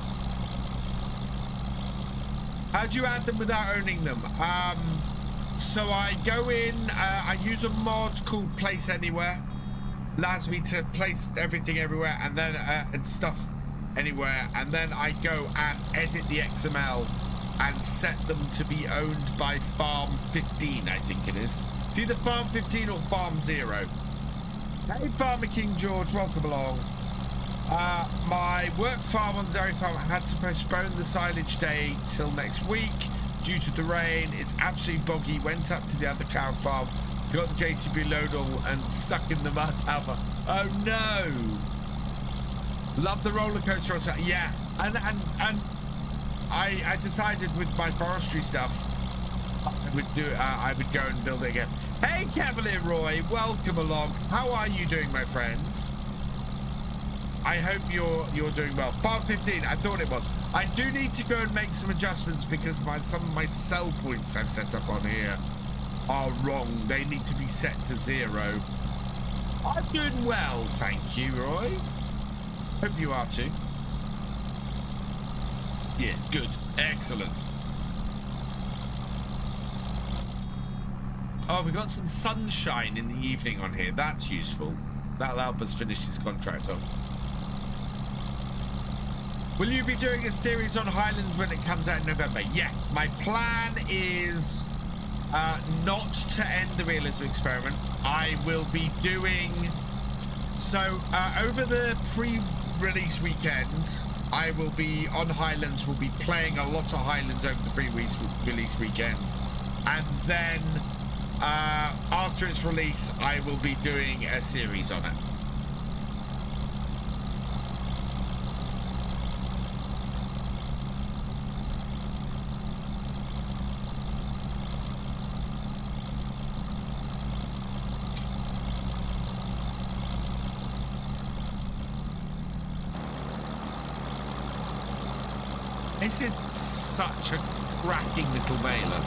How do you add them without owning them? So I go in, I use a mod called Place Anywhere. Allows me to place everything everywhere and then and stuff anywhere, and then I go and edit the XML and set them to be owned by Farm 15, I think it is. It's either Farm 15 or Farm 0. Hey, Farmer King George, welcome along. My work farm on the dairy farm had to postpone the silage day till next week due to the rain. It's absolutely boggy. Went up to the other cow farm, got the JCB load all and stuck in the mud. Alpha. Oh no! Love the roller coaster. Yeah, and I decided with my forestry stuff I would do. I would go and build it again. Hey, Cavalier Roy, welcome along. How are you doing, my friend? I hope you're doing well. Farm 15, I thought it was. I do need to go and make some adjustments because some of my sell points I've set up on here are wrong. They need to be set to 0. I'm doing well, thank you, Roy. Hope you are too. Yes, good. Excellent. Oh, we got some sunshine in the evening on here. That's useful. That'll help us finish this contract off. Will you be doing a series on Highlands when it comes out in November? Yes. My plan is not to end the realism experiment. I will be doing... So, over the pre-release weekend, I will be on Highlands. We'll be playing a lot of Highlands over the pre-release weekend. And then... after its release, I will be doing a series on it. This is such a cracking little mailer.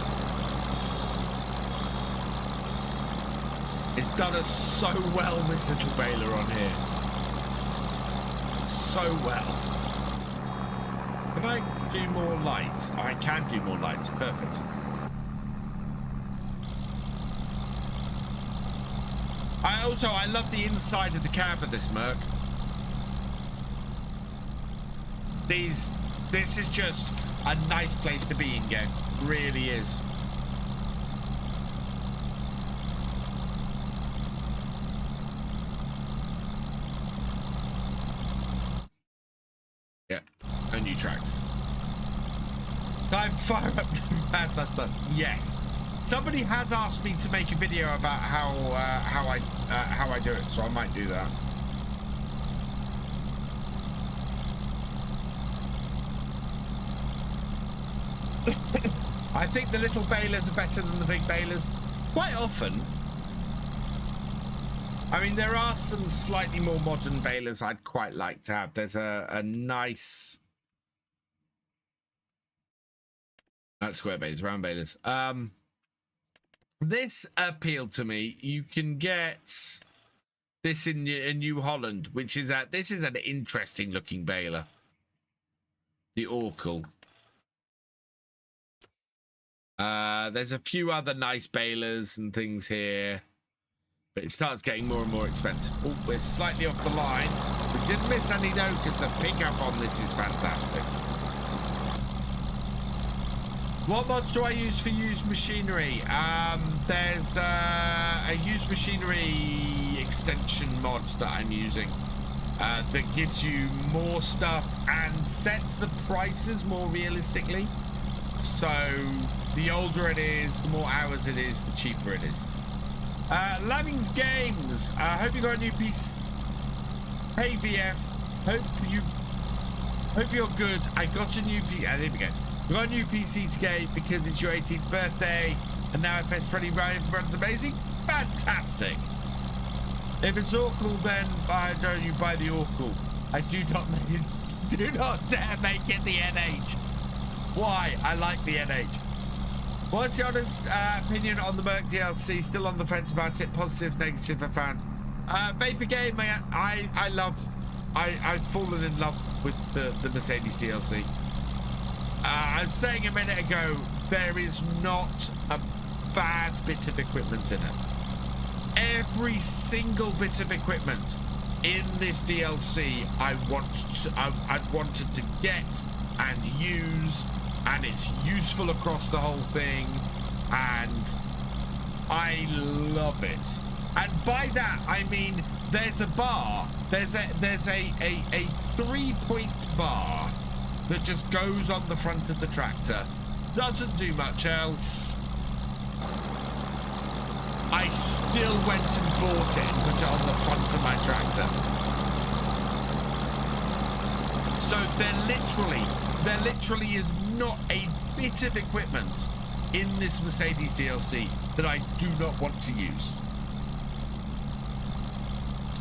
It's done us so well, this little baler on here. So well. Can I do more lights? I can do more lights. Perfect. I love the inside of the cab of this Merc. This is just a nice place to be in game. Really is. Yeah, no new tractors. Time fire up Mad Plus Plus. Yes. Somebody has asked me to make a video about how I do it, so I might do that. I think the little balers are better than the big balers. Quite often. I mean, there are some slightly more modern balers I'd quite like to have. There's a nice... Not square balers, round balers. This appealed to me. You can get this in New Holland, which is this is an interesting looking baler. The Oracle. There's a few other nice balers and things here, but it starts getting more and more expensive. Oh, we're slightly off the line. We didn't miss any though, because the pickup on this is fantastic. What mods do I use for used machinery? There's a used machinery extension mod that I'm using that gives you more stuff and sets the prices more realistically. So the older it is, the more hours it is, the cheaper it is. Lammings Games. Hope you got a new piece. Hey VF. Hope you're good. I got a new piece. There we go. We got a new PC today because it's your 18th birthday, and now FS25 runs amazing. Fantastic. If it's Oracle, then why don't you buy the Oracle? I do not dare make it the NH. Why? I like the NH. What's the honest opinion on the Merc DLC? Still on the fence about it. Positive, negative, I found. VFGAMING, I've fallen in love with the Mercedes DLC. I was saying a minute ago, there is not a bad bit of equipment in it. Every single bit of equipment in this DLC I've wanted to get and use, and it's useful across the whole thing, and I love it. And by that I mean there's a bar, there's a 3-point bar that just goes on the front of the tractor. Doesn't do much else. I still went and bought it and put it on the front of my tractor. So there literally is not a bit of equipment in this Mercedes DLC that I do not want to use.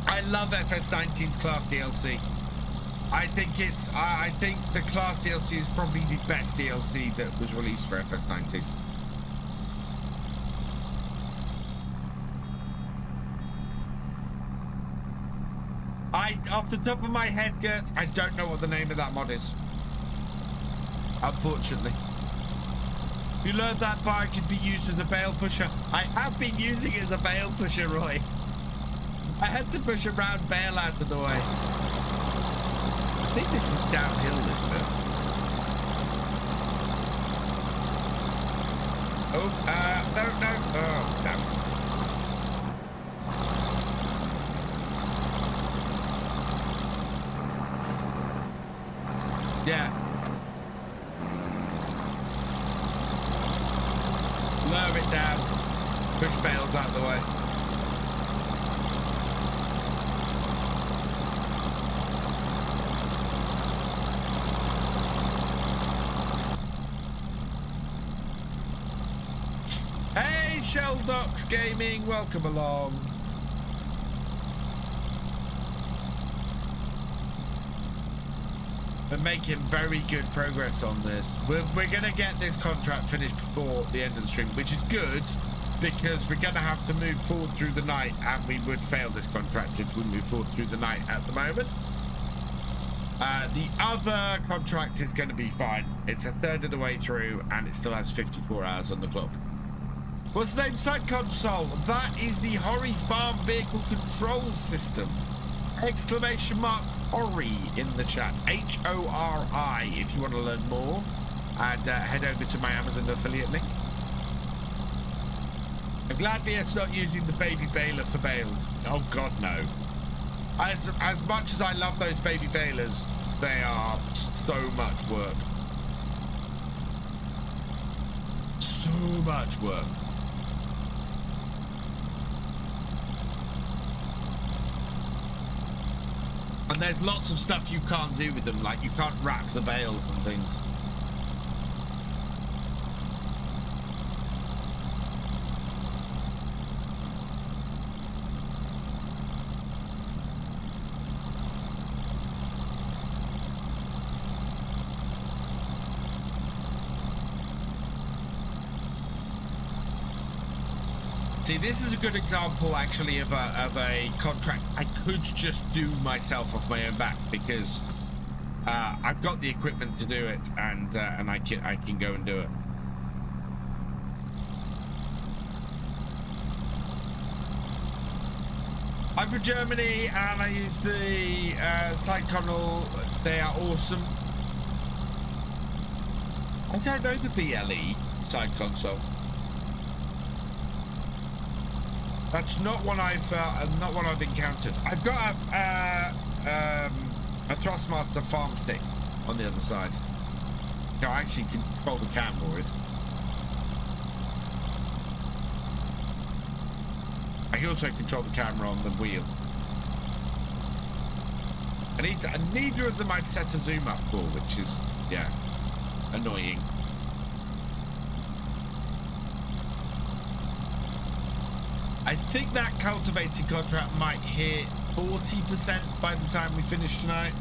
I love FS19's Class DLC. I think the Class DLC is probably the best DLC that was released for FS19. Off the top of my head, Gert, I don't know what the name of that mod is. Unfortunately. You learned that bike could be used as a bale pusher. I have been using it as a bale pusher, Roy. I had to push a round bale out of the way. I think this is downhill, this bit. Oh, no. Oh, damn. Yeah. Lower it down. Push bales out of the way. Hey, Shelldocs Gaming, welcome along. We're making very good progress on this. We're going to get this contract finished before the end of the stream, which is good because we're going to have to move forward through the night, and we would fail this contract if we move forward through the night at the moment. The other contract is going to be fine. It's a third of the way through, and it still has 54 hours on the clock. What's the name? Side console. That is the Hori Farm Vehicle Control System. Exclamation mark Hori in the chat. H-O-R-I if you want to learn more. And head over to my Amazon affiliate link. I'm glad VS not using the baby baler for bales. Oh God, no. As much as I love those baby balers, they are so much work. So much work. And there's lots of stuff you can't do with them, like you can't rack the bales and things. See, this is a good example, actually, of a contract I could just do myself off my own back because I've got the equipment to do it, and I can go and do it. I'm from Germany, and I use the side console. They are awesome. I don't know the BLE side console. That's not one I've encountered. I've got a Thrustmaster farm stick on the other side. No, I actually control the camera with. I can also control the camera on the wheel. And neither of them I've set a zoom up for, which is, yeah, annoying. I think that cultivating contract might hit 40% by the time we finish tonight.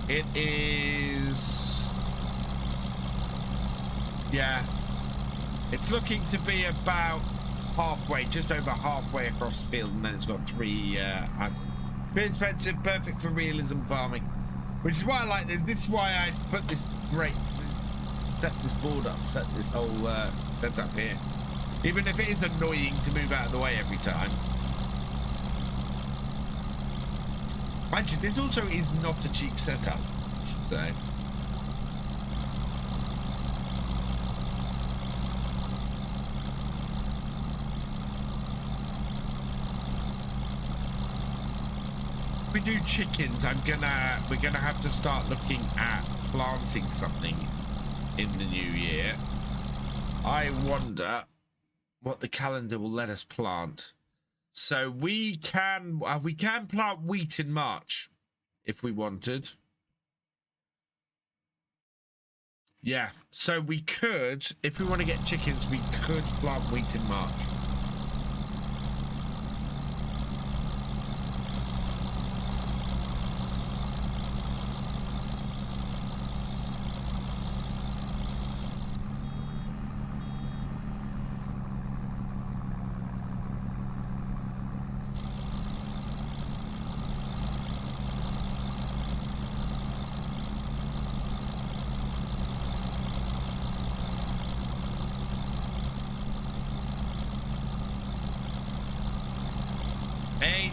It is... yeah. It's looking to be about halfway, just over halfway across the field, and then it's got 3 very expensive, perfect for realism farming. Which is why I like this. This is why I put this set this board up, set this whole setup here. Even if it is annoying to move out of the way every time. Mind you, this also is not a cheap setup, I should say. If we do chickens, we're gonna have to start looking at planting something in the new year. I wonder what the calendar will let us plant. So we can plant wheat in March if we wanted. Yeah, so we could, if we want to get chickens, we could plant wheat in March.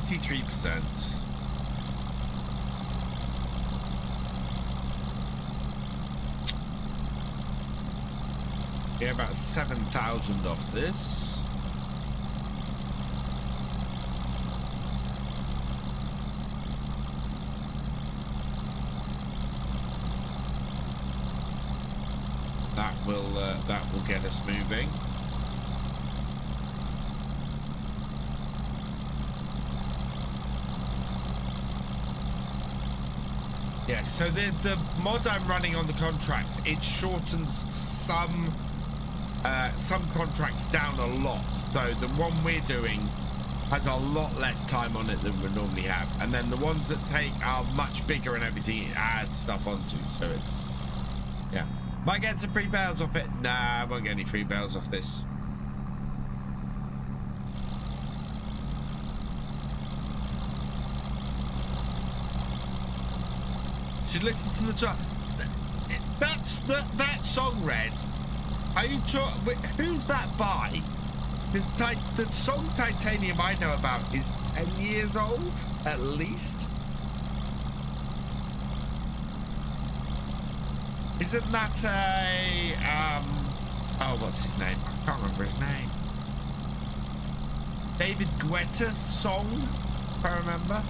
83%. Get about 7,000 off this. That will get us moving. Yeah, so the mod I'm running on the contracts, it shortens some contracts down a lot. So the one we're doing has a lot less time on it than we normally have, and then the ones that take are much bigger and everything it adds stuff onto. So it's, yeah. Might get some free bales off it. Nah, I won't get any free bales off this. Should listen to the track. That song, Red. Are you who's that by? Because the song Titanium I know about is 10 years old, at least. Isn't that a oh, what's his name? I can't remember his name. David Guetta's song, if I remember.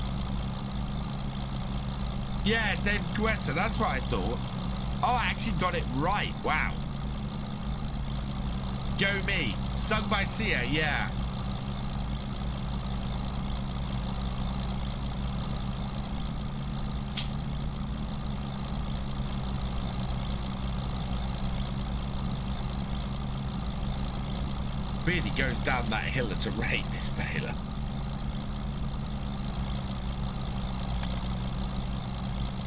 Yeah, David Guetta, that's what I thought. Oh, I actually got it right. Wow. Go Me, sung by Sia, yeah. Really goes down that hill at a rate, this baler.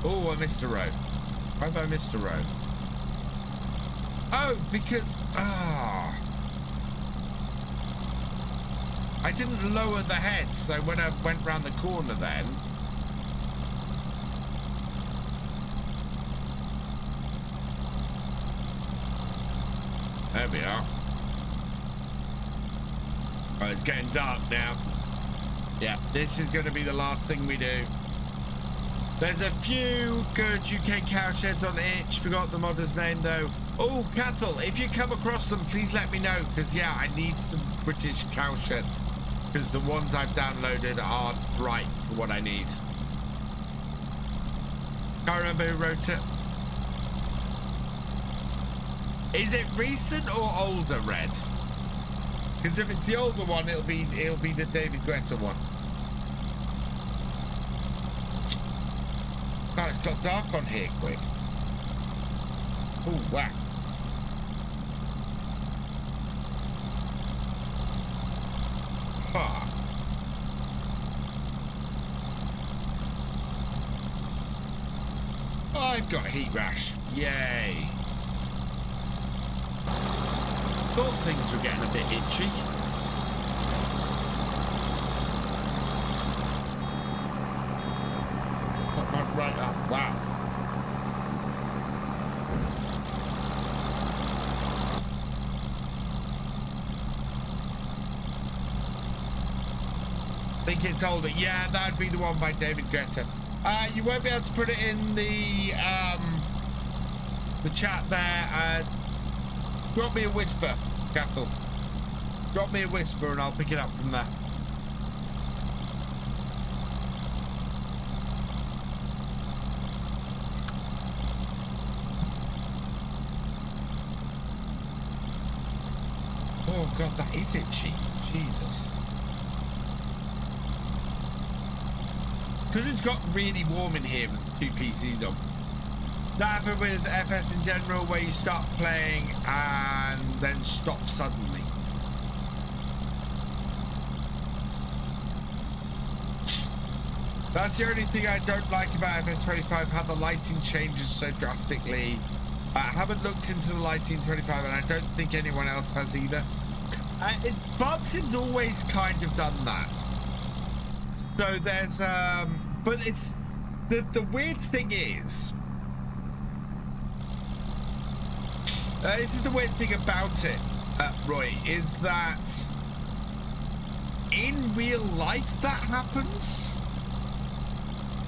Oh, I missed a row. Why have I missed a row? Oh, because I didn't lower the head, so when I went round the corner then, there we are. Oh, it's getting dark now. Yeah, this is going to be the last thing we do. There's a few good UK cow sheds on itch. Forgot the modder's name though. Oh, Cathal, if you come across them, please let me know, because yeah, I need some British cow sheds, because the ones I've downloaded aren't right for what I need. Can't remember who wrote it. Is it recent or older, Red? Because if it's the older one, it'll be the David Guetta one. No, it's got dark on here quick. Oh, wow. Huh. I've got a heat rash. Yay. Thought things were getting a bit itchy. Got right up. Wow. I think it's older. Yeah, that would be the one by David Guetta. You won't be able to put it in the chat there. Drop me a whisper, Cathal. Drop me a whisper and I'll pick it up from there. Oh God, that is itchy. Jesus. Because it's got really warm in here with the two PCs on. Does that happen with FS in general, where you start playing and then stop suddenly? That's the only thing I don't like about FS25, how the lighting changes so drastically. I haven't looked into the lighting 25, and I don't think anyone else has either. Bubson's always kind of done that. So there's, but it's, the weird thing is, this is the weird thing about it, Roy, is that in real life that happens.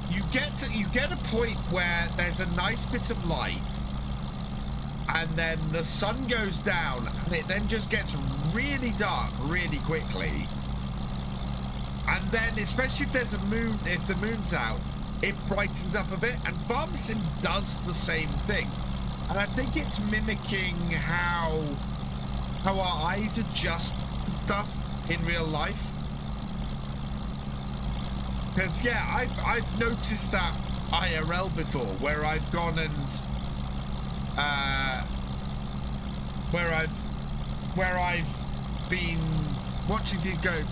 You get a point where there's a nice bit of light, and then the sun goes down, and it then just gets really dark really quickly. And then, especially if there's a moon, if the moon's out, it brightens up a bit, and Farm Sim does the same thing. And I think it's mimicking how our eyes adjust to stuff in real life. Because yeah, I've noticed that IRL before, where I've gone and where I've been watching these go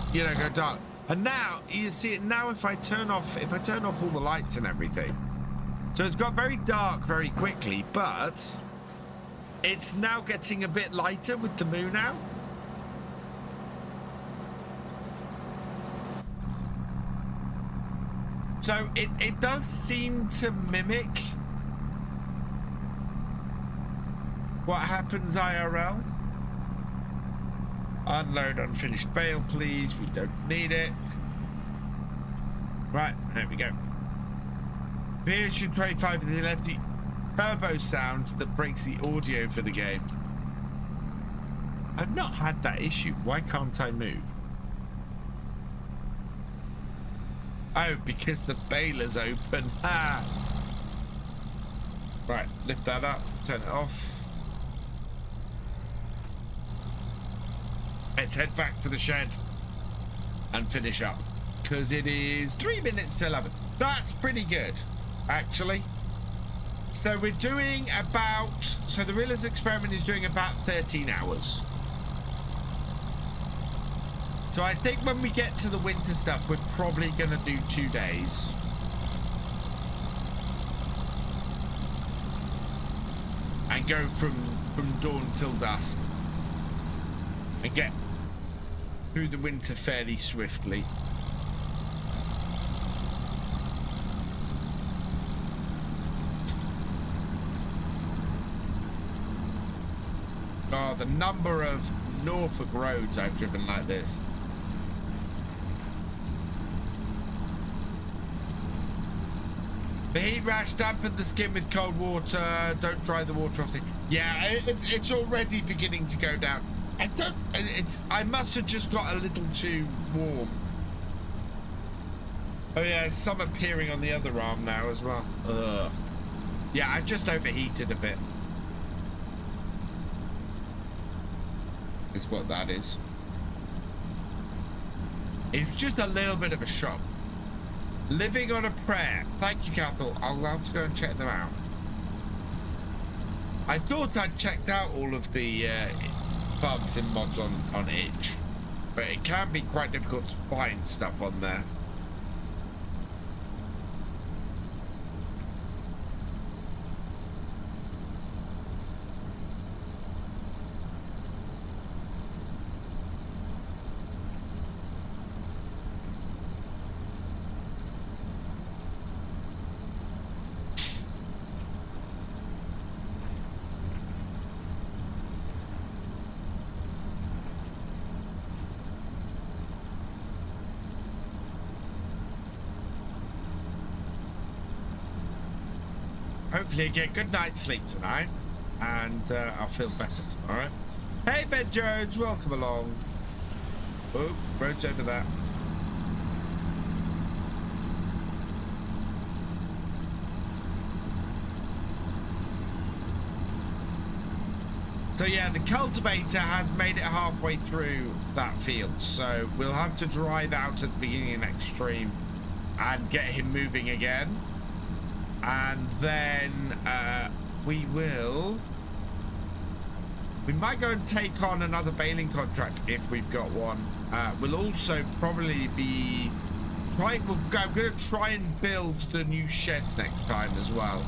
dark. And now you see it now if I turn off all the lights and everything. So it's got very dark very quickly, but it's now getting a bit lighter with the moon out. So it does seem to mimic what happens IRL. Unload unfinished bale, please. We don't need it. Right, there we go. FS25 to the left, the turbo sound that breaks the audio for the game. I've not had that issue. Why can't I move? Oh, because the baler's open. Ah. Right, lift that up, turn it off. Let's head back to the shed and finish up, because it is 3 minutes to 11. That's pretty good, actually. So we're doing about, so the Realism experiment is doing about 13 hours. So I think when we get to the winter stuff, we're probably going to do 2 days. And go from dawn till dusk. And get through the winter fairly swiftly. Oh, the number of Norfolk roads I've driven like this. The heat rash dampened the skin with cold water. Don't dry the water off. Yeah, it's already beginning to go down. I must have just got a little too warm. Oh yeah, some appearing on the other arm now as well. Ugh. Yeah, I've just overheated a bit. Is what that is. It's just a little bit of a shock. Living on a prayer. Thank you, Cathal. I'll have to go and check them out. I thought I'd checked out all of the Farm Sim mods on itch, but it can be quite difficult to find stuff on there. Hopefully I get a good night's sleep tonight, and I'll feel better tomorrow. Hey Ben Jones, welcome along. Oh, road's over there. So yeah, the cultivator has made it halfway through that field, so we'll have to drive out at the beginning of next stream and get him moving again. And then we might go and take on another baling contract if we've got one. We'll also probably be I'm going to try and build the new sheds next time as well.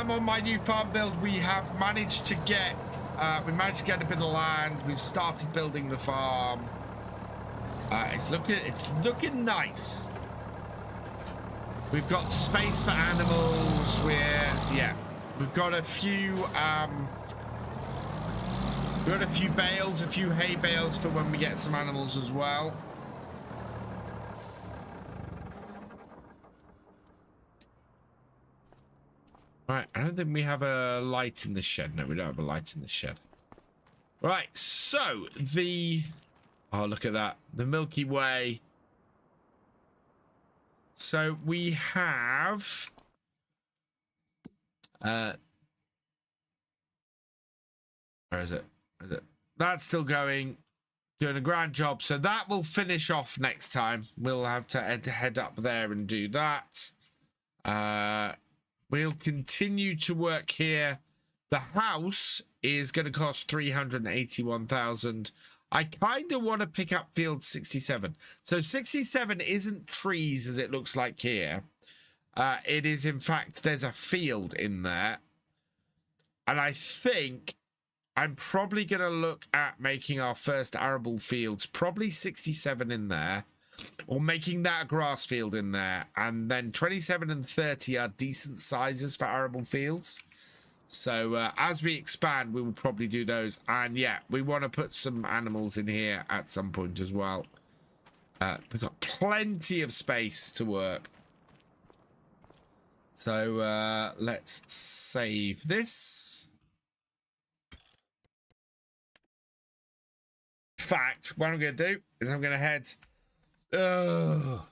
I'm on my new farm build, we have managed to get a bit of land. We've started building the farm. It's looking nice. We've got space for animals. We've got a few bales, a few hay bales for when we get some animals as well. Right, I don't think we have a light in the shed. No, we don't have a light in the shed. Right, so oh, look at that. The Milky Way. So we have where is it? That's still going, doing a grand job. So that will finish off next time. We'll have to head up there and do that. We'll continue to work here. The house is going to cost 381,000. I kind of want to pick up field 67. So 67 isn't trees as it looks like here. It is, in fact, there's a field in there. And I think I'm probably going to look at making our first arable fields, probably 67 in there, or making that a grass field in there. And then 27 and 30 are decent sizes for arable fields. So as we expand, we will probably do those. And yeah, we want to put some animals in here at some point as well. We've got plenty of space to work. So let's save this. In fact, what I'm going to do is I'm going to head... Oh,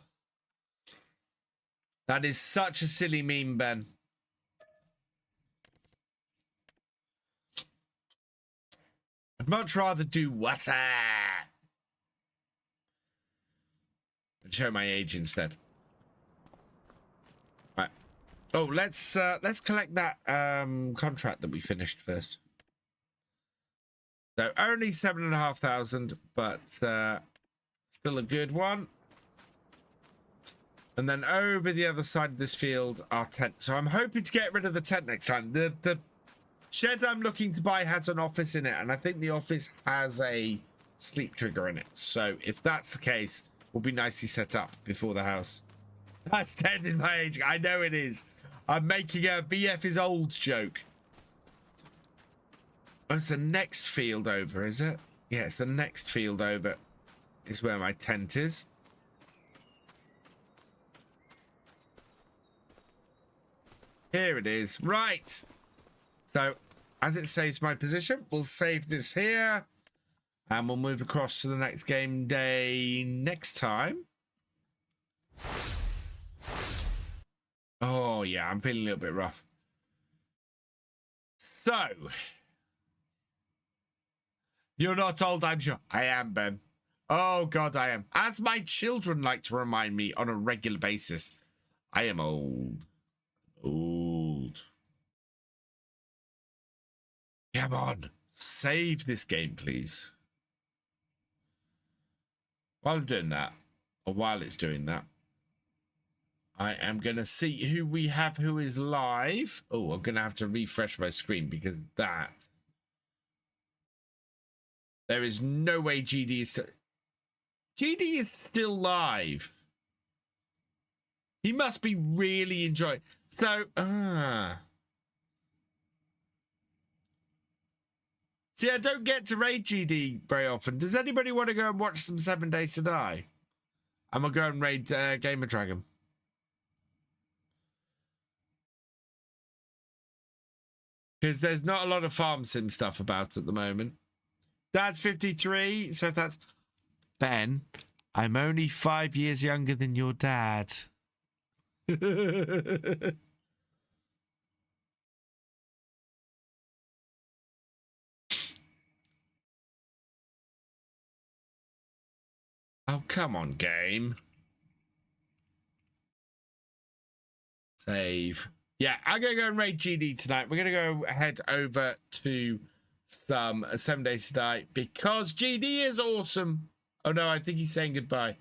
that is such a silly meme, Ben. I'd much rather do what's that and show my age instead. Right. Oh, let's collect that contract that we finished first. So only 7,500, but still a good one. And then over the other side of this field, our tent. So I'm hoping to get rid of the tent next time. The shed I'm looking to buy has an office in it, and I think the office has a sleep trigger in it. So if that's the case, we'll be nicely set up before the house. That's dead in my age. I know it is. I'm making a VF is old joke. Oh, it's the next field over, is it? Yeah, it's the next field over. Is where my tent is. Here it is. Right. So, as it saves my position, we'll save this here. And we'll move across to the next game day next time. Oh, yeah. I'm feeling a little bit rough. So. You're not old, I'm sure. I am, Ben. Oh, God, I am. As my children like to remind me on a regular basis, I am old. Old. Come on. Save this game, please. While I'm doing that, or while it's doing that, I am going to see who we have who is live. Oh, I'm going to have to refresh my screen because that... There is no way GD is... GD is still live. He must be really enjoying. So, see, I don't get to raid GD very often. Does anybody want to go and watch some 7 Days to Die? I'm gonna go and raid Gamer Dragon. Because there's not a lot of farm sim stuff about at the moment. Dad's 53, so that's... Ben, I'm only 5 years younger than your dad. Oh, come on, game. Save. Yeah, I'm going to go and raid GD tonight. We're going to go head over to some 7 Days to Die because GD is awesome. Oh, no, I think he's saying goodbye.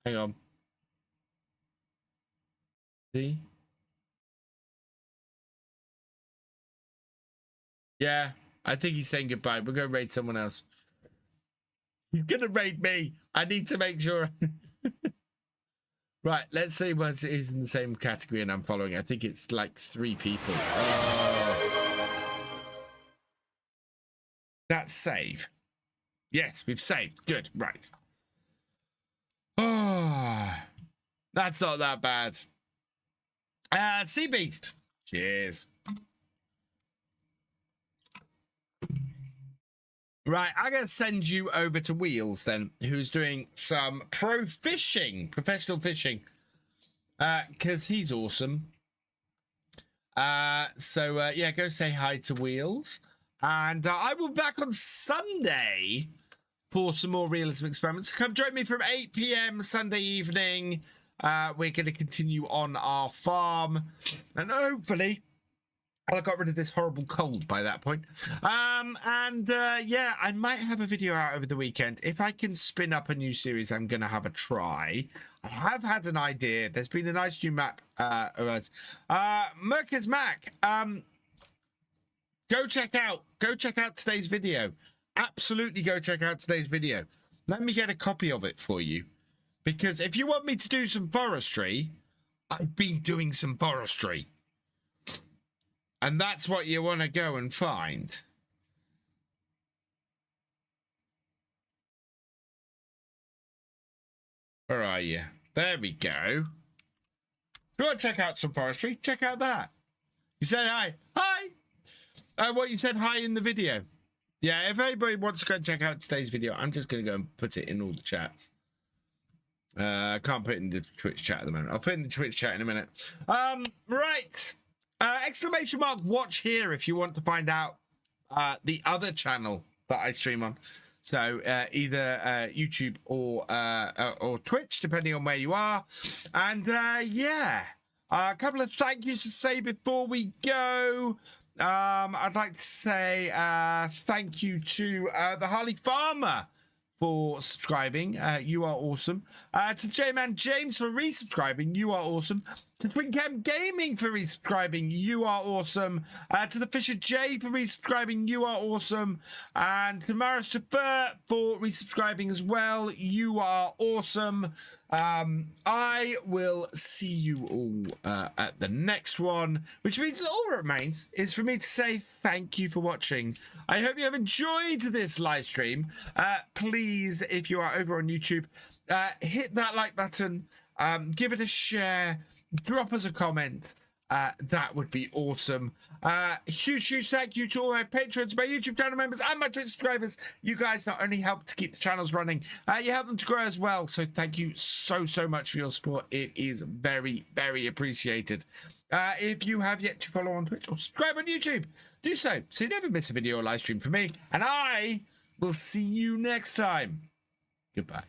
Hang on. See? Yeah, I think he's saying goodbye. We're going to raid someone else. He's going to raid me. I need to make sure. Right, let's see what is in the same category and I'm following. I think it's like 3 people. That's save. Yes, we've saved. Good, right. Oh, that's not that bad. Sea Beast. Cheers. Right, I'm going to send you over to Wheels then, who's doing some professional fishing, because he's awesome. Yeah, go say hi to Wheels. And I will be back on Sunday for some more realism experiments. Come join me from 8 p.m. Sunday evening. We're going to continue on our farm. And hopefully, I got rid of this horrible cold by that point. Yeah, I might have a video out over the weekend. If I can spin up a new series, I'm going to have a try. I have had an idea. There's been a nice new map. Merker's Mac. Go check out today's video. Absolutely go check out today's video. Let me get a copy of it for you. Because if you want me to do some forestry, I've been doing some forestry. And that's what you want to go and find. Where are you? There we go. If you want to check out some forestry, check out that. You said hi. Hi! What you said hi in the video. Yeah, if anybody wants to go and check out today's video, I'm just going to go and put it in all the chats. I can't put it in the Twitch chat at the moment. I'll put it in the Twitch chat in a minute. Right. Exclamation mark watch here if you want to find out the other channel that I stream on. So either YouTube or Twitch, depending on where you are. And yeah, a couple of thank yous to say before we go. I'd like to say thank you to the Harley Farmer for subscribing. You are awesome. To J-Man James for resubscribing. You are awesome. To Twincam Gaming for resubscribing. You are awesome. To the Thefisherj for resubscribing. You are awesome. And to Maris Chafer for resubscribing as well. You are awesome. I will see you all at the next one, which means all that remains is for me to say thank you for watching. I hope you have enjoyed this live stream. Please, if you are over on YouTube, hit that like button, give it a share, drop us a comment. That would be awesome. Huge thank you to all my patrons, my YouTube channel members, and my Twitch subscribers. You guys not only help to keep the channels running, you help them to grow as well. So thank you so much for your support. It is very appreciated. If you have yet to follow on Twitch or subscribe on YouTube, do so you never miss a video or live stream from me. And I will see you next time. Goodbye.